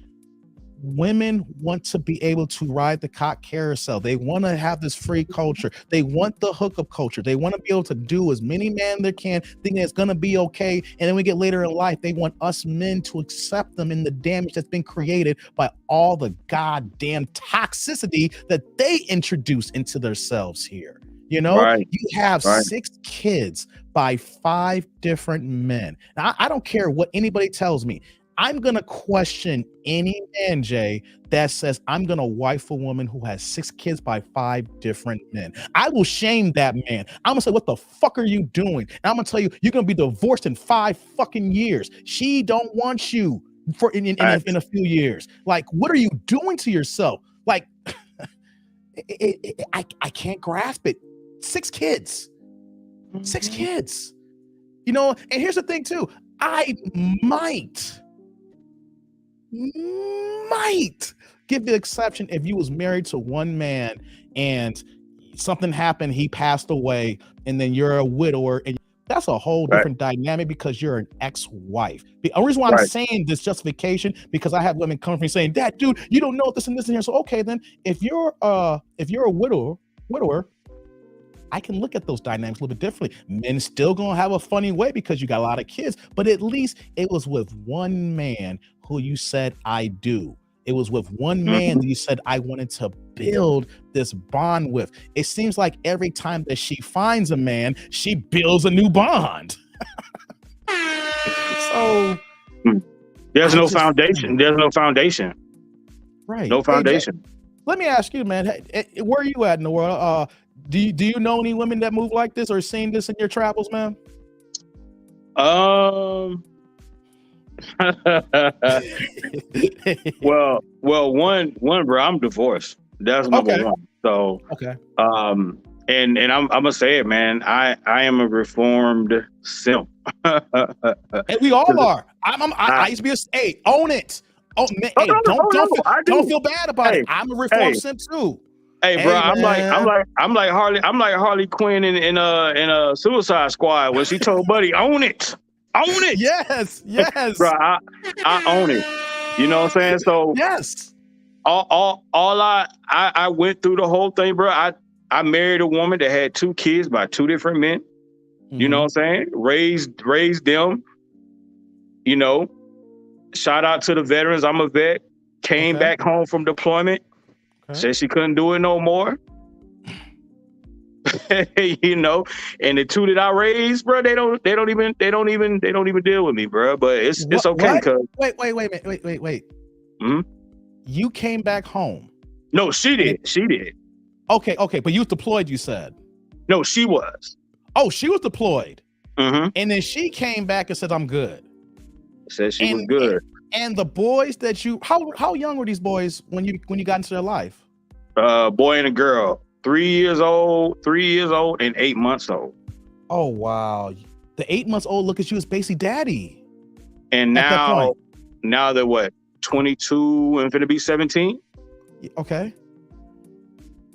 [SPEAKER 1] women want to be able to ride the cock carousel. They want to have this free culture. They want the hookup culture. They want to be able to do as many men they can, thinking it's going to be okay. And then we get later in life, they want us men to accept them in the damage that's been created by all the goddamn toxicity that they introduce into themselves here. You know, you have 6 kids by 5 different men. Now, I don't care what anybody tells me. I'm going to question any man, Jay, that says I'm going to wife a woman who has 6 kids by 5 different men. I will shame that man. I'm going to say, what the fuck are you doing? And I'm going to tell you, you're going to be divorced in 5 fucking years. She don't want you for in a few years. Like, what are you doing to yourself? Like, I can't grasp it. 6 kids. 6 kids. You know, and here's the thing too. I might give the exception if you was married to one man and something happened, he passed away, and then you're a widower, and that's a whole different dynamic because you're an ex-wife. The only reason why I'm saying this justification, because I have women coming from me saying, "Dad, dude, you don't know this and this and here." So okay, then if you're a widower, I can look at those dynamics a little bit differently. Men still gonna have a funny way because you got a lot of kids, but at least it was with one man who you said I do. It was with one man that you said I wanted to build this bond with. It seems like every time that she finds a man, she builds a new bond. So
[SPEAKER 3] there's no foundation. There's no foundation.
[SPEAKER 1] Right.
[SPEAKER 3] No foundation.
[SPEAKER 1] Hey, let me ask you, man, where are you at in the world? Do you know any women that move like this or seen this in your travels, man?
[SPEAKER 3] Well, one, bro, I'm divorced. That's number one. So, And I'm gonna say it, man. I am a reformed simp.
[SPEAKER 1] And we all are. I used to be hey, own it. Oh man, hey, don't feel bad about it. I'm a reformed simp too.
[SPEAKER 3] Hey, bro, I'm like Harley Quinn in a Suicide Squad when she told Buddy, own it.
[SPEAKER 1] Yes.
[SPEAKER 3] Bro, I own it. You know what I'm saying? So
[SPEAKER 1] yes.
[SPEAKER 3] All I went through the whole thing, bro. I married a woman that had 2 kids by 2 different men. Mm-hmm. You know what I'm saying? Raised them. You know, shout out to the veterans. I'm a vet. Came back home from deployment. Said she couldn't do it no more. You know, and the 2 that I raised, bro, they don't even deal with me, bro. But it's okay. Cause
[SPEAKER 1] wait. Mm-hmm. You came back home.
[SPEAKER 3] No, she did. She did.
[SPEAKER 1] Okay. But you was deployed, you said.
[SPEAKER 3] No, she was.
[SPEAKER 1] Oh, she was deployed.
[SPEAKER 3] Mm-hmm.
[SPEAKER 1] And then she came back and said, I'm good.
[SPEAKER 3] Said she was good.
[SPEAKER 1] And the boys that you how young were these boys when you got into their life?
[SPEAKER 3] Boy and a girl, 3 years old, and 8 months old.
[SPEAKER 1] Oh wow. The 8 months old look at you as basically daddy.
[SPEAKER 3] And now they're what, 22 and finna be 17?
[SPEAKER 1] Okay.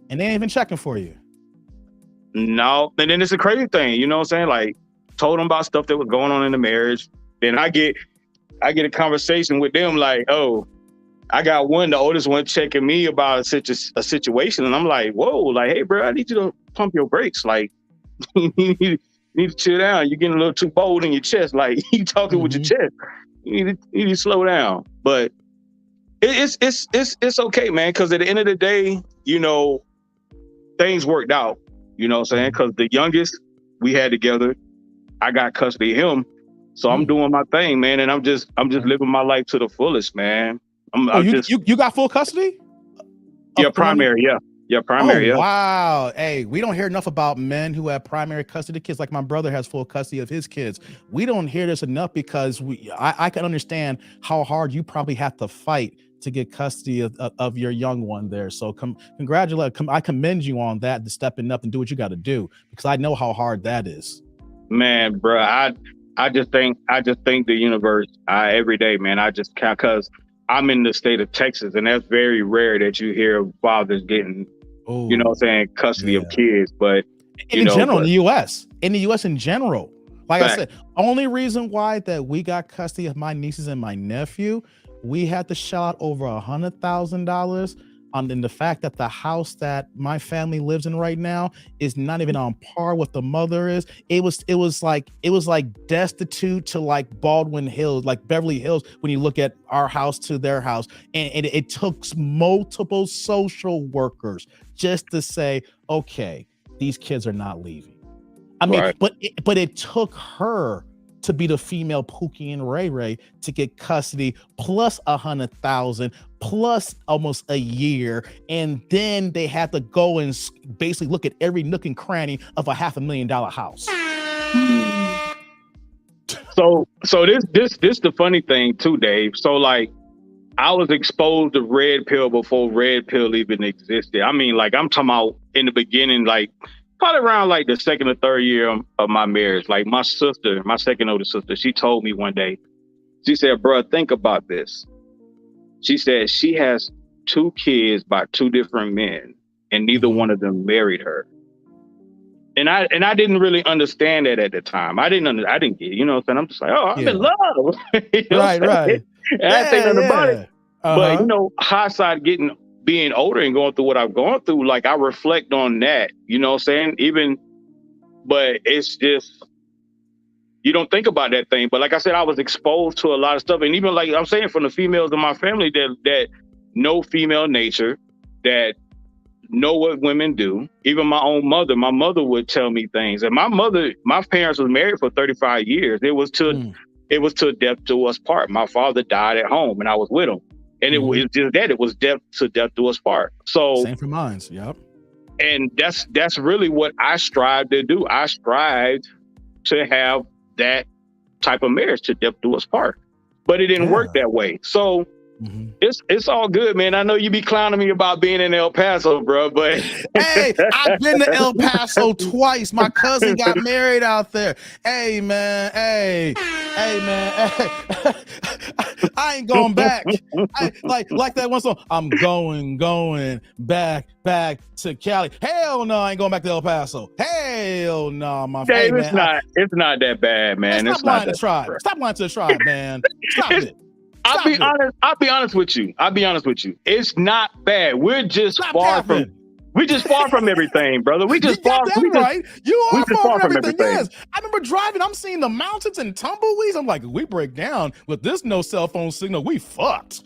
[SPEAKER 1] And they ain't even checking for you.
[SPEAKER 3] No. And then it's a crazy thing, you know what I'm saying? Like, told them about stuff that was going on in the marriage. Then I get a conversation with them like, oh, I got the oldest one checking me about a situation. And I'm like, whoa, like, hey, bro, I need you to pump your brakes. Like, you need to chill down. You're getting a little too bold in your chest. Like, you talking with your chest. You need to slow down. But it's okay, man. Because at the end of the day, you know, things worked out. You know what I'm saying? Because the youngest we had together, I got custody of him. So I'm doing my thing, man, and I'm just living my life to the fullest, man.
[SPEAKER 1] You got full custody?
[SPEAKER 3] Yeah, primary, yeah. Yeah, primary, yeah.
[SPEAKER 1] Wow. Hey, we don't hear enough about men who have primary custody of kids. Like my brother has full custody of his kids. We don't hear this enough because I can understand how hard you probably have to fight to get custody of your young one there. So I commend you on that, to stepping up and do what you got to do, because I know how hard that is.
[SPEAKER 3] Man, bro, I just think the universe every day, man. I just can't, because I'm in the state of Texas, and that's very rare that you hear fathers getting, you know what I'm saying, custody of kids. But
[SPEAKER 1] in the U.S. in general, like I said, only reason why that we got custody of my nieces and my nephew, we had to shell out over $100,000 on the fact that the house that my family lives in right now is not even on par with the mother is. It was like destitute to like Baldwin Hills, like Beverly Hills, when you look at our house to their house. And it took multiple social workers just to say, okay, these kids are not leaving. I mean, but it took her to be the female Pookie and Ray Ray to get custody, plus $100,000, plus almost a year. And then they had to go and basically look at every nook and cranny of a $500,000 house.
[SPEAKER 3] So this the funny thing too, Dave. So like, I was exposed to red pill before red pill even existed. I mean, like, I'm talking about in the beginning, like, probably around like the second or third year of my marriage. Like my sister, my second older sister, she told me one day, she said, bro, think about this. She said she has 2 kids by 2 different men, and neither one of them married her. And I didn't really understand that at the time. I didn't get it, you know what I'm saying? I'm just like, oh, I'm in love. You know
[SPEAKER 1] right.
[SPEAKER 3] I didn't think nothing about it. But, you know, hindsight being older and going through what I've gone through, like, I reflect on that, you know what I'm saying? But it's just, you don't think about that thing. But like I said, I was exposed to a lot of stuff. And even like I'm saying, from the females in my family that know female nature, that know what women do. Even my own mother, my mother would tell me things. And my parents was married for 35 years. It was till death do us part. My father died at home and I was with him. And it was just that, it was death do us part. So
[SPEAKER 1] same for mine. Yep.
[SPEAKER 3] And that's really what I strive to do. I strived to have that type of marriage, to death do us part. But it didn't work that way. So It's all good, man. I know you be clowning me about being in El Paso, bro, but
[SPEAKER 1] hey, I've been to El Paso twice. My cousin got married out there. Hey, man. Hey, man. Hey. I ain't going back. Like that one song. I'm going back to Cali. Hell no, I ain't going back to El Paso. Hell no, my
[SPEAKER 3] Dave,
[SPEAKER 1] hey, man.
[SPEAKER 3] It's not that bad, man.
[SPEAKER 1] Stop
[SPEAKER 3] it's not
[SPEAKER 1] lying to tribe. Stop lying to the tribe, man. Stop it.
[SPEAKER 3] I'll be honest with you. It's not bad. We're just far from everything, brother. We just far from
[SPEAKER 1] right. You are far from everything. Yes. I remember driving, I'm seeing the mountains and tumbleweeds. I'm like, we break down with this no cell phone signal, we fucked.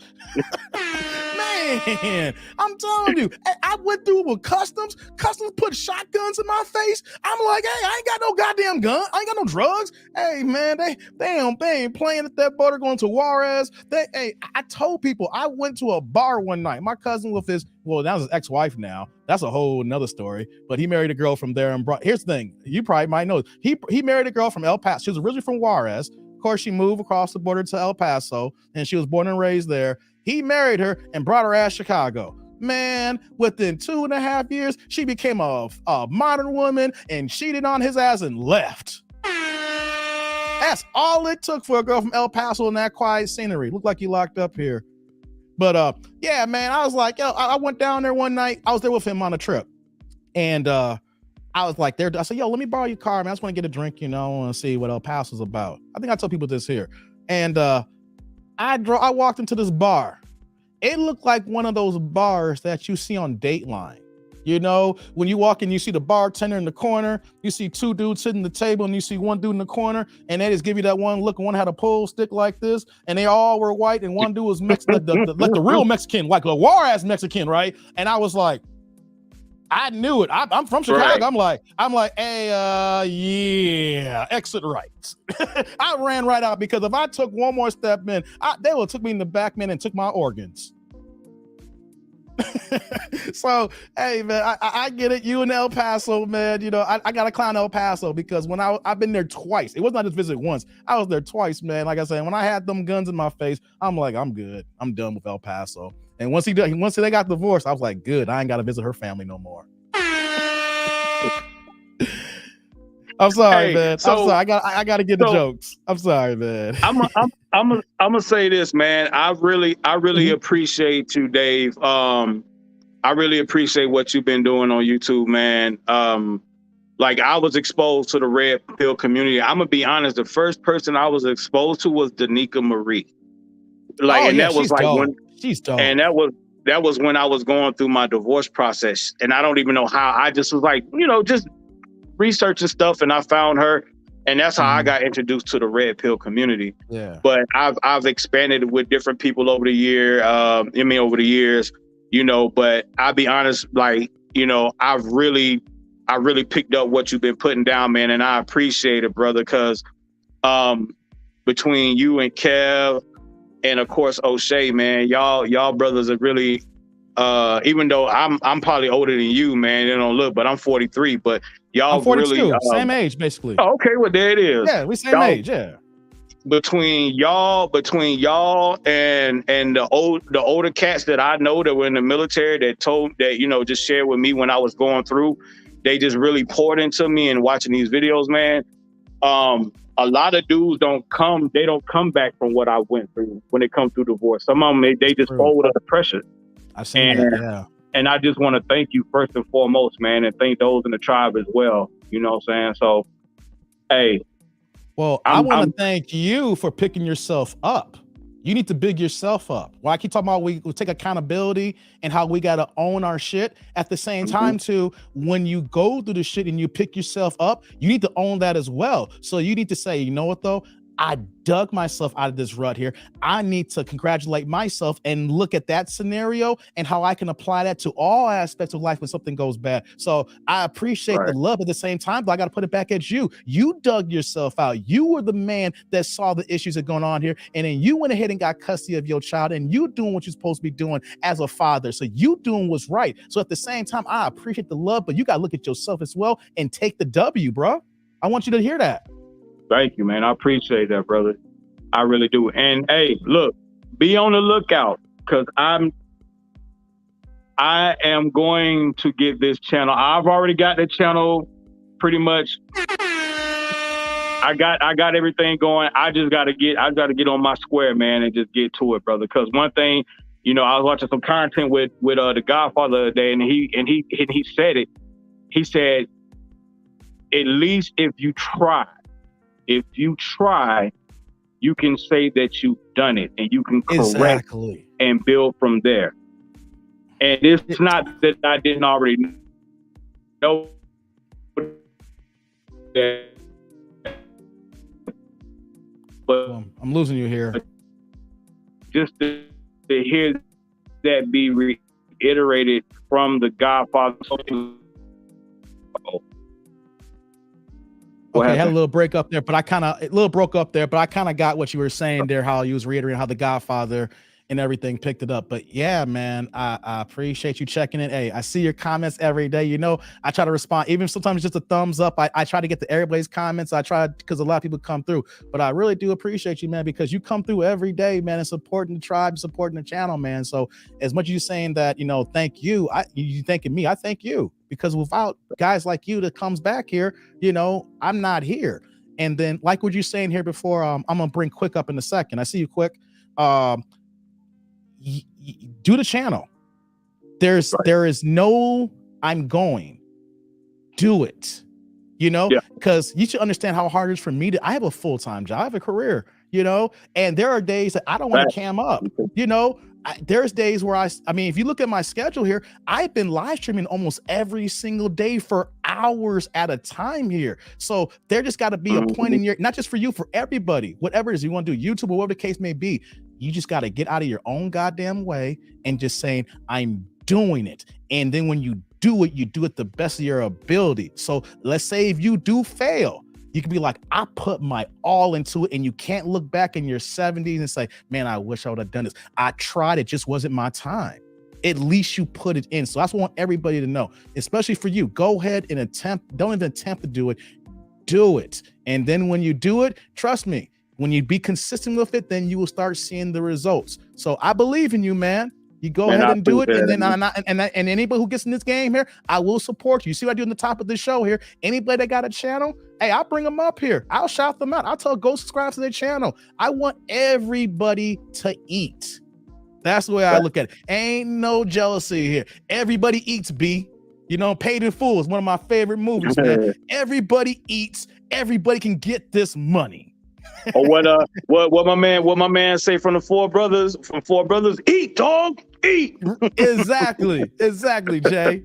[SPEAKER 1] Man, I'm telling you, I went through with customs. Customs put shotguns in my face. I'm like, hey, I ain't got no goddamn gun. I ain't got no drugs. Hey, man, they ain't playing at that border going to Juarez. I told people I went to a bar one night. My cousin with that was his ex-wife now. That's a whole nother story. But he married a girl from there and here's the thing. You probably might know. He married a girl from El Paso. She was originally from Juarez. Of course, she moved across the border to El Paso, and she was born and raised there. He married her and brought her ass Chicago. Man, within 2.5 years, she became a modern woman and cheated on his ass and left. That's all it took for a girl from El Paso in that quiet scenery. Looked like you locked up here. But yeah, man, I was like, I went down there one night. I was there with him on a trip. And I was like, I said, let me borrow your car, man. I just want to get a drink, I want to see what El Paso's about. I think I told people this here. And I walked into this bar. It looked like one of those bars that you see on Dateline. When you walk in, you see the bartender in the corner, you see two dudes sitting at the table, and you see one dude in the corner, and they just give you that one look, and one had a pole stick like this, and they all were white, and one dude was Mexican, like the real Mexican, like the Juarez Mexican, right? And I was like, I knew it. I'm from Chicago. Right. I'm like, hey, yeah, exit right. I ran right out because if I took one more step in, they would have took me in the back, man, and took my organs. So, hey, man, I get it. You in El Paso, man. I got to clown El Paso because when I've been there twice. It wasn't I just visit once. I was there twice, man. Like I said, when I had them guns in my face, I'm like, I'm good. I'm done with El Paso. And once they got divorced, I was like, good. I ain't got to visit her family no more. I'm sorry, man. So, I'm sorry. I got to get the jokes. I'm sorry, man.
[SPEAKER 3] I'm gonna say this, man. I really appreciate you, Dave. I really appreciate what you've been doing on YouTube, man. Like I was exposed to the Red Pill community. I'm gonna be honest. The first person I was exposed to was Danica Marie. That was like when
[SPEAKER 1] she's dope.
[SPEAKER 3] And that was when I was going through my divorce process, and I don't even know how. I just was like, just researching stuff, and I found her, and that's how I got introduced to the Red Pill community.
[SPEAKER 1] Yeah.
[SPEAKER 3] But I've expanded with different people over the years. But I'll be honest, I really picked up what you've been putting down, man, and I appreciate it, brother, because between you and Kev, and of course O'Shea, man, y'all brothers are really, even though I'm probably older than you, man, you don't look, but I'm 43, but y'all
[SPEAKER 1] I'm 42,
[SPEAKER 3] really
[SPEAKER 1] same age basically.
[SPEAKER 3] Oh, okay, well there it is.
[SPEAKER 1] Yeah, we same age, yeah.
[SPEAKER 3] Between y'all and the older cats that I know that were in the military that just shared with me when I was going through, they just really poured into me and watching these videos, man. A lot of dudes don't come back from what I went through when it comes through divorce. Some of them, they just fold under pressure.
[SPEAKER 1] I've seen that, yeah.
[SPEAKER 3] And I just want to thank you first and foremost, man, and thank those in the tribe as well. You know what I'm saying? So, hey.
[SPEAKER 1] Well, I want to thank you for picking yourself up. You need to big yourself up. Well, I keep talking about we take accountability and how we got to own our shit. At the same time, too, when you go through the shit and you pick yourself up, you need to own that as well. So you need to say, you know what, though? I dug myself out of this rut here. I need to congratulate myself and look at that scenario and how I can apply that to all aspects of life when something goes bad. So I appreciate the love at the same time, but I got to put it back at you. You dug yourself out. You were the man that saw the issues that are going on here. And then you went ahead and got custody of your child, and you doing what you're supposed to be doing as a father. So you doing what's right. So at the same time, I appreciate the love, but you got to look at yourself as well and take the W, bro. I want you to hear that.
[SPEAKER 3] Thank you, man. I appreciate that, brother. I really do. And hey, look, be on the lookout, because I am going to get this channel. I've already got the channel pretty much. I got everything going. I got to get on my square, man, and just get to it, brother. Because one thing, you know, I was watching some content with the Godfather the other day, and he said it. He said, at least if you try, you can say that you've done it, and you can correct and build from there. And it's not that I didn't already know that. But
[SPEAKER 1] I'm losing you here.
[SPEAKER 3] Just to hear that be reiterated from the Godfather.
[SPEAKER 1] Okay, I had a little break up there, but I kind of got what you were saying there, how you was reiterating how the Godfather and everything picked it up. But yeah, man, I appreciate you checking in. Hey, I see your comments every day. You know, I try to respond, even sometimes just a thumbs up. I try to get to everybody's comments. I try, because a lot of people come through, but I really do appreciate you, man, because you come through every day, man, and supporting the tribe, supporting the channel, man. So as much as you saying that, you know, thank you, you thanking me, I thank you, because without guys like you that comes back here, you know, I'm not here. And then like what you're saying here before, I'm gonna bring Quick up in a second. I see you, Quick. Do the channel. There is no I'm going. Do it. You know, because you should understand how hard it is for me I have a full-time job, I have a career, you know, and there are days that I don't want to cam up, you know. There's days where I mean, if you look at my schedule here, I've been live streaming almost every single day for hours at a time here. So there just got to be a point in your, not just for you, for everybody, whatever it is you want to do, YouTube or whatever the case may be, you just got to get out of your own goddamn way and just saying, I'm doing it. And then when you do it the best of your ability. So let's say if you do fail, you can be like, I put my all into it, and you can't look back in your 70s and say, man, I wish I would have done this. I tried, it just wasn't my time. At least you put it in. So that's what I want everybody to know, especially for you. Go ahead and don't even attempt to do it. And then when you do it, trust me, when you be consistent with it, then you will start seeing the results. So I believe in you, man. You go ahead and do it, and then and anybody who gets in this game here, I will support you. You see what I do in the top of the show here? Anybody that got a channel, hey, I'll bring them up here. I'll shout them out. I'll tell go subscribe to their channel. I want everybody to eat. That's the way I look at it. Ain't no jealousy here. Everybody eats, B. You know, Paid in Full is one of my favorite movies, man. Everybody eats. Everybody can get this money.
[SPEAKER 3] Or what my man say from Four Brothers, eat, dog, eat.
[SPEAKER 1] Exactly, Jay.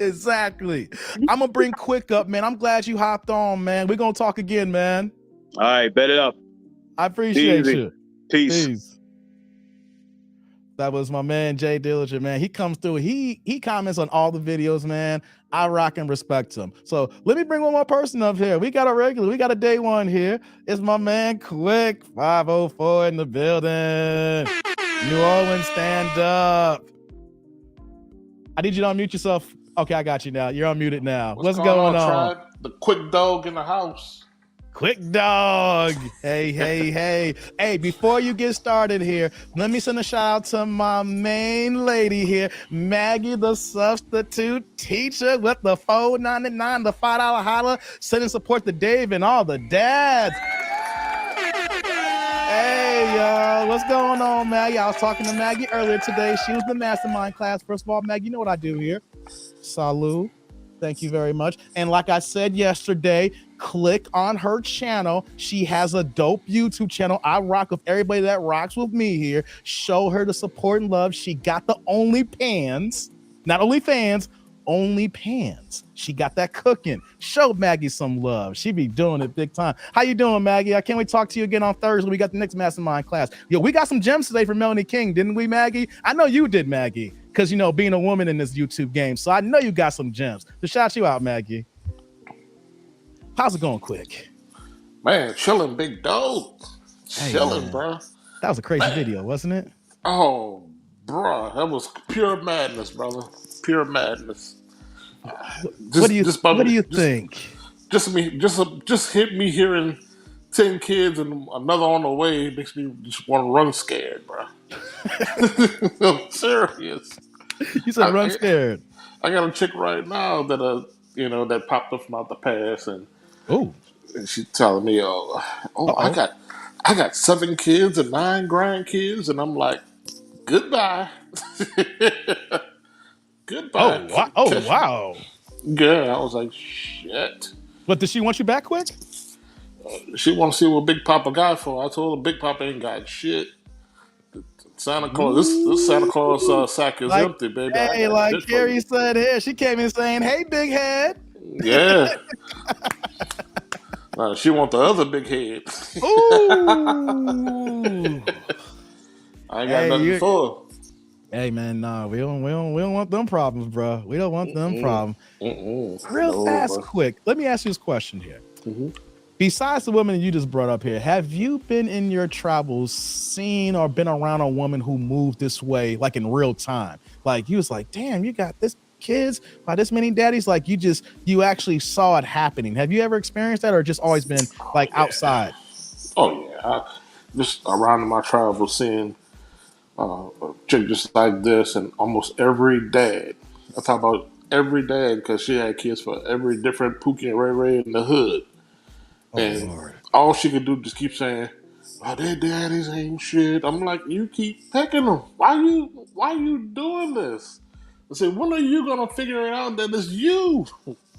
[SPEAKER 1] Exactly. I'm gonna bring Quick up, man. I'm glad you hopped on, man. We're gonna talk again, man.
[SPEAKER 3] All right, bet it up.
[SPEAKER 1] I appreciate you.
[SPEAKER 3] Peace.
[SPEAKER 1] That was my man Jay Dillinger, man. He comes through. He comments on all the videos, man. I rock and respect him. So let me bring one more person up here. We got a day one here. It's my man Quick 504 in the building. New Orleans, stand up. I need you to unmute yourself. Okay, I got you now. You're unmuted now. What's going on?
[SPEAKER 4] Tribe? The Quick Dog in the house.
[SPEAKER 1] Quick Dog. Hey. Hey, before you get started here, let me send a shout out to my main lady here, Maggie, the substitute teacher with the $4.99, the $5 holla, sending support to Dave and all the dads. Hey, y'all, what's going on, Maggie? I was talking to Maggie earlier today. She was the mastermind class. First of all, Maggie, you know what I do here. Salud. Thank you very much. And like I said yesterday, click on her channel. She has a dope YouTube channel. I rock with everybody that rocks with me here. Show her the support and love. She got the OnlyPans, not OnlyFans, OnlyPans. She got that cooking. Show Maggie some love. She be doing it big time. How you doing, Maggie? I can't wait to talk to you again on Thursday. We got the next mastermind class. Yo, we got some gems today from Melanie King, didn't we, Maggie? I know you did, Maggie. Because, you know, being a woman in this YouTube game. So I know you got some gems. So shout you out, Maggie. How's it going, Quick?
[SPEAKER 4] Man, chilling, big dog. Chilling, bro.
[SPEAKER 1] That was a crazy video, wasn't it?
[SPEAKER 4] Oh, bro. That was pure madness, brother. Pure madness.
[SPEAKER 1] What do you think?
[SPEAKER 4] Just hit me hearing 10 kids and another on the way makes me just want to run scared, bro. I'm serious.
[SPEAKER 1] You said run
[SPEAKER 4] I,
[SPEAKER 1] scared.
[SPEAKER 4] I got a chick right now that that popped up from out the past, and
[SPEAKER 1] Oh,
[SPEAKER 4] she's telling me, I
[SPEAKER 1] uh-oh.
[SPEAKER 4] got 7 kids and 9 grandkids, and I'm like, goodbye,
[SPEAKER 1] Oh,
[SPEAKER 4] goodbye.
[SPEAKER 1] wow. Oh, wow.
[SPEAKER 4] Yeah, I was like, shit.
[SPEAKER 1] But does she want you back quick?
[SPEAKER 4] She want to see what Big Papa got for. I told her Big Papa ain't got shit. Santa Claus, this Santa
[SPEAKER 1] Ooh.
[SPEAKER 4] Claus sack is
[SPEAKER 1] Like,
[SPEAKER 4] empty, baby. I
[SPEAKER 1] hey,
[SPEAKER 4] got
[SPEAKER 1] like
[SPEAKER 4] shit for you.
[SPEAKER 1] Carrie said here, she came in saying, hey, big head.
[SPEAKER 4] Yeah. She want the other big head.
[SPEAKER 1] Ooh.
[SPEAKER 4] I ain't got
[SPEAKER 1] Hey,
[SPEAKER 4] nothing
[SPEAKER 1] you
[SPEAKER 4] for
[SPEAKER 1] hey man, nah, we don't want them problems, bro. We don't want
[SPEAKER 4] her.
[SPEAKER 1] them problems. Real
[SPEAKER 4] No,
[SPEAKER 1] fast,
[SPEAKER 4] bro.
[SPEAKER 1] quick. Let me ask you this question here.
[SPEAKER 4] hmm
[SPEAKER 1] Besides the woman you just brought up here, have you been in your travels seen or been around a woman who moved this way, like in real time? Like you was like, damn, you got this kids by this many daddies. Like you actually saw it happening. Have you ever experienced that, or just always been
[SPEAKER 4] Oh
[SPEAKER 1] like
[SPEAKER 4] yeah.
[SPEAKER 1] outside?
[SPEAKER 4] Oh yeah. Just around my travels, seeing a chick just like this, and almost every dad. I talk about every dad because she had kids for every different Pookie and Ray Ray in the hood.
[SPEAKER 1] Oh
[SPEAKER 4] And
[SPEAKER 1] Lord.
[SPEAKER 4] all she could do just keep saying, "Oh, their daddies ain't shit." I'm like, you keep pecking them. Why you doing this? I said, when are you gonna figure it out that it's you?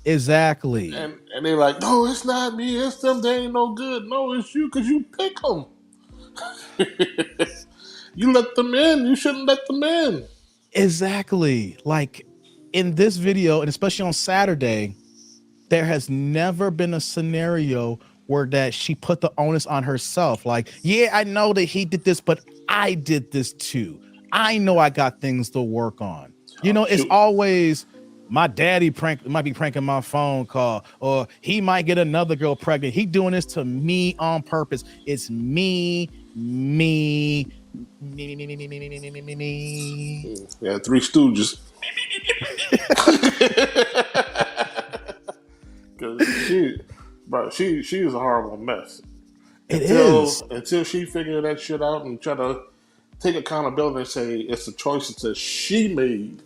[SPEAKER 1] Exactly.
[SPEAKER 4] And they're like, no, it's not me. It's them. They ain't no good. No, it's you because you pick them. You let them in. You shouldn't let them in.
[SPEAKER 1] Exactly. Like in this video, and especially on Saturday, there has never been a scenario where that she put the onus on herself. Like, yeah, I know that he did this, but I did this too. I know I got things to work on. It's
[SPEAKER 4] Shoot.
[SPEAKER 1] always my daddy might be pranking my phone call, or he might get another girl pregnant. He doing this to me on purpose. It's me, me, me, me, me, me, me, me, me, me, me, me.
[SPEAKER 4] Yeah, Three Stooges. Because she's a horrible mess.
[SPEAKER 1] It is.
[SPEAKER 4] Until she figured that shit out and try to take accountability and say it's the choices that she made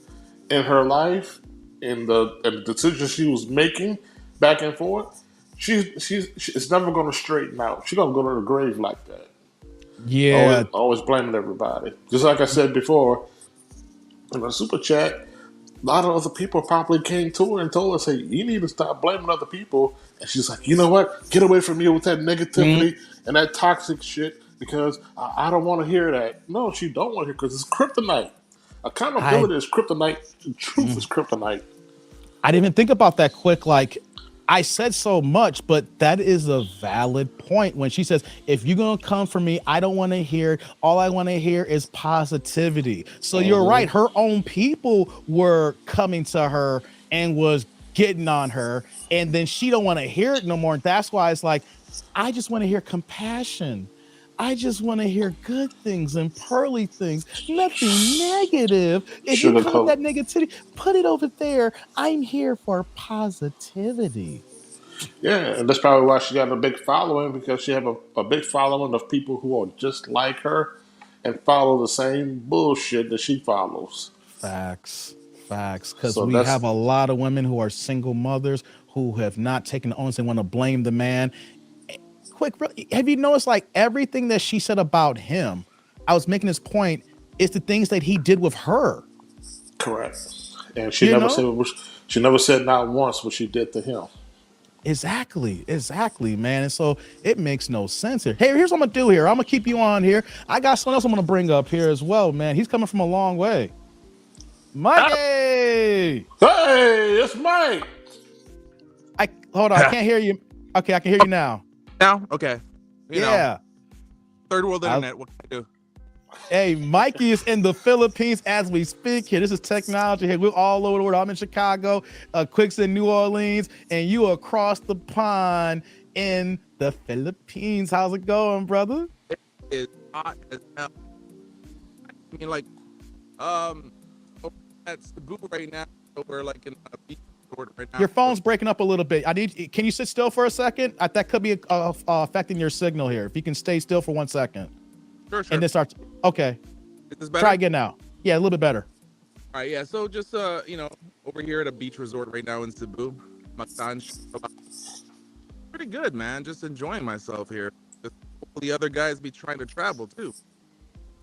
[SPEAKER 4] in her life and the decisions she was making back and forth, it's never going to straighten out. She's going to go to the grave like that.
[SPEAKER 1] Yeah.
[SPEAKER 4] Always blaming everybody. Just like I said before in the super chat, a lot of other people probably came to her and told her, "Hey, you need to stop blaming other people." And she's like, "You know what? Get away from me with that
[SPEAKER 1] Mm,
[SPEAKER 4] negativity and that toxic shit because I don't want to hear that." No, she don't want to hear because it's kryptonite.
[SPEAKER 1] I
[SPEAKER 4] Accountability is kryptonite. Truth is kryptonite.
[SPEAKER 1] I didn't even think about that quick. Like I said so much, but that is a valid point when she says, if you're going to come for me, I don't want to hear it. All I want to hear is positivity. So you're right. Her own people were coming to her and was getting on her. And then she don't want to hear it no more. And that's why it's like, I just want to hear compassion. I just want to hear good things and pearly things, nothing negative. If you come with
[SPEAKER 4] Sugarcoat.
[SPEAKER 1] that negativity, put it over there. I'm here for positivity.
[SPEAKER 4] Yeah, and that's probably why she got a big following because she have a big following of people who are just like her and follow the same bullshit that she follows.
[SPEAKER 1] Facts, facts. Because
[SPEAKER 4] So
[SPEAKER 1] we
[SPEAKER 4] that's
[SPEAKER 1] have a lot of women who are single mothers who have not taken the onus and want to blame the man. Quick, have you noticed like everything that she said about him? I was making this point. Is the things that he did with her.
[SPEAKER 4] correct. And
[SPEAKER 1] You know,
[SPEAKER 4] she never said not once what she did to him.
[SPEAKER 1] exactly, man. And so it makes no sense here. Hey, here's what I'm gonna do here. I'm gonna keep you on here. I got someone else I'm gonna bring up here as well, man. He's coming from a long way. Mikey!
[SPEAKER 4] Hey, it's Mike.
[SPEAKER 1] I hold on, I can't hear you. Okay, I can hear you now.
[SPEAKER 5] Now, okay.
[SPEAKER 1] Yeah.
[SPEAKER 5] Third world internet. What can I do?
[SPEAKER 1] Hey, Mikey is in the Philippines as we speak here. This is technology here. We're all over the world. I'm in Chicago, Quick's in New Orleans, and you are across the pond in the Philippines. How's it going, brother?
[SPEAKER 5] It's hot as hell. I mean, like, at Cebu right now, we're like in a beach resort right now.
[SPEAKER 1] Your phone's breaking up a little bit. Can you sit still for a second? That could be affecting your signal here. If you can stay still for 1 second.
[SPEAKER 5] Sure.
[SPEAKER 1] And then start. Okay.
[SPEAKER 5] Is this better?
[SPEAKER 1] Try again now. Yeah, a little bit better.
[SPEAKER 5] All right, yeah. So just over here at a beach resort right now in Cebu, Mactan. Pretty good, man. Just enjoying myself here. Just hopefully other guys be trying to travel too.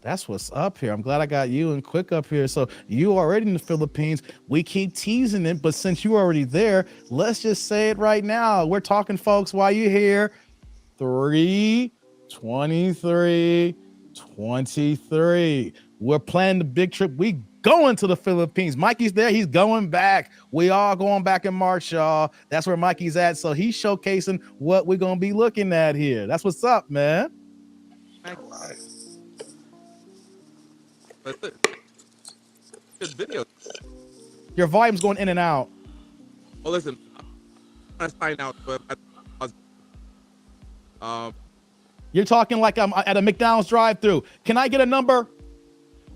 [SPEAKER 1] That's what's up here. I'm glad I got you and Quick up here. So you already in the Philippines. We keep teasing it, but since you're already there, let's just say it right now. We're talking, folks, while you're here. 3/23/23. We're planning the big trip. We going to the Philippines. Mikey's there. He's going back. We all going back in March, y'all. That's where Mikey's at. So he's showcasing what we're going to be looking at here. That's what's up, man.
[SPEAKER 5] All right. That's it. Good video.
[SPEAKER 1] Your volume's going in and out.
[SPEAKER 5] Well, listen, I'm gonna sign out, but
[SPEAKER 1] You're talking like I'm at a McDonald's drive-thru. Can I get a number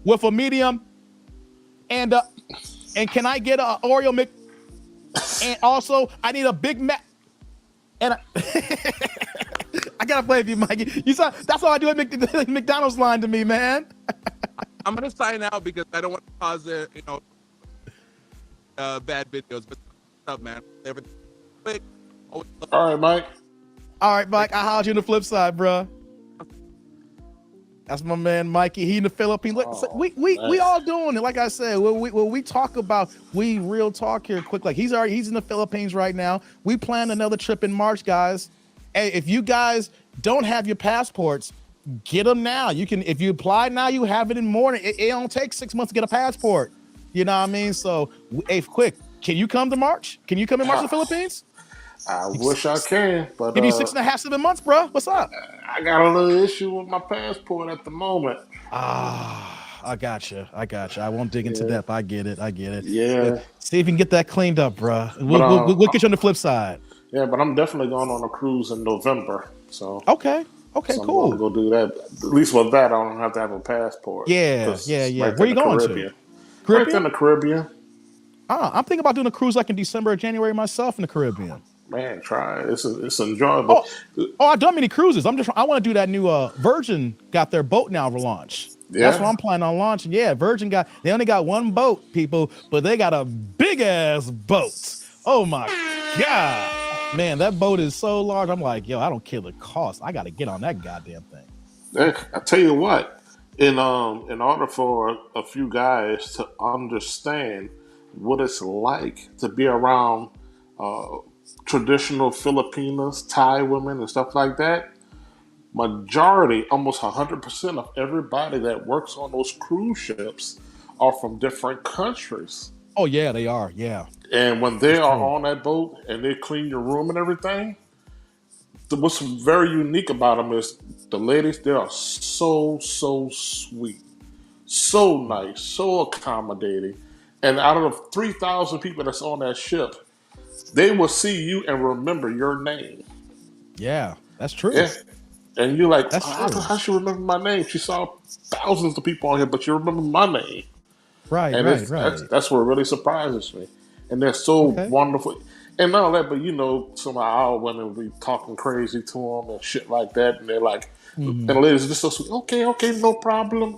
[SPEAKER 1] with a medium and can I get a Oreo Mc? And also, I need a Big Mac. And I gotta play with you, Mikey. You saw that's all I do at McDonald's line to me, man.
[SPEAKER 5] I'm gonna sign out because I don't want to cause bad videos. But what's up, man? Everything.
[SPEAKER 4] All right, Mike.
[SPEAKER 1] All right, Mike. I hollered you on the flip side, bro. That's my man, Mikey. He in the Philippines. Look, we all doing it. Like I said, when we talk about, we real talk here quick. Like he's in the Philippines right now. We plan another trip in March, guys. Hey, if you guys don't have your passports, get them now. You can, if you apply now, you have it in morning. It don't take 6 months to get a passport. You know what I mean? So, hey, quick, can you come to March? Can you come in March to the Philippines?
[SPEAKER 4] I wish I can, but
[SPEAKER 1] give me 6.5, 7 months, bro. What's up?
[SPEAKER 4] I got a little issue with my passport at the moment.
[SPEAKER 1] I got you. I won't dig into depth. I get it.
[SPEAKER 4] Yeah.
[SPEAKER 1] See if you can get that cleaned up, bro. We'll get you on the flip side.
[SPEAKER 4] Yeah, but I'm definitely going on a cruise in November. So
[SPEAKER 1] okay,
[SPEAKER 4] so
[SPEAKER 1] cool.
[SPEAKER 4] I'm gonna go do that. At least with that, I don't have to have a passport.
[SPEAKER 1] Yeah.
[SPEAKER 4] Right,
[SPEAKER 1] where you going to?
[SPEAKER 4] Right in the Caribbean.
[SPEAKER 1] I'm thinking about doing a cruise like in December or January myself in the Caribbean.
[SPEAKER 4] Man, try it. It's enjoyable.
[SPEAKER 1] I've done many cruises. I want to do that new Virgin got their boat now relaunch.
[SPEAKER 4] Yeah.
[SPEAKER 1] That's what I'm planning on launching. Yeah, Virgin they only got one boat, people, but they got a big ass boat. Oh my God. Man, that boat is so large. I'm like, yo, I don't care the cost. I got to get on that goddamn thing.
[SPEAKER 4] I tell you what, in order for a few guys to understand what it's like to be around traditional Filipinas, Thai women, and stuff like that, majority, almost 100% of everybody that works on those cruise ships are from different countries.
[SPEAKER 1] Oh yeah, they are. Yeah.
[SPEAKER 4] And when they are on that boat and they clean your room and everything, what's very unique about them is the ladies, they are so sweet, so nice, so accommodating. And out of the 3,000 people that's on that ship, they will see you and remember your name.
[SPEAKER 1] Yeah, that's true.
[SPEAKER 4] Yeah. And you're like, how she remember my name? She saw thousands of people on here, but you remember my name.
[SPEAKER 1] Right,
[SPEAKER 4] and
[SPEAKER 1] right.
[SPEAKER 4] That's what really surprises me. And they're so wonderful. And not only that, but some of our women will be talking crazy to them and shit like that. And they're like, and the ladies are just so sweet. Okay, no problem.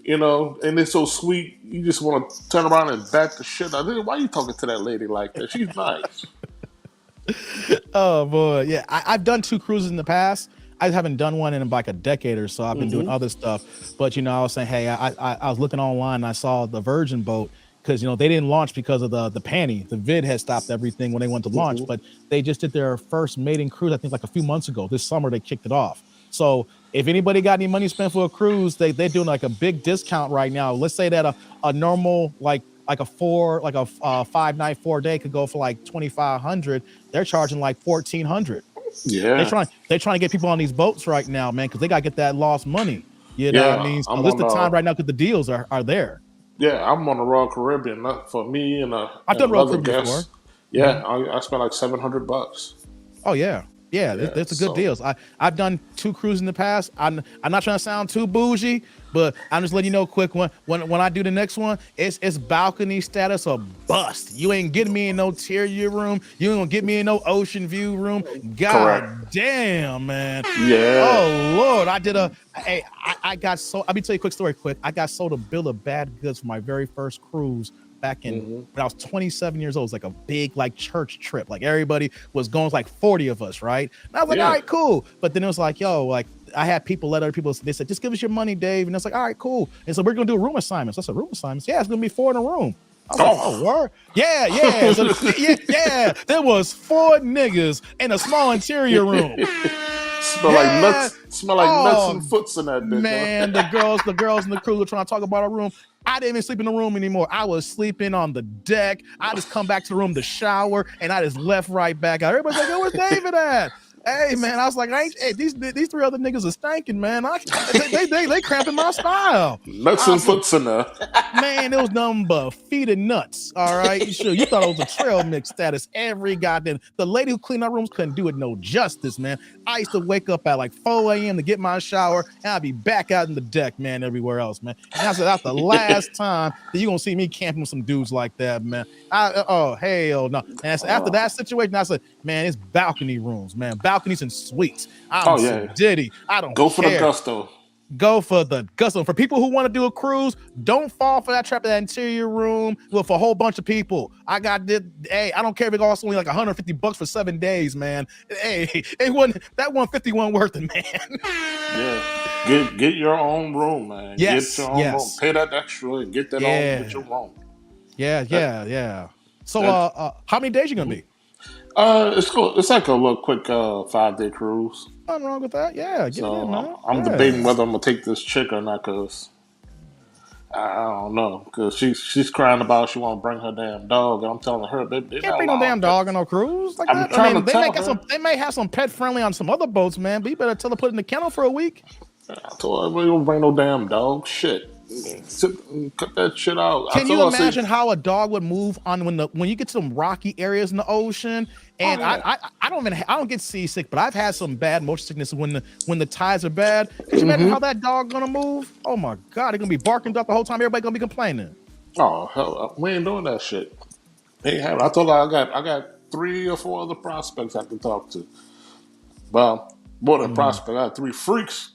[SPEAKER 4] And it's so sweet. You just want to turn around and back the shit out. Why are you talking to that lady like that? She's nice.
[SPEAKER 1] Oh boy, yeah. I've done 2 cruises in the past. I haven't done one in like a decade or so. I've been doing other stuff, but I was saying, hey, I was looking online and I saw the Virgin boat because they didn't launch because of the panty. The vid had stopped everything when they went to launch, but they just did their first maiden cruise. I think like a few months ago. This summer they kicked it off. So if anybody got any money spent for a cruise, they're doing like a big discount right now. Let's say that a normal like a 5-night 4-day could go for like $2,500. They're charging like $1,400.
[SPEAKER 4] Yeah,
[SPEAKER 1] they're trying to get people on these boats right now, man, because they gotta get that lost money. You know what I mean? So this is the time right now because the deals are there.
[SPEAKER 4] Yeah, I'm on the Royal Caribbean. For me and
[SPEAKER 1] I've done Royal Caribbean before.
[SPEAKER 4] Yeah, I spent like $700.
[SPEAKER 1] Oh yeah. That's a good deals. I've done 2 cruises in the past. I'm not trying to sound too bougie, But I'm just letting you know, quick one. When I do the next one, it's balcony status or bust. You ain't getting me in no interior room. You ain't gonna get me in no ocean view room. God
[SPEAKER 4] Correct.
[SPEAKER 1] damn, man.
[SPEAKER 4] Yeah.
[SPEAKER 1] Oh Lord, I got so. Let me tell you a quick story. Quick, I got sold a bill of bad goods for my very first cruise back in when I was 27 years old. It was like a big like church trip. Like everybody was going, it was like 40 of us, right? And I was like,
[SPEAKER 4] Yeah.
[SPEAKER 1] all right, cool. But then it was like, yo, like I had people let other people. They said, just give us your money, Dave. And it's like, all right, cool. And so we're gonna do room assignments. I said, room assignments? Yeah, it's gonna be 4 in a room. I was like, oh, word? Yeah. So, yeah. There was 4 niggas in a small interior room.
[SPEAKER 4] Smell like nuts and foots in that bitch.
[SPEAKER 1] Man, the girls in the crew were trying to talk about our room. I didn't even sleep in the room anymore. I was sleeping on the deck. I just come back to the room to shower, and I just left right back out. Everybody's like, where's David at? Hey man, I was like, these 3 other niggas are stanking, man. They cramping my style.
[SPEAKER 4] Nuts and foots in there.
[SPEAKER 1] Man, it was nothing but feet and nuts. All right, sure. You thought it was a trail mix status. Every goddamn the lady who cleaned our rooms couldn't do it no justice, man. I used to wake up at like 4 a.m. to get my shower, and I'd be back out in the deck, man, everywhere else, man. And I said, that's the last time that you gonna see me camping with some dudes like that, man. Oh hell no. And after that situation, I said, man, it's balcony rooms, man. Balconies and suites. I'm so Diddy. I don't
[SPEAKER 4] go for
[SPEAKER 1] care.
[SPEAKER 4] the gusto.
[SPEAKER 1] Go for the gusto. For people who want to do a cruise, don't fall for that trap of that interior room with a whole bunch of people. I don't care if it costs only like $150 for 7 days, man. Hey, that 150 wasn't worth it, man.
[SPEAKER 4] Yeah. Get your own room, man.
[SPEAKER 1] Yes.
[SPEAKER 4] Get your own room. Pay that extra and get that on with your room.
[SPEAKER 1] Yeah. So how many days you gonna be?
[SPEAKER 4] It's cool. It's like a little quick 5-day cruise.
[SPEAKER 1] Nothing wrong with that. Yeah, get it in, man.
[SPEAKER 4] I'm debating whether I'm gonna take this chick or not, because I don't know, because she's crying about she want to bring her damn dog, and I'm telling her they
[SPEAKER 1] can't bring no damn dog on no cruise like that. I mean, they may have some pet friendly on some other boats, man. But you better tell her to put it in the kennel for a week.
[SPEAKER 4] I told her we don't bring no damn dog. Shit. Cut that shit out.
[SPEAKER 1] Can you imagine how a dog would move on when you get to some rocky areas in the ocean? And I don't get seasick, but I've had some bad motion sickness when the tides are bad. Can you imagine how that dog gonna move? Oh my god, they're gonna be barking up the whole time. Everybody gonna be complaining.
[SPEAKER 4] Oh hell, we ain't doing that shit. I told her I got 3 or 4 other prospects I can talk to. Well, more than prospect, I got 3 freaks.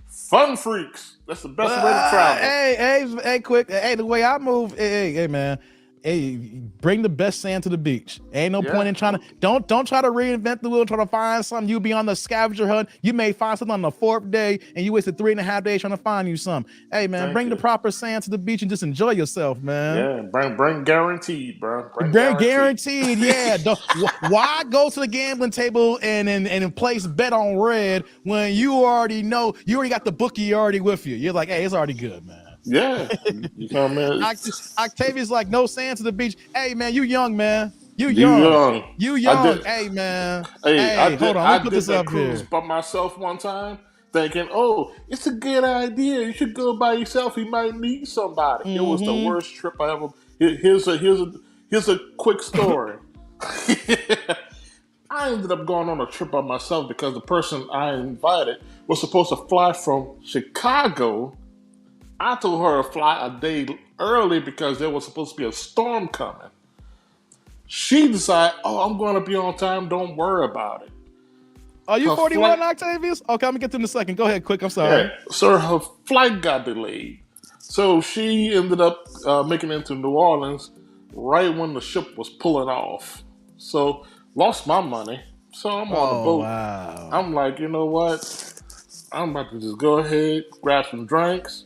[SPEAKER 4] Fun freaks. That's the best way to travel.
[SPEAKER 1] Hey, quick. Hey, the way I move, hey, man. Hey, bring the best sand to the beach. Ain't no point in trying to don't try to reinvent the wheel, try to find something. You be on the scavenger hunt. You may find something on the 4th day, and you wasted 3.5 days trying to find you something. Hey man, bring the proper sand to the beach and just enjoy yourself, man.
[SPEAKER 4] Yeah, bring guaranteed, bro.
[SPEAKER 1] Bring guaranteed. Yeah. Why go to the gambling table and place bet on red when you already know you already got the bookie already with you? You're like, hey, it's already good, man.
[SPEAKER 4] Yeah, you know what I mean?
[SPEAKER 1] Octavia's like, no sand to the beach. Hey man, you young, man. You young. Hey man. Hey, hold on. Let me put this up here.
[SPEAKER 4] By myself one time, thinking, oh, it's a good idea. You should go by yourself. You might meet somebody. It was the worst trip I ever. Here's a quick story. I ended up going on a trip by myself because the person I invited was supposed to fly from Chicago. I told her to fly a day early because there was supposed to be a storm coming. She decided, I'm going to be on time. Don't worry about it.
[SPEAKER 1] Are you 41, Octavius? Okay, I'm going to get to in a second. Go ahead, quick. I'm sorry.
[SPEAKER 4] Yeah, so her flight got delayed. So she ended up making it into New Orleans right when the ship was pulling off. So lost my money. So I'm on the boat.
[SPEAKER 1] Wow.
[SPEAKER 4] I'm like, you know what? I'm about to just go ahead, grab some drinks.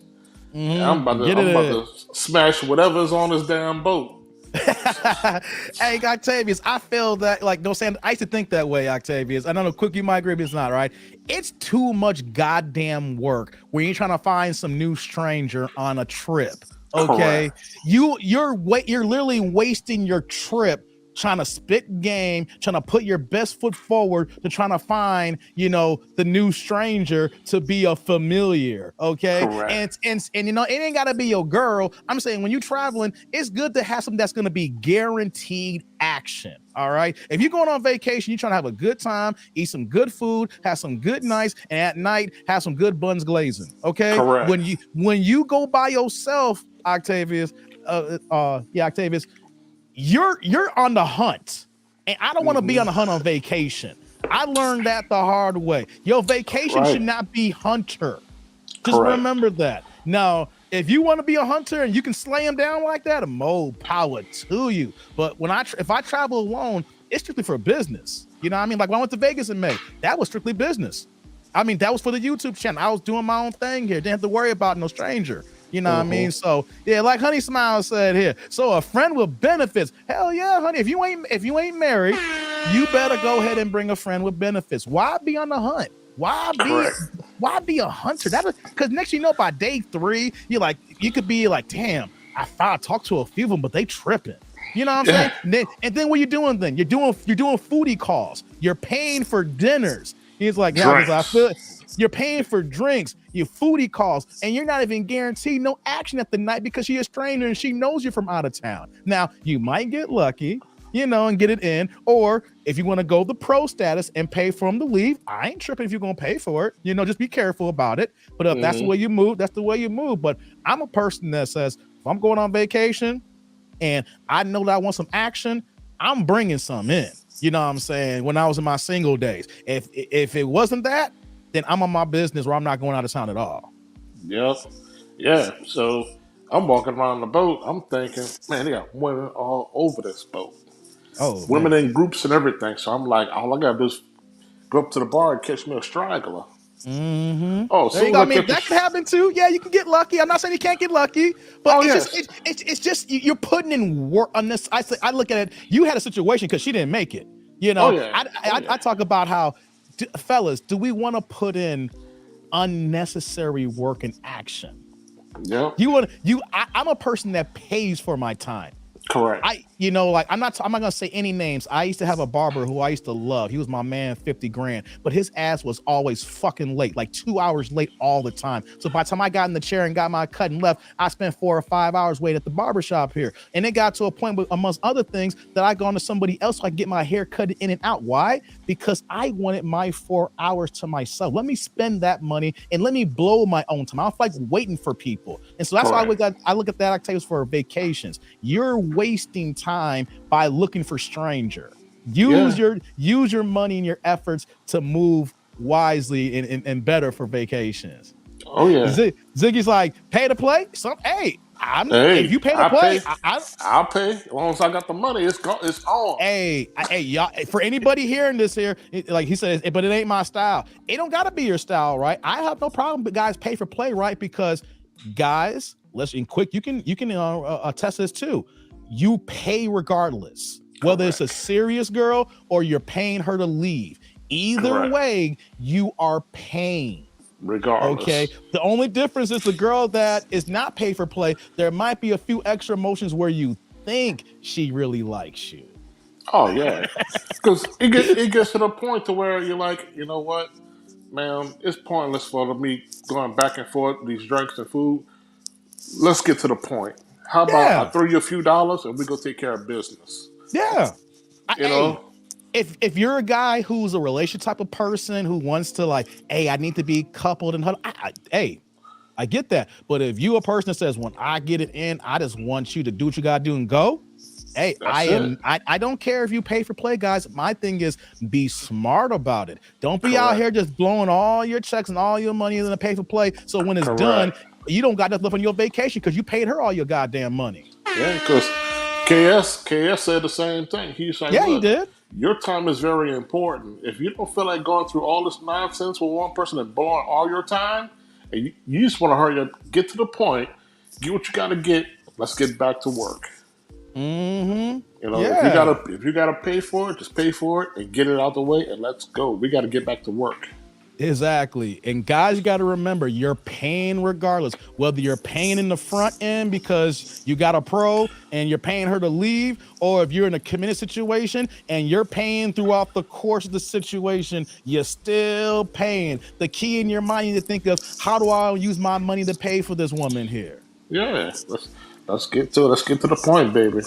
[SPEAKER 4] I'm about to smash whatever's on this damn boat.
[SPEAKER 1] Hey, Octavius, I feel that, like, no saying, I used to think that way, Octavius. I don't know, quick, you might agree, but it's not, right? It's too much goddamn work when you're trying to find some new stranger on a trip. Okay,
[SPEAKER 4] correct.
[SPEAKER 1] You're literally wasting your trip trying to spit game, trying to put your best foot forward to trying to find, the new stranger to be a familiar. Okay.
[SPEAKER 4] Correct.
[SPEAKER 1] And it ain't gotta be your girl. I'm saying when you're traveling, it's good to have something that's gonna be guaranteed action. All right. If you're going on vacation, you're trying to have a good time, eat some good food, have some good nights, and at night have some good buns glazing. Okay.
[SPEAKER 4] Correct.
[SPEAKER 1] When you go by yourself, Octavius, Octavius, you're on the hunt, and I don't want to be on the hunt on vacation. I learned that the hard way. Your vacation should not be hunter. Just remember that. Now, if you want to be a hunter and you can slay them down like that, more power to you. But if I travel alone, it's strictly for business. You know what I mean? Like when I went to Vegas in May, that was strictly business. I mean, that was for the YouTube channel. I was doing my own thing here. Didn't have to worry about no stranger. You know what I mean? So yeah, like Honey Smile said here. So a friend with benefits. Hell yeah, honey. If you ain't married, you better go ahead and bring a friend with benefits. Why be on the hunt? Why be a hunter? Because next you know, by day 3, you could be like, damn, I talked to a few of them, but they tripping. You know what I'm saying? And then what you doing then? You're doing foodie calls. You're paying for dinners. He's like, yeah, I feel it. You're paying for drinks, your foodie calls, and you're not even guaranteed no action at the night because she's a stranger and she knows you're from out of town. Now, you might get lucky, and get it in. Or if you want to go the pro status and pay for them to leave, I ain't tripping if you're going to pay for it. Just be careful about it. But if that's the way you move, that's the way you move. But I'm a person that says, if I'm going on vacation and I know that I want some action, I'm bringing some in. You know what I'm saying? When I was in my single days. If it wasn't that, then I'm on my business where I'm not going out of town at all.
[SPEAKER 4] Yep. Yeah. So I'm walking around the boat. I'm thinking, man, they got women all over this boat.
[SPEAKER 1] Oh,
[SPEAKER 4] women
[SPEAKER 1] man.
[SPEAKER 4] in groups and everything. So I'm like, all I gotta do is go up to the bar and catch me a straggler.
[SPEAKER 1] Mm-hmm.
[SPEAKER 4] Oh,
[SPEAKER 1] there you go. I mean, that can happen too. Yeah, you can get lucky. I'm not saying you can't get lucky, but it's just you're putting in work on this. I look at it. You had a situation because she didn't make it. I talk about how, fellas, do we want to put in unnecessary work and action?
[SPEAKER 4] Yeah.
[SPEAKER 1] I'm a person that pays for my time.
[SPEAKER 4] Correct.
[SPEAKER 1] I'm not gonna say any names. I used to have a barber who I used to love. He was my man, 50 grand, but his ass was always fucking late, like 2 hours late all the time. So by the time I got in the chair and got my cut and left, I spent 4 or 5 hours waiting at the barbershop here. And it got to a point, amongst other things, that I gone to somebody else so I could get my hair cut in and out. Why? Because I wanted my 4 hours to myself. Let me spend that money and let me blow my own time. I don't like waiting for people. And so that's why I look at that activities for vacations. You're wasting time by looking for stranger. Use your money and your efforts to move wisely and better for vacations.
[SPEAKER 4] Oh yeah.
[SPEAKER 1] Ziggy's like, pay to play. If you pay to play,
[SPEAKER 4] I'll pay. As long as I got the money, it's on.
[SPEAKER 1] Hey, y'all. For anybody hearing this here, like he says, but it ain't my style. It don't gotta be your style, right? I have no problem, but guys pay for play, right? Because guys, listen, quick, you can attest this too. You pay regardless, whether it's a serious girl or you're paying her to leave. Either way, you are paying.
[SPEAKER 4] Regardless.
[SPEAKER 1] Okay. The only difference is the girl that is not pay for play. There might be a few extra emotions where you think she really likes you.
[SPEAKER 4] Oh yeah, because it gets to the point to where you're like, you know what, man, it's pointless for me going back and forth these drinks and food. Let's get to the point. How about I throw you a few dollars and we go take care of business?
[SPEAKER 1] Yeah.
[SPEAKER 4] You know?
[SPEAKER 1] If you're a guy who's a relationship type of person who wants to like, hey, I need to be coupled and I get that. But if you a person that says, when I get it in, I just want you to do what you gotta do and go. Hey, I don't care if you pay for play, guys. My thing is be smart about it. Don't be out here just blowing all your checks and all your money in the pay for play. So when it's done, you don't got nothing left on your vacation because you paid her all your goddamn money.
[SPEAKER 4] Yeah, because KS said the same thing. He's like,
[SPEAKER 1] he did.
[SPEAKER 4] Your time is very important. If you don't feel like going through all this nonsense with one person and blowing all your time, and you just want to hurry up, get to the point, get what you got to get. Let's get back to work.
[SPEAKER 1] Mm-hmm.
[SPEAKER 4] If you gotta pay for it, just pay for it and get it out the way and let's go. We got to get back to work.
[SPEAKER 1] Exactly. And guys, you got to remember, you're paying regardless. Whether you're paying in the front end because you got a pro and you're paying her to leave, or if you're in a committed situation and you're paying throughout the course of the situation, you're still paying. The key in your mind, you need to think of, how do I use my money to pay for this woman here?
[SPEAKER 4] Yeah, let's get to it. Let's get to the point, baby.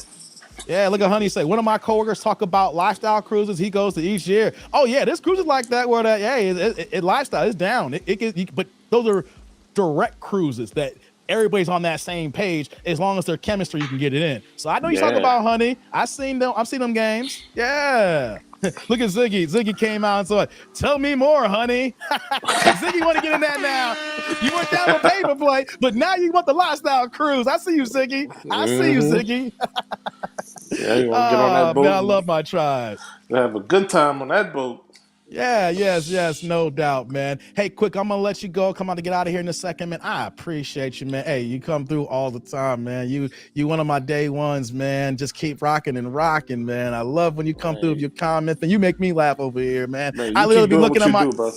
[SPEAKER 1] Yeah, look at Honey say, one of my coworkers talk about lifestyle cruises he goes to each year. Oh yeah, this cruise is like that where that, hey, it lifestyle is down. But those are direct cruises that everybody's on that same page. As long as their chemistry, you can get it in. So I know you talk
[SPEAKER 4] Yeah.
[SPEAKER 1] about Honey. I've seen them games. Yeah. Look at Ziggy. Ziggy came out and said, tell me more, Honey. Ziggy want to get in that now. You went down with paper play, but now you want the lifestyle cruise. I see you, Ziggy. I see you, Ziggy.
[SPEAKER 4] Yeah, you want to get on that boat?
[SPEAKER 1] Man, I love my tribe.
[SPEAKER 4] Have a good time on that boat.
[SPEAKER 1] Yeah, yes, no doubt, man. Hey, quick, I'm gonna let you go. Come on to get out of here in a second, man. I appreciate you, man. Hey, you come through all the time, man. You one of my day ones, man. Just keep rocking and rocking, man. I love when you come through with your comments, and you make me laugh over here, man.
[SPEAKER 4] Man,
[SPEAKER 1] I literally be looking at my.
[SPEAKER 4] bro.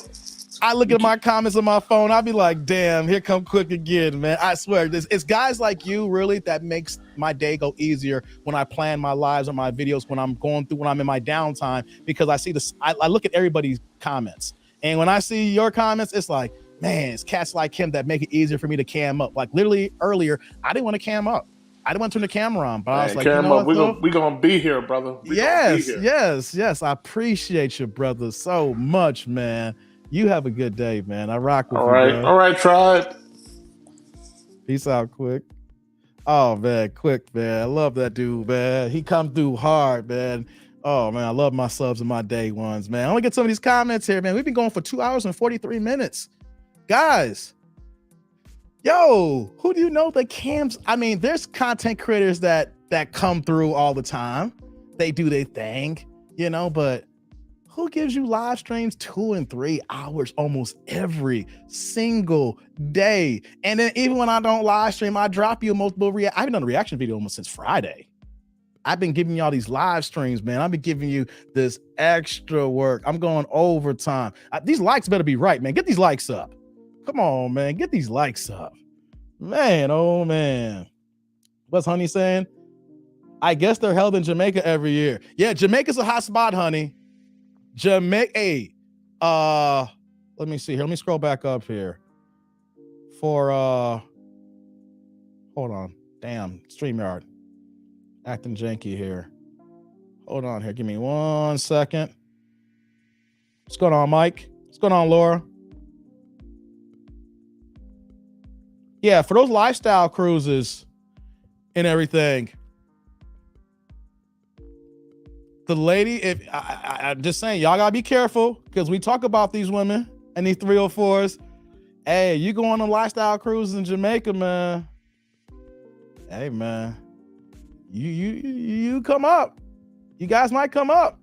[SPEAKER 1] I look at my comments on my phone. I'll be like, damn, here come Quick again, man. I swear, it's guys like you really that makes my day go easier when I plan my lives or my videos when I'm in my downtime, because I see this. I look at everybody's comments. And when I see your comments, it's like, man, it's cats like him that make it easier for me to cam up. Like literally earlier, I didn't want to cam up. I didn't want to turn the camera on, but I was like, you know what,
[SPEAKER 4] we gonna be here, brother.
[SPEAKER 1] Yes. I appreciate you, brother, so much, man. You have a good day, man. I rock with you.
[SPEAKER 4] All right, tribe.
[SPEAKER 1] Peace out, Quick. Oh man, Quick, man. I love that dude, man. He come through hard, man. Oh man, I love my subs and my day ones, man. I want to get some of these comments here, man. We've been going for 2 hours and 43 minutes. Guys, yo, who do you know that cams? I mean, there's content creators that come through all the time. They do their thing, but who gives you live streams 2 and 3 hours almost every single day? And then even when I don't live stream, I drop you a multiple I haven't done a reaction video almost since Friday. I've been giving y'all these live streams, man. I've been giving you this extra work. I'm going overtime. These likes better be right, man. Get these likes up. Come on, man. Get these likes up. Man, oh man. What's Honey saying? I guess they're held in Jamaica every year. Yeah, Jamaica's a hot spot, Honey. Jamaica, let me see here. Let me scroll back up here for hold on. Damn, StreamYard acting janky here. Hold on here. Give me 1 second. What's going on, Mike? What's going on, Laura? Yeah, for those lifestyle cruises and everything, the lady, if I'm just saying, y'all gotta be careful, because we talk about these women and these 304s. Hey, you go on a lifestyle cruise in Jamaica, man. Hey, man, you come up. You guys might come up.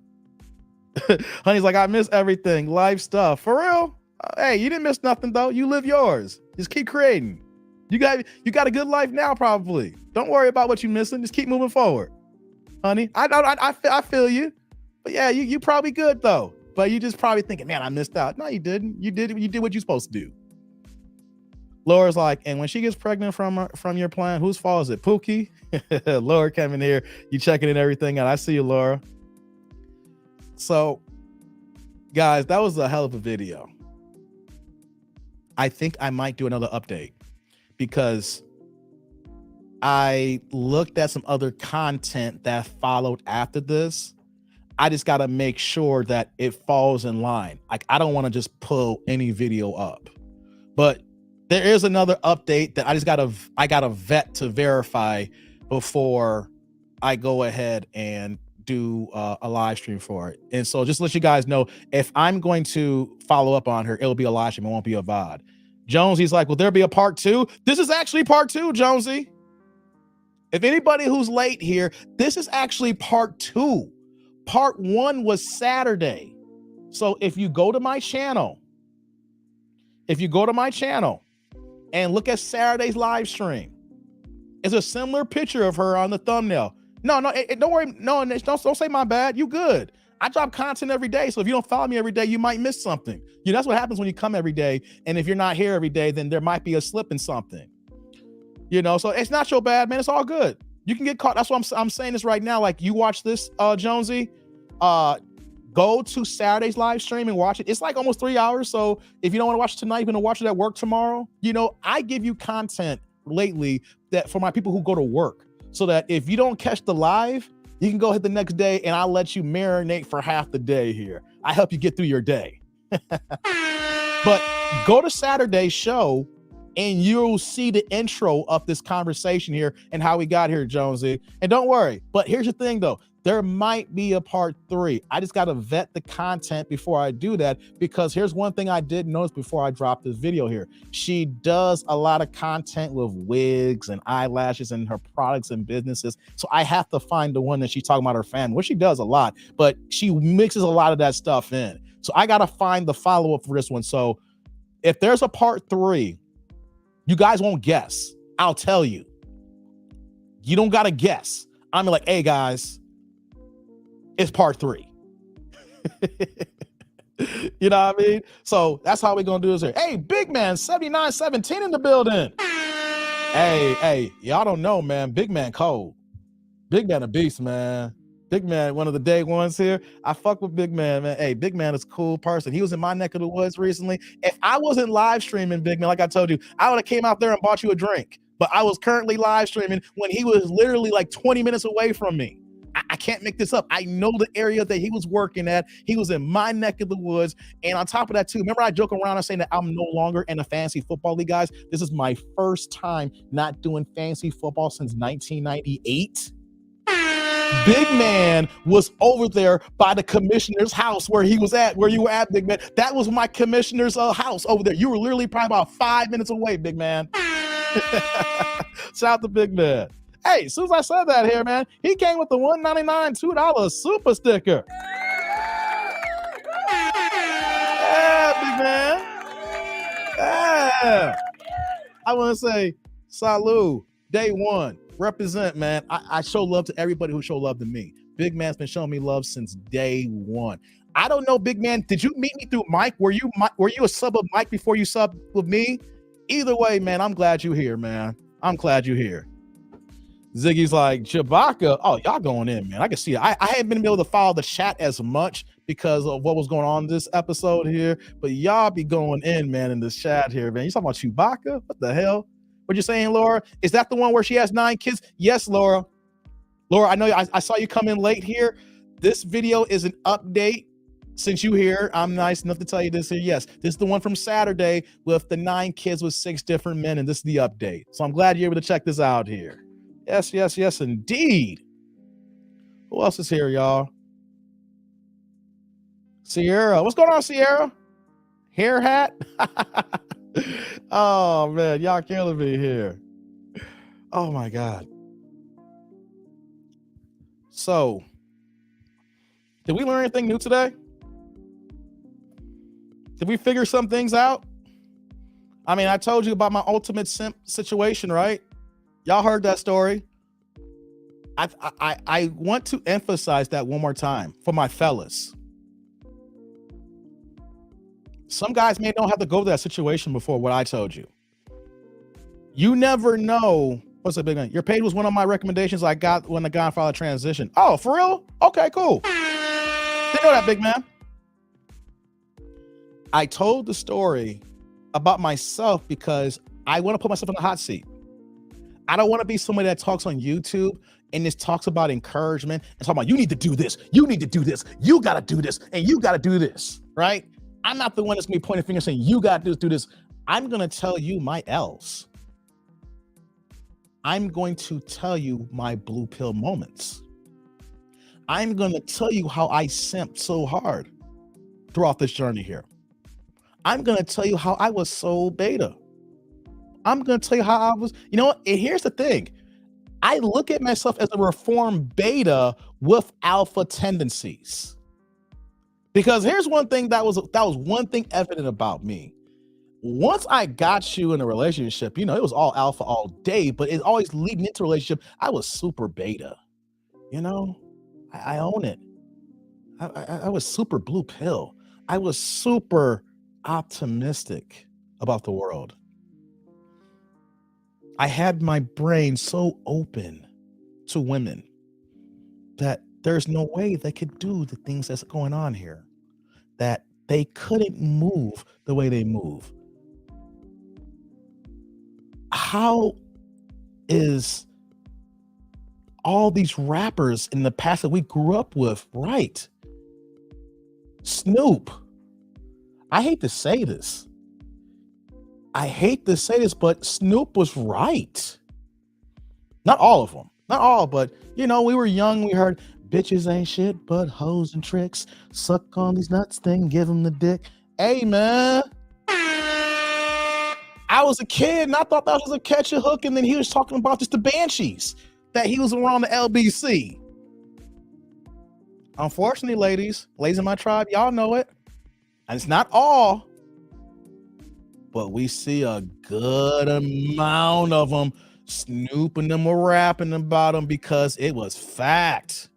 [SPEAKER 1] Honey's like, I miss everything, life stuff. For real? Hey, you didn't miss nothing though. You live yours. Just keep creating. You got a good life now, probably. Don't worry about what you're missing. Just keep moving forward. Honey, I feel you, but yeah, you probably good though. But you just probably thinking, man, I missed out. No, you didn't. You did what you're supposed to do. Laura's like, and when she gets pregnant from your plan, whose fault is it? Pookie? Laura came in here, you checking in everything out. I see you, Laura. So, guys, that was a hell of a video. I think I might do another update because I looked at some other content that followed after this. I just got to make sure that it falls in line. Like, I don't want to just pull any video up, but there is another update that I got to vet to verify before I go ahead and do a live stream for it. And so just to let you guys know, if I'm going to follow up on her, it'll be a live stream. It won't be a VOD. Jonesy's like, will there be a part 2? This is actually part 2, Jonesy. If anybody who's late here, this is actually part 2. Part 1 was Saturday. So if you go to my channel and look at Saturday's live stream, it's a similar picture of her on the thumbnail. No, don't worry. No, don't say my bad. You good. I drop content every day. So if you don't follow me every day, you might miss something. You know, that's what happens when you come every day. And if you're not here every day, then there might be a slip in something. You know, so it's not your bad, man. It's all good. You can get caught. That's why I'm saying this right now. Like, you watch this, Jonesy, go to Saturday's live stream and watch it. It's like almost 3 hours. So if you don't want to watch it tonight, you're going to watch it at work tomorrow. You know, I give you content lately that for my people who go to work, so that if you don't catch the live, you can go hit the next day and I'll let you marinate for half the day here. I help you get through your day. But go to Saturday's show and you'll see the intro of this conversation here and how we got here, Jonesy. And don't worry, but here's the thing though. There might be a part 3. I just got to vet the content before I do that, because here's one thing I did notice before I dropped this video here. She does a lot of content with wigs and eyelashes and her products and businesses. So I have to find the one that she's talking about her family, which she does a lot, but she mixes a lot of that stuff in. So I got to find the follow-up for this one. So if there's a part 3, you guys won't guess. I'll tell you. You don't got to guess. I'm like, hey guys, it's part 3. You know what I mean? So that's how we're going to do this here. Hey, big man, 7917 in the building. Hey, y'all don't know, man. Big man cold. Big man a beast, man. Big man, one of the day ones here. I fuck with Big man, man. Hey, Big man is a cool person. He was in my neck of the woods recently. If I wasn't live streaming, Big man, like I told you, I would have came out there and bought you a drink. But I was currently live streaming when he was literally like 20 minutes away from me. I can't make this up. I know the area that he was working at. He was in my neck of the woods. And on top of that, too, remember I joke around and saying that I'm no longer in a fantasy football league, guys? This is my first time not doing fantasy football since 1998. Big man was over there by the commissioner's house where he was at, where you were at, Big man. That was my commissioner's house over there. You were literally probably about 5 minutes away, Big man. Shout out to Big man. Hey, as soon as I said that here, man, he came with the $1.99 $2 super sticker. Yeah, Big man. Yeah. I want to say, salud, day one. Represent, man. I show love to everybody who show love to me. Big man's been showing me love since day one. I don't know, Big man. Did you meet me through Mike? Were you a sub of Mike before you subbed with me? Either way, man, I'm glad you're here, man. I'm glad you're here. Ziggy's like, Chewbacca. Oh, y'all going in, man. I can see it. I haven't been able to follow the chat as much because of what was going on this episode here, but y'all be going in, man, in this chat here, man. You talking about Chewbacca? What the hell? What you saying, Laura? Is that the one where she has 9 kids? Yes, Laura. Laura, I know I saw you come in late here. This video is an update. Since you here, I'm nice enough to tell you this here. Yes, this is the one from Saturday with the 9 kids with 6 different men, and this is the update. So I'm glad you're able to check this out here. Yes, indeed. Who else is here, y'all? Sierra. What's going on, Sierra? Hair hat? Oh, man, y'all killing me here. Oh, my God. So, did we learn anything new today? Did we figure some things out? I mean, I told you about my ultimate simp situation, right? Y'all heard that story. I want to emphasize that one more time for my fellas. Some guys may not have to go through that situation before what I told you. You never know. What's up, Big man? Your page was one of my recommendations I got when the Godfather transitioned. Oh, for real? Okay, cool. Didn't know that, Big man. I told the story about myself because I want to put myself in the hot seat. I don't want to be somebody that talks on YouTube and just talks about encouragement and talking about, you need to do this, you need to do this, you got to do this, and you got to do this, right? I'm not the one that's going to be pointing fingers saying, you got to do this. I'm going to tell you my L's. I'm going to tell you my blue pill moments. I'm going to tell you how I simped so hard throughout this journey here. I'm going to tell you how I was so beta. I'm going to tell you how I was, you know what? And here's the thing. I look at myself as a reformed beta with alpha tendencies. Because here's one thing that was one thing evident about me. Once I got you in a relationship, you know, it was all alpha all day, but it's always leading into a relationship. I was super beta. You know, I own it. I was super blue pill. I was super optimistic about the world. I had my brain so open to women that there's no way they could do the things that's going on here, that they couldn't move the way they move. How is all these rappers in the past that we grew up with right? Snoop, I hate to say this. But Snoop was right. Not all of them. Not all, but we were young. We heard bitches ain't shit but hoes and tricks. Suck on these nuts, then give them the dick. Hey, man. I was a kid and I thought that was a catch a hook, and then he was talking about just the Banshees, that he was around the LBC. Unfortunately, ladies in my tribe, y'all know it. And it's not all, but we see a good amount of them. Snoop and them were rapping about them because it was fact.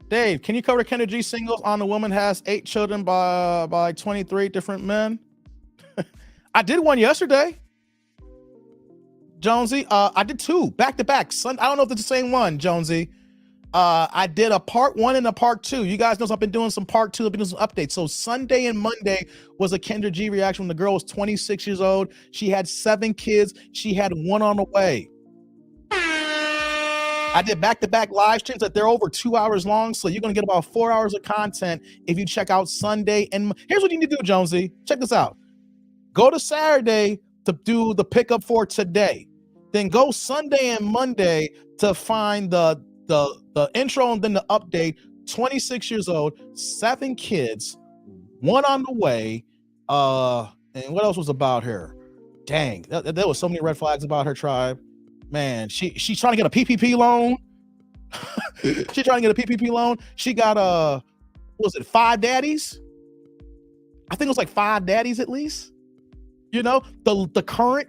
[SPEAKER 1] Dave, can you cover Kendra G singles on the woman has 8 children by 23 different men? I did one yesterday. Jonesy, I did 2 back to back. I don't know if it's the same one, Jonesy. I did a part 1 and a part 2. You guys know I've been doing some part 2. I've been doing some updates. So Sunday and Monday was a Kendra G reaction when the girl was 26 years old. She had 7 kids. She had 1 on the way. I did back-to-back live streams that they're over 2 hours long. So you're going to get about 4 hours of content if you check out Sunday. And here's what you need to do, Jonesy. Check this out. Go to Saturday to do the pickup for today. Then go Sunday and Monday to find the intro and then the update. 26 years old, 7 kids, 1 on the way. And what else was about her? Dang, there was so many red flags about her tribe. Man, she's trying to get a PPP loan. She's trying to get a PPP loan. She got what was it, 5 daddies? I think it was like 5 daddies at least. The current,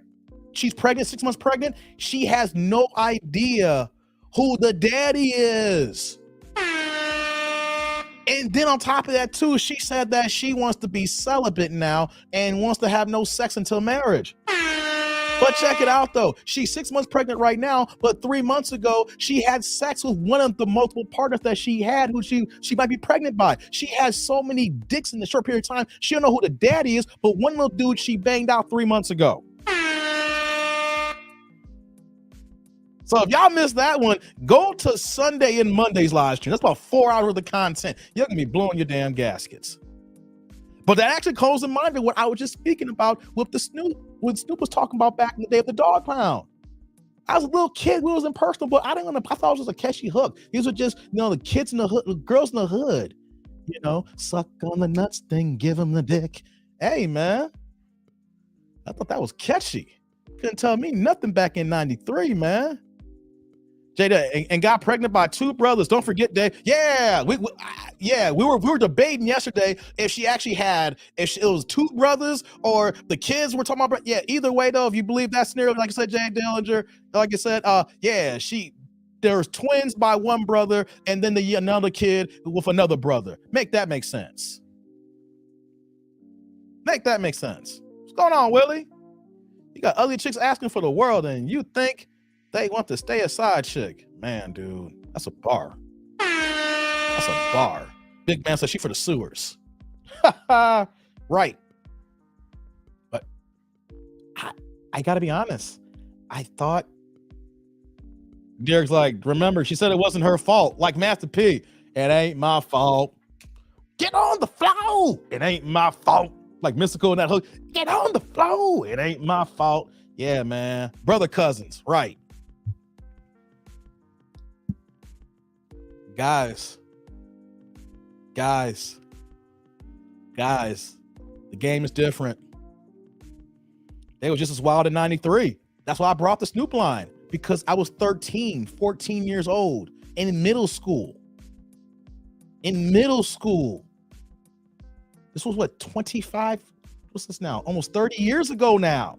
[SPEAKER 1] she's pregnant, 6 months pregnant. She has no idea who the daddy is. And then on top of that too, she said that she wants to be celibate now and wants to have no sex until marriage. But check it out though. She's 6 months pregnant right now, but 3 months ago, she had sex with one of the multiple partners that she had who she might be pregnant by. She has so many dicks in a short period of time. She don't know who the daddy is, but one little dude she banged out 3 months ago. So if y'all missed that one, go to Sunday and Monday's live stream. That's about 4 hours of the content. You're gonna be blowing your damn gaskets. But that actually calls in mind to what I was just speaking about with the Snoop, when Snoop was talking about back in the day of the dog pound. I was a little kid, we was impersonal, but I thought it was just a catchy hook. These were just, the kids in the hood, the girls in the hood, suck on the nuts, then give them the dick. Hey, man, I thought that was catchy. Couldn't tell me nothing back in 93, man. Jada, and got pregnant by 2 brothers. Don't forget, Dave. Yeah, we were debating yesterday if it was 2 brothers or the kids were talking about. Yeah, either way though, if you believe that scenario, like I said, Jay Dillinger, like I said, there's twins by 1 brother and then another kid with another brother. Make that make sense. What's going on, Willie? You got ugly chicks asking for the world, and you think they want to stay a side chick. Man, dude, that's a bar. Big man says she for the sewers. Right. But I gotta be honest. I thought Derek's like, remember, she said it wasn't her fault. Like Master P, it ain't my fault. Get on the flow. It ain't my fault. Like Mystical in that hook. Get on the flow. It ain't my fault. Yeah, man. Brother cousins, right. Guys, the game is different. They were just as wild in 93. That's why I brought the Snoop line, because I was 13, 14 years old in middle school. This was what, 25? What's this now? Almost 30 years ago now.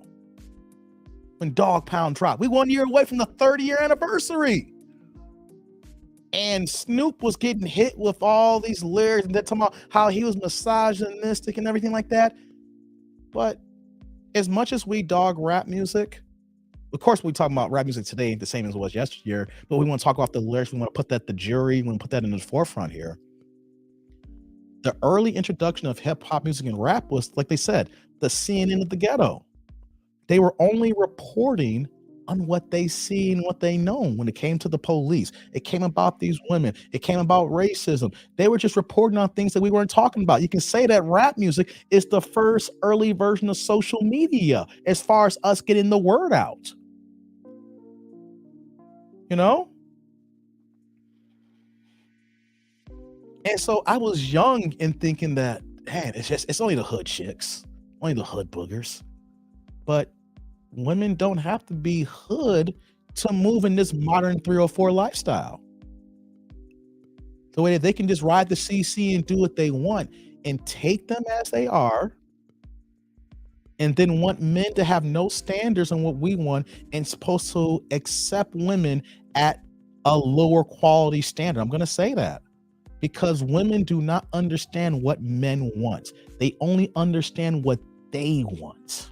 [SPEAKER 1] When Dog Pound dropped. We 1 year away from the 30-year anniversary. And Snoop was getting hit with all these lyrics and they're talking about how he was misogynistic and everything like that. But as much as we dog rap music, of course, we talking about rap music today ain't the same as it was yesteryear, but we want to talk about the lyrics. We want to put that the jury, we want to put that in the forefront here. The early introduction of hip hop music and rap was, like they said, the CNN of the ghetto. They were only reporting on what they see and what they know. When it came to the police, it came about these women, it came about racism. They were just reporting on things that we weren't talking about. You can say that rap music is the first early version of social media as far as us getting the word out. You know? And so I was young and thinking that, man, it's only the hood chicks, only the hood boogers. But women don't have to be hood to move in this modern 304 lifestyle. The way that they can just ride the CC and do what they want and take them as they are, and then want men to have no standards on what we want and supposed to accept women at a lower quality standard. I'm going to say that because women do not understand what men want. They only understand what they want.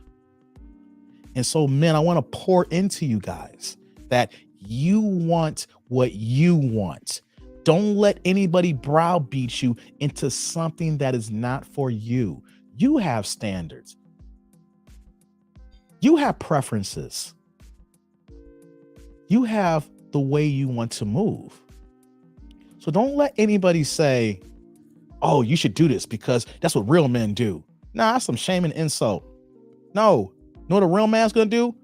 [SPEAKER 1] And so, men, I want to pour into you guys that you want what you want. Don't let anybody browbeat you into something that is not for you. You have standards. You have preferences. You have the way you want to move. So don't let anybody say, oh, you should do this because that's what real men do. Nah, that's some shame and insult. No, you know what a real man's gonna do?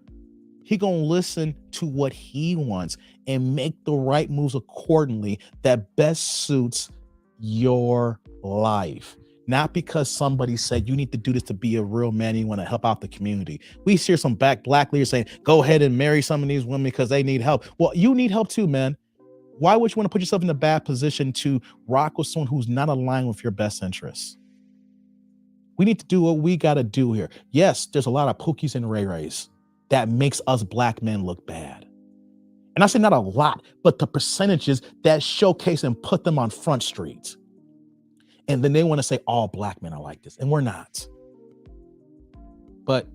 [SPEAKER 1] He gonna listen to what he wants and make the right moves accordingly that best suits your life. Not because somebody said you need to do this to be a real man, you want to help out the community. We hear some black leaders saying, go ahead and marry some of these women because they need help. Well, you need help too, man. Why would you want to put yourself in a bad position to rock with someone who's not aligned with your best interests? We need to do what we got to do here. Yes, there's a lot of Pookies and Ray Rays that makes us black men look bad. And I say not a lot, but the percentages that showcase and put them on Front Street. And then they want to say all black men are like this, and we're not. But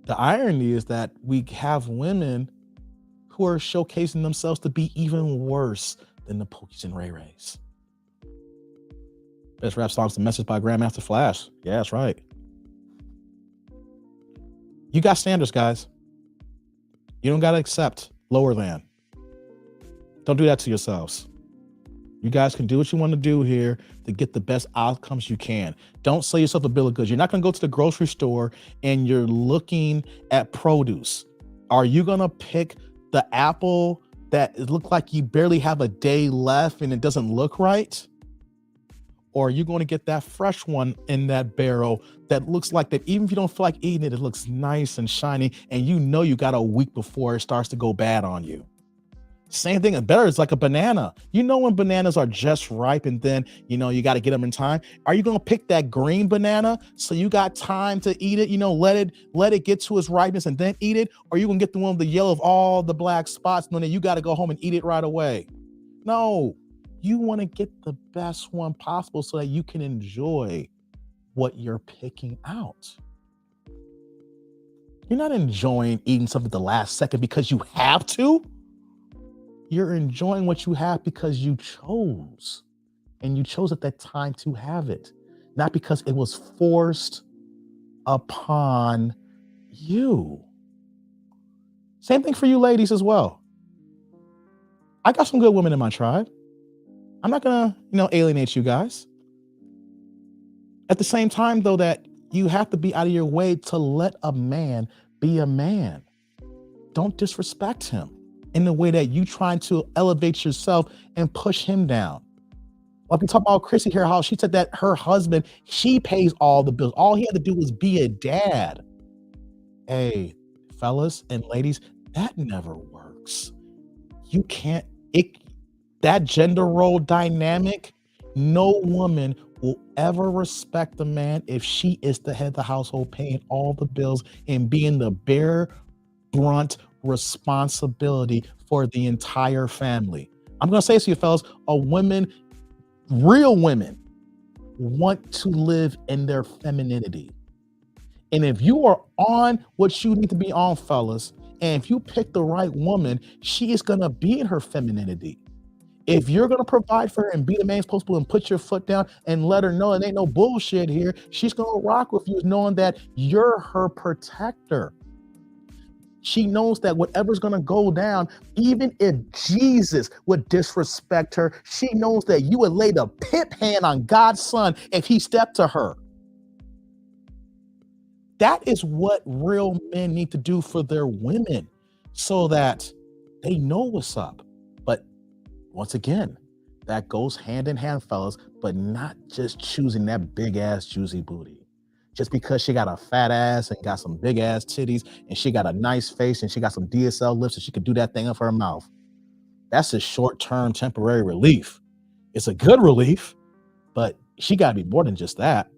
[SPEAKER 1] the irony is that we have women who are showcasing themselves to be even worse than the Pookies and Ray Rays. Best rap songs, The Message by Grandmaster Flash. Yeah, that's right. You got standards, guys. You don't got to accept lower than. Don't do that to yourselves. You guys can do what you want to do here to get the best outcomes you can. Don't sell yourself a bill of goods. You're not going to go to the grocery store and you're looking at produce. Are you going to pick the apple that it looks like you barely have a day left and it doesn't look right? Or are you going to get that fresh one in that barrel that looks like that even if you don't feel like eating it, it looks nice and shiny and you know you got a week before it starts to go bad on you? Same thing and better, it's like a banana. You know when bananas are just ripe and then, you know, you got to get them in time. Are you going to pick that green banana so you got time to eat it, you know, let it get to its ripeness and then eat it? Or are you going to get the one with the yellow of all the black spots and then you got to go home and eat it right away? No, you want to get the best one possible so that you can enjoy what you're picking out. You're not enjoying eating something at the last second because you have to. You're enjoying what you have because you chose. And you chose at that time to have it. Not because it was forced upon you. Same thing for you ladies as well. I got some good women in my tribe. I'm not gonna, alienate you guys. At the same time, though, that you have to be out of your way to let a man be a man. Don't disrespect him in the way that you trying to elevate yourself and push him down. Like we talk about Chrissy here, how she said that her husband, she pays all the bills. All he had to do was be a dad. Hey, fellas and ladies, that never works. You can't, that gender role dynamic, no woman will ever respect a man if she is the head of the household paying all the bills and being the bare brunt responsibility for the entire family. I'm going to say this to you, fellas, real women want to live in their femininity. And if you are on what you need to be on, fellas, and if you pick the right woman, she is going to be in her femininity. If you're going to provide for her and be the man supposed to and put your foot down and let her know it ain't no bullshit here, she's going to rock with you knowing that you're her protector. She knows that whatever's going to go down, even if Jesus would disrespect her, she knows that you would lay the pimp hand on God's son if he stepped to her. That is what real men need to do for their women so that they know what's up. But once again, that goes hand in hand, fellas, but not just choosing that big ass juicy booty. Just because she got a fat ass and got some big ass titties and she got a nice face and she got some DSL lips and she could do that thing up her mouth. That's a short-term temporary relief. It's a good relief, but she got to be more than just that.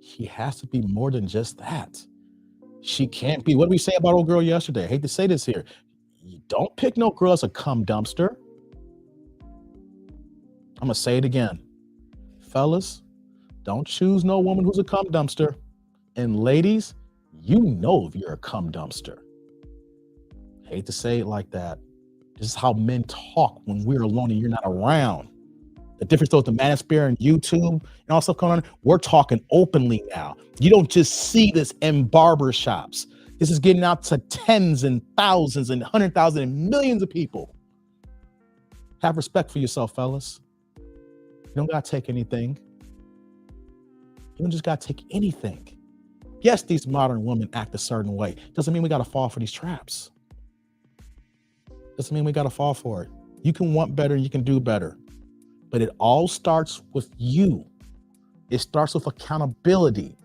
[SPEAKER 1] She has to be more than just that. She can't be, what did we say about old girl yesterday? I hate to say this here. You don't pick no girl as a cum dumpster. I'm going to say it again. Fellas, don't choose no woman who's a cum dumpster. And ladies, you know if you're a cum dumpster. Hate to say it like that. This is how men talk when we're alone and you're not around. The difference though with the manosphere and YouTube and all stuff going on, we're talking openly now. You don't just see this in barber shops. This is getting out to tens and thousands and 100,000 and millions of people. Have respect for yourself, fellas. You don't gotta take anything. You don't just gotta take anything. Yes, these modern women act a certain way. Doesn't mean we gotta fall for these traps. Doesn't mean we gotta fall for it. You can want better, you can do better. But it all starts with you. It starts with accountability.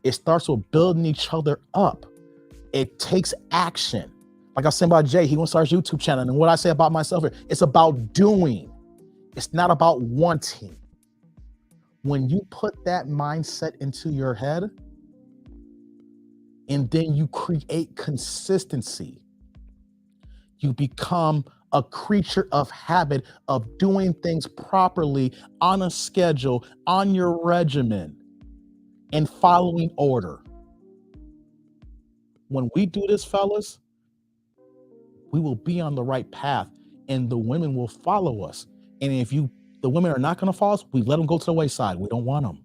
[SPEAKER 1] It starts with building each other up. It takes action. Like I was saying about Jay, he wants to start his YouTube channel. And what I say about myself here, it's about doing. It's not about wanting. When you put that mindset into your head, and then you create consistency, you become a creature of habit of doing things properly on a schedule, on your regimen, and following order. When we do this, fellas, we will be on the right path and the women will follow us. And if the women are not going to follow us, we let them go to the wayside. We don't want them.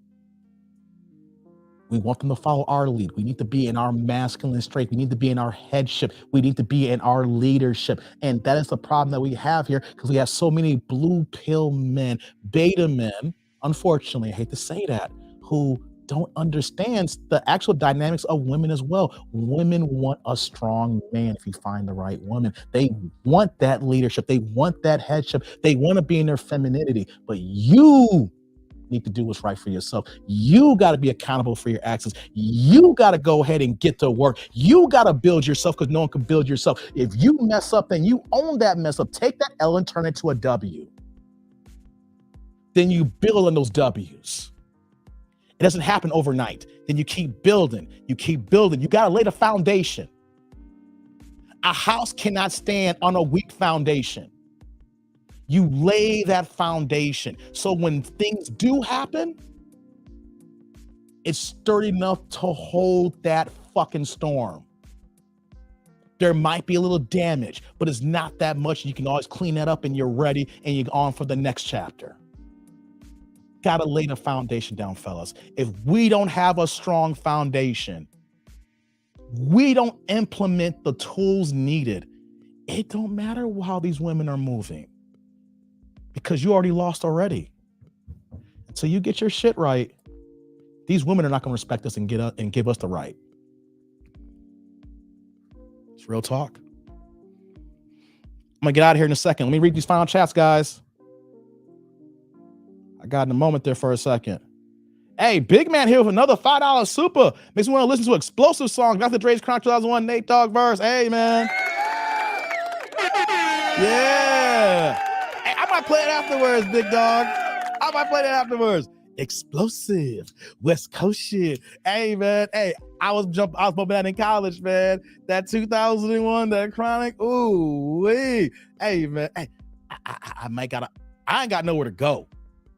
[SPEAKER 1] We want them to follow our lead. We need to be in our masculine strength. We need to be in our headship. We need to be in our leadership. And that is the problem that we have here because we have so many blue pill men, beta men, unfortunately, I hate to say that, who don't understand the actual dynamics of women as well. Women want a strong man if you find the right woman. They want that leadership. They want that headship. They want to be in their femininity. But you need to do what's right for yourself. You got to be accountable for your actions. You got to go ahead and get to work. You got to build yourself because no one can build yourself. If you mess up, then you own that mess up. Take that L and turn it to a W. Then you build on those W's. It doesn't happen overnight. Then you keep building. You keep building. You got to lay the foundation. A house cannot stand on a weak foundation. You lay that foundation. So when things do happen, it's sturdy enough to hold that fucking storm. There might be a little damage, but it's not that much. You can always clean that up and you're ready and you're on for the next chapter. Gotta lay the foundation down, fellas. If we don't have a strong foundation, we don't implement the tools needed, it don't matter how these women are moving. Because you already lost already. Until you get your shit right, these women are not going to respect us and give us the right. It's real talk. I'm going to get out of here in a second. Let me read these final chats, guys. I got in a moment there for a second. Hey, Big Man here with another $5 super. Makes me want to listen to explosive song. Dr. Dre's Chronic 2001 Nate Dogg verse. Hey, man. Yeah. I might play it afterwards, big dog. I might play that afterwards. Explosive West Coast shit. Hey, man. Hey, I was bumping that in college, man. That 2001, that Chronic. Ooh, wee. Hey, man. Hey, I might gotta, I ain't got nowhere to go.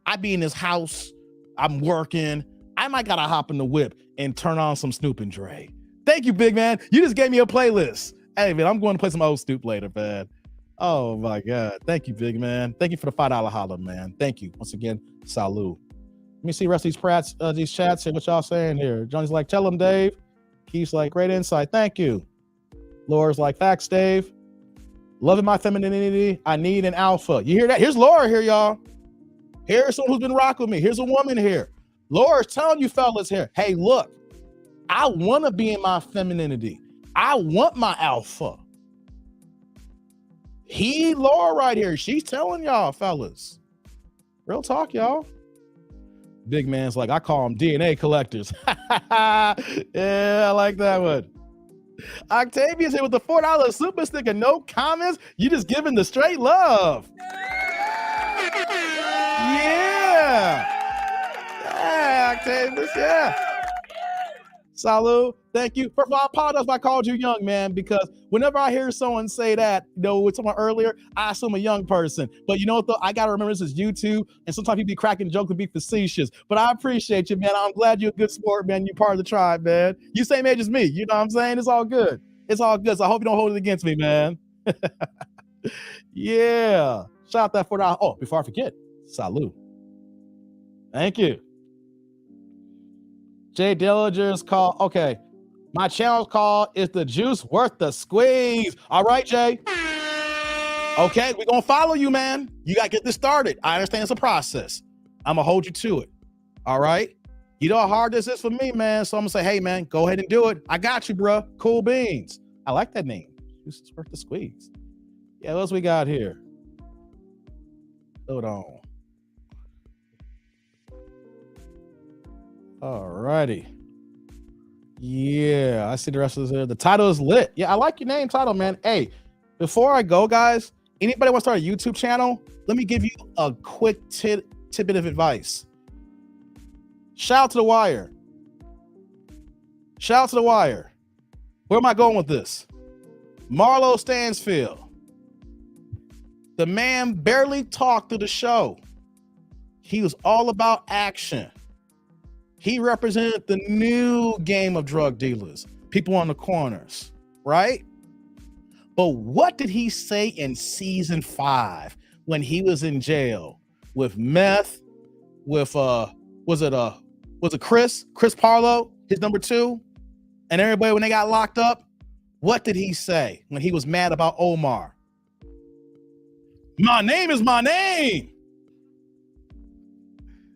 [SPEAKER 1] I be in this house, I'm working. I might gotta hop in the whip and turn on some Snoop and Dre. Thank you, big man. You just gave me a playlist. Hey, man, I'm going to play some old Snoop later, man. Oh my God. Thank you, big man. Thank you for the $5 holler, man. Thank you. Once again, salute. Let me see the rest of these chats here. What y'all saying here? Johnny's like, tell him, Dave. Keith's like, great insight. Thank you. Laura's like, facts, Dave. Loving my femininity. I need an alpha. You hear that? Here's Laura here, y'all. Here's someone who's been rocking with me. Here's a woman here. Laura's telling you fellas here, hey, look, I want to be in my femininity. I want my alpha. Laura right here. She's telling y'all fellas. Real talk, y'all. Big man's like, I call them DNA collectors. Yeah, I like that one. Octavius here with the $4 super sticker. No comments. You just giving the straight love. Yeah. Yeah, Octavius. Yeah. Salud. Thank you. First of all, I apologize if I called you young, man, because whenever I hear someone say that, with someone earlier, I assume a young person. But you know what, though? I got to remember this is YouTube, and sometimes people be cracking jokes and be facetious. But I appreciate you, man. I'm glad you're a good sport, man. You're part of the tribe, man. You same age as me. You know what I'm saying? It's all good. It's all good. So I hope you don't hold it against me, man. Yeah. Shout out that $4. Oh, before I forget, salute. Thank you. Jay Dillinger's call. Okay. My channel's called Is the Juice Worth the Squeeze? All right, Jay. Okay, we're going to follow you, man. You got to get this started. I understand it's a process. I'm going to hold you to it. All right? You know how hard this is for me, man. So I'm going to say, hey, man, go ahead and do it. I got you, bro. Cool beans. I like that name. Juice is worth the squeeze. Yeah, what else we got here? Hold on. All righty. Yeah, I see the rest of this here. The title is lit. Yeah, I like your name title, man. Hey, before I go, guys, anybody want to start a YouTube channel? Let me give you a quick tidbit of advice. Shout out to The Wire. Shout out to The Wire. Where am I going with this? Marlo Stansfield. The man barely talked through the show. He was all about action. He represented the new game of drug dealers, people on the corners, right? But what did he say in season 5 when he was in jail with meth, with was it Chris Parlow, his number 2, and everybody when they got locked up? What did he say when he was mad about Omar? My name is my name.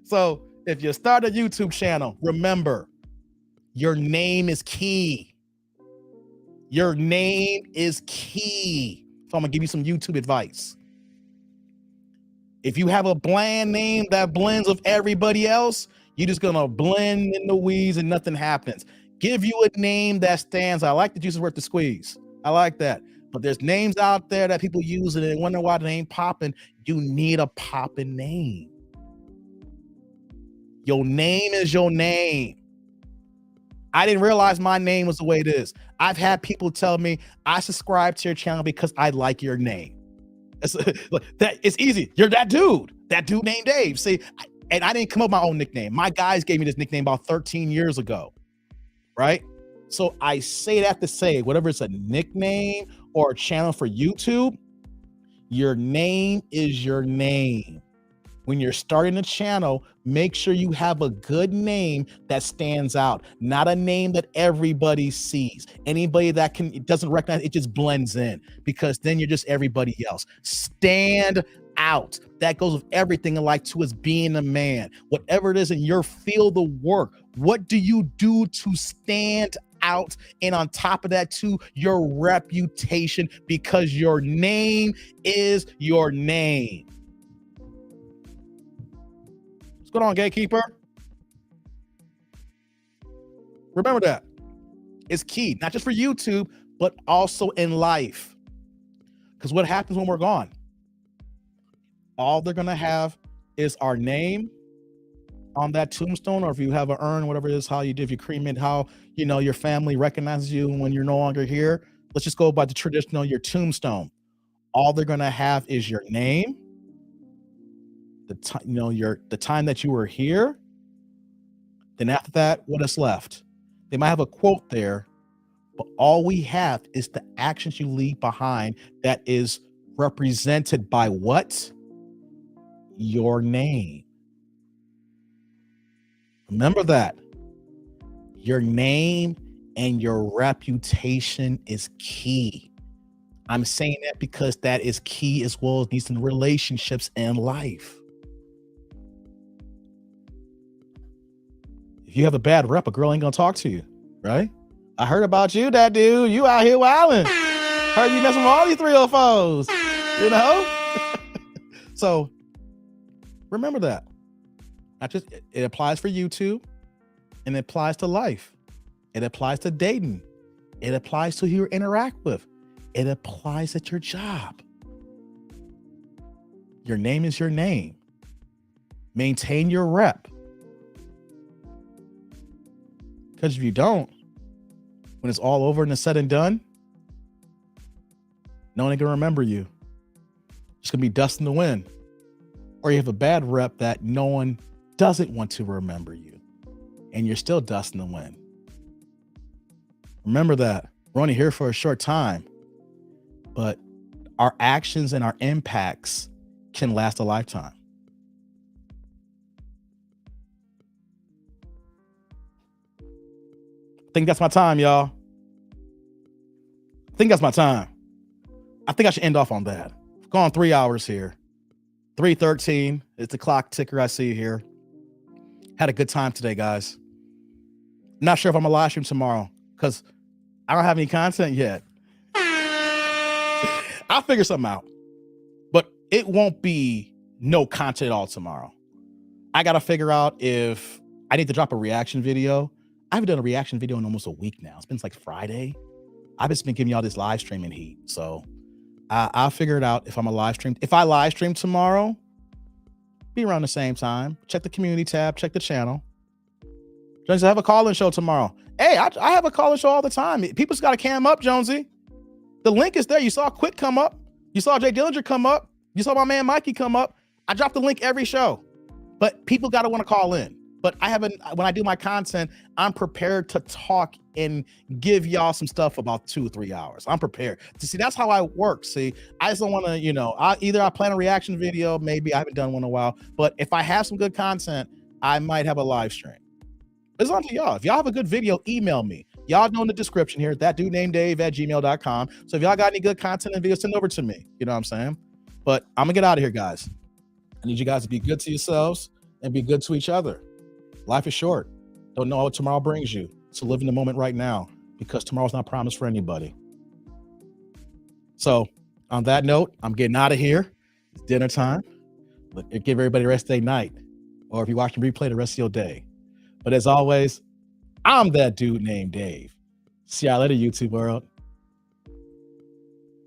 [SPEAKER 1] So if you start a YouTube channel, remember, your name is key. Your name is key. So I'm gonna give you some YouTube advice. If you have a bland name that blends with everybody else, you're just gonna blend in the weeds and nothing happens. Give you a name that stands. I like the juice is worth the squeeze. I like that. But there's names out there that people use and they wonder why they ain't popping. You need a popping name. Your name is your name. I didn't realize my name was the way it is. I've had people tell me I subscribe to your channel because I like your name. It's easy. You're that dude named Dave. See, and I didn't come up with my own nickname. My guys gave me this nickname about 13 years ago, right? So I say that to say, whatever it's a nickname or a channel for YouTube, your name is your name. When you're starting a channel, make sure you have a good name that stands out, not a name that everybody sees. Anybody that it doesn't recognize, it just blends in, because then you're just everybody else. Stand out. That goes with everything in life too, is being a man. Whatever it is in your field of work, what do you do to stand out? And on top of that too, your reputation, because your name is your name. What's going on, gatekeeper? Remember that. It's key, not just for YouTube, but also in life. Because what happens when we're gone? All they're going to have is our name on that tombstone, or if you have an urn, whatever it is, how you do, if you cremate, how, your family recognizes you when you're no longer here. Let's just go by the traditional, your tombstone. All they're going to have is your name, the time, the time that you were here. Then after that, what is left? They might have a quote there, but all we have is the actions you leave behind that is represented by what? Your name. Remember that. Your name and your reputation is key. I'm saying that because that is key as well as these relationships and life. If you have a bad rep, a girl ain't gonna talk to you, right? I heard about you, that dude. You out here wilding. Heard you messing with all these 304s, you know? So remember that. Not just it applies for YouTube, and it applies to life. It applies to dating. It applies to who you interact with. It applies at your job. Your name is your name. Maintain your rep. Because if you don't, when it's all over and it's said and done, no one can remember you. It's going to be dust in the wind. Or you have a bad rep that no one doesn't want to remember you. And you're still dust in the wind. Remember that. We're only here for a short time. But our actions and our impacts can last a lifetime. I think that's my time, y'all. I think that's my time. I think I should end off on that. We've gone 3 hours here. 3:13 is the clock ticker I see here. Had a good time today, guys. Not sure if I'm gonna live stream tomorrow because I don't have any content yet. I'll figure something out, but it won't be no content at all tomorrow. I got to figure out if I need to drop a reaction video. I haven't done a reaction video in almost a week now. It's been like Friday. I've just been giving y'all this live streaming heat. So I'll figure it out if I'm a live stream. If I live stream tomorrow, be around the same time. Check the community tab, check the channel. Jonesy, I have a call-in show tomorrow. Hey, I have a call-in show all the time. People's got to cam up, Jonesy. The link is there. You saw Quick come up. You saw Jay Dillinger come up. You saw my man Mikey come up. I drop the link every show, but people got to want to call in. But when I do my content, I'm prepared to talk and give y'all some stuff about 2 or 3 hours. I'm prepared to see. That's how I work. See, I just don't want to, I plan a reaction video. Maybe I haven't done one in a while, but if I have some good content, I might have a live stream. It's on to y'all. If y'all have a good video, email me. Y'all know in the description here, thatdudenamedDave@gmail.com. So if y'all got any good content and videos, send over to me. You know what I'm saying? But I'm gonna get out of here, guys. I need you guys to be good to yourselves and be good to each other. Life is short. Don't know what tomorrow brings you. So live in the moment right now because tomorrow's not promised for anybody. So on that note, I'm getting out of here. It's dinner time. Give everybody the rest of their night. Or if you're watching replay, the rest of your day. But as always, I'm that dude named Dave. See y'all later, YouTube world.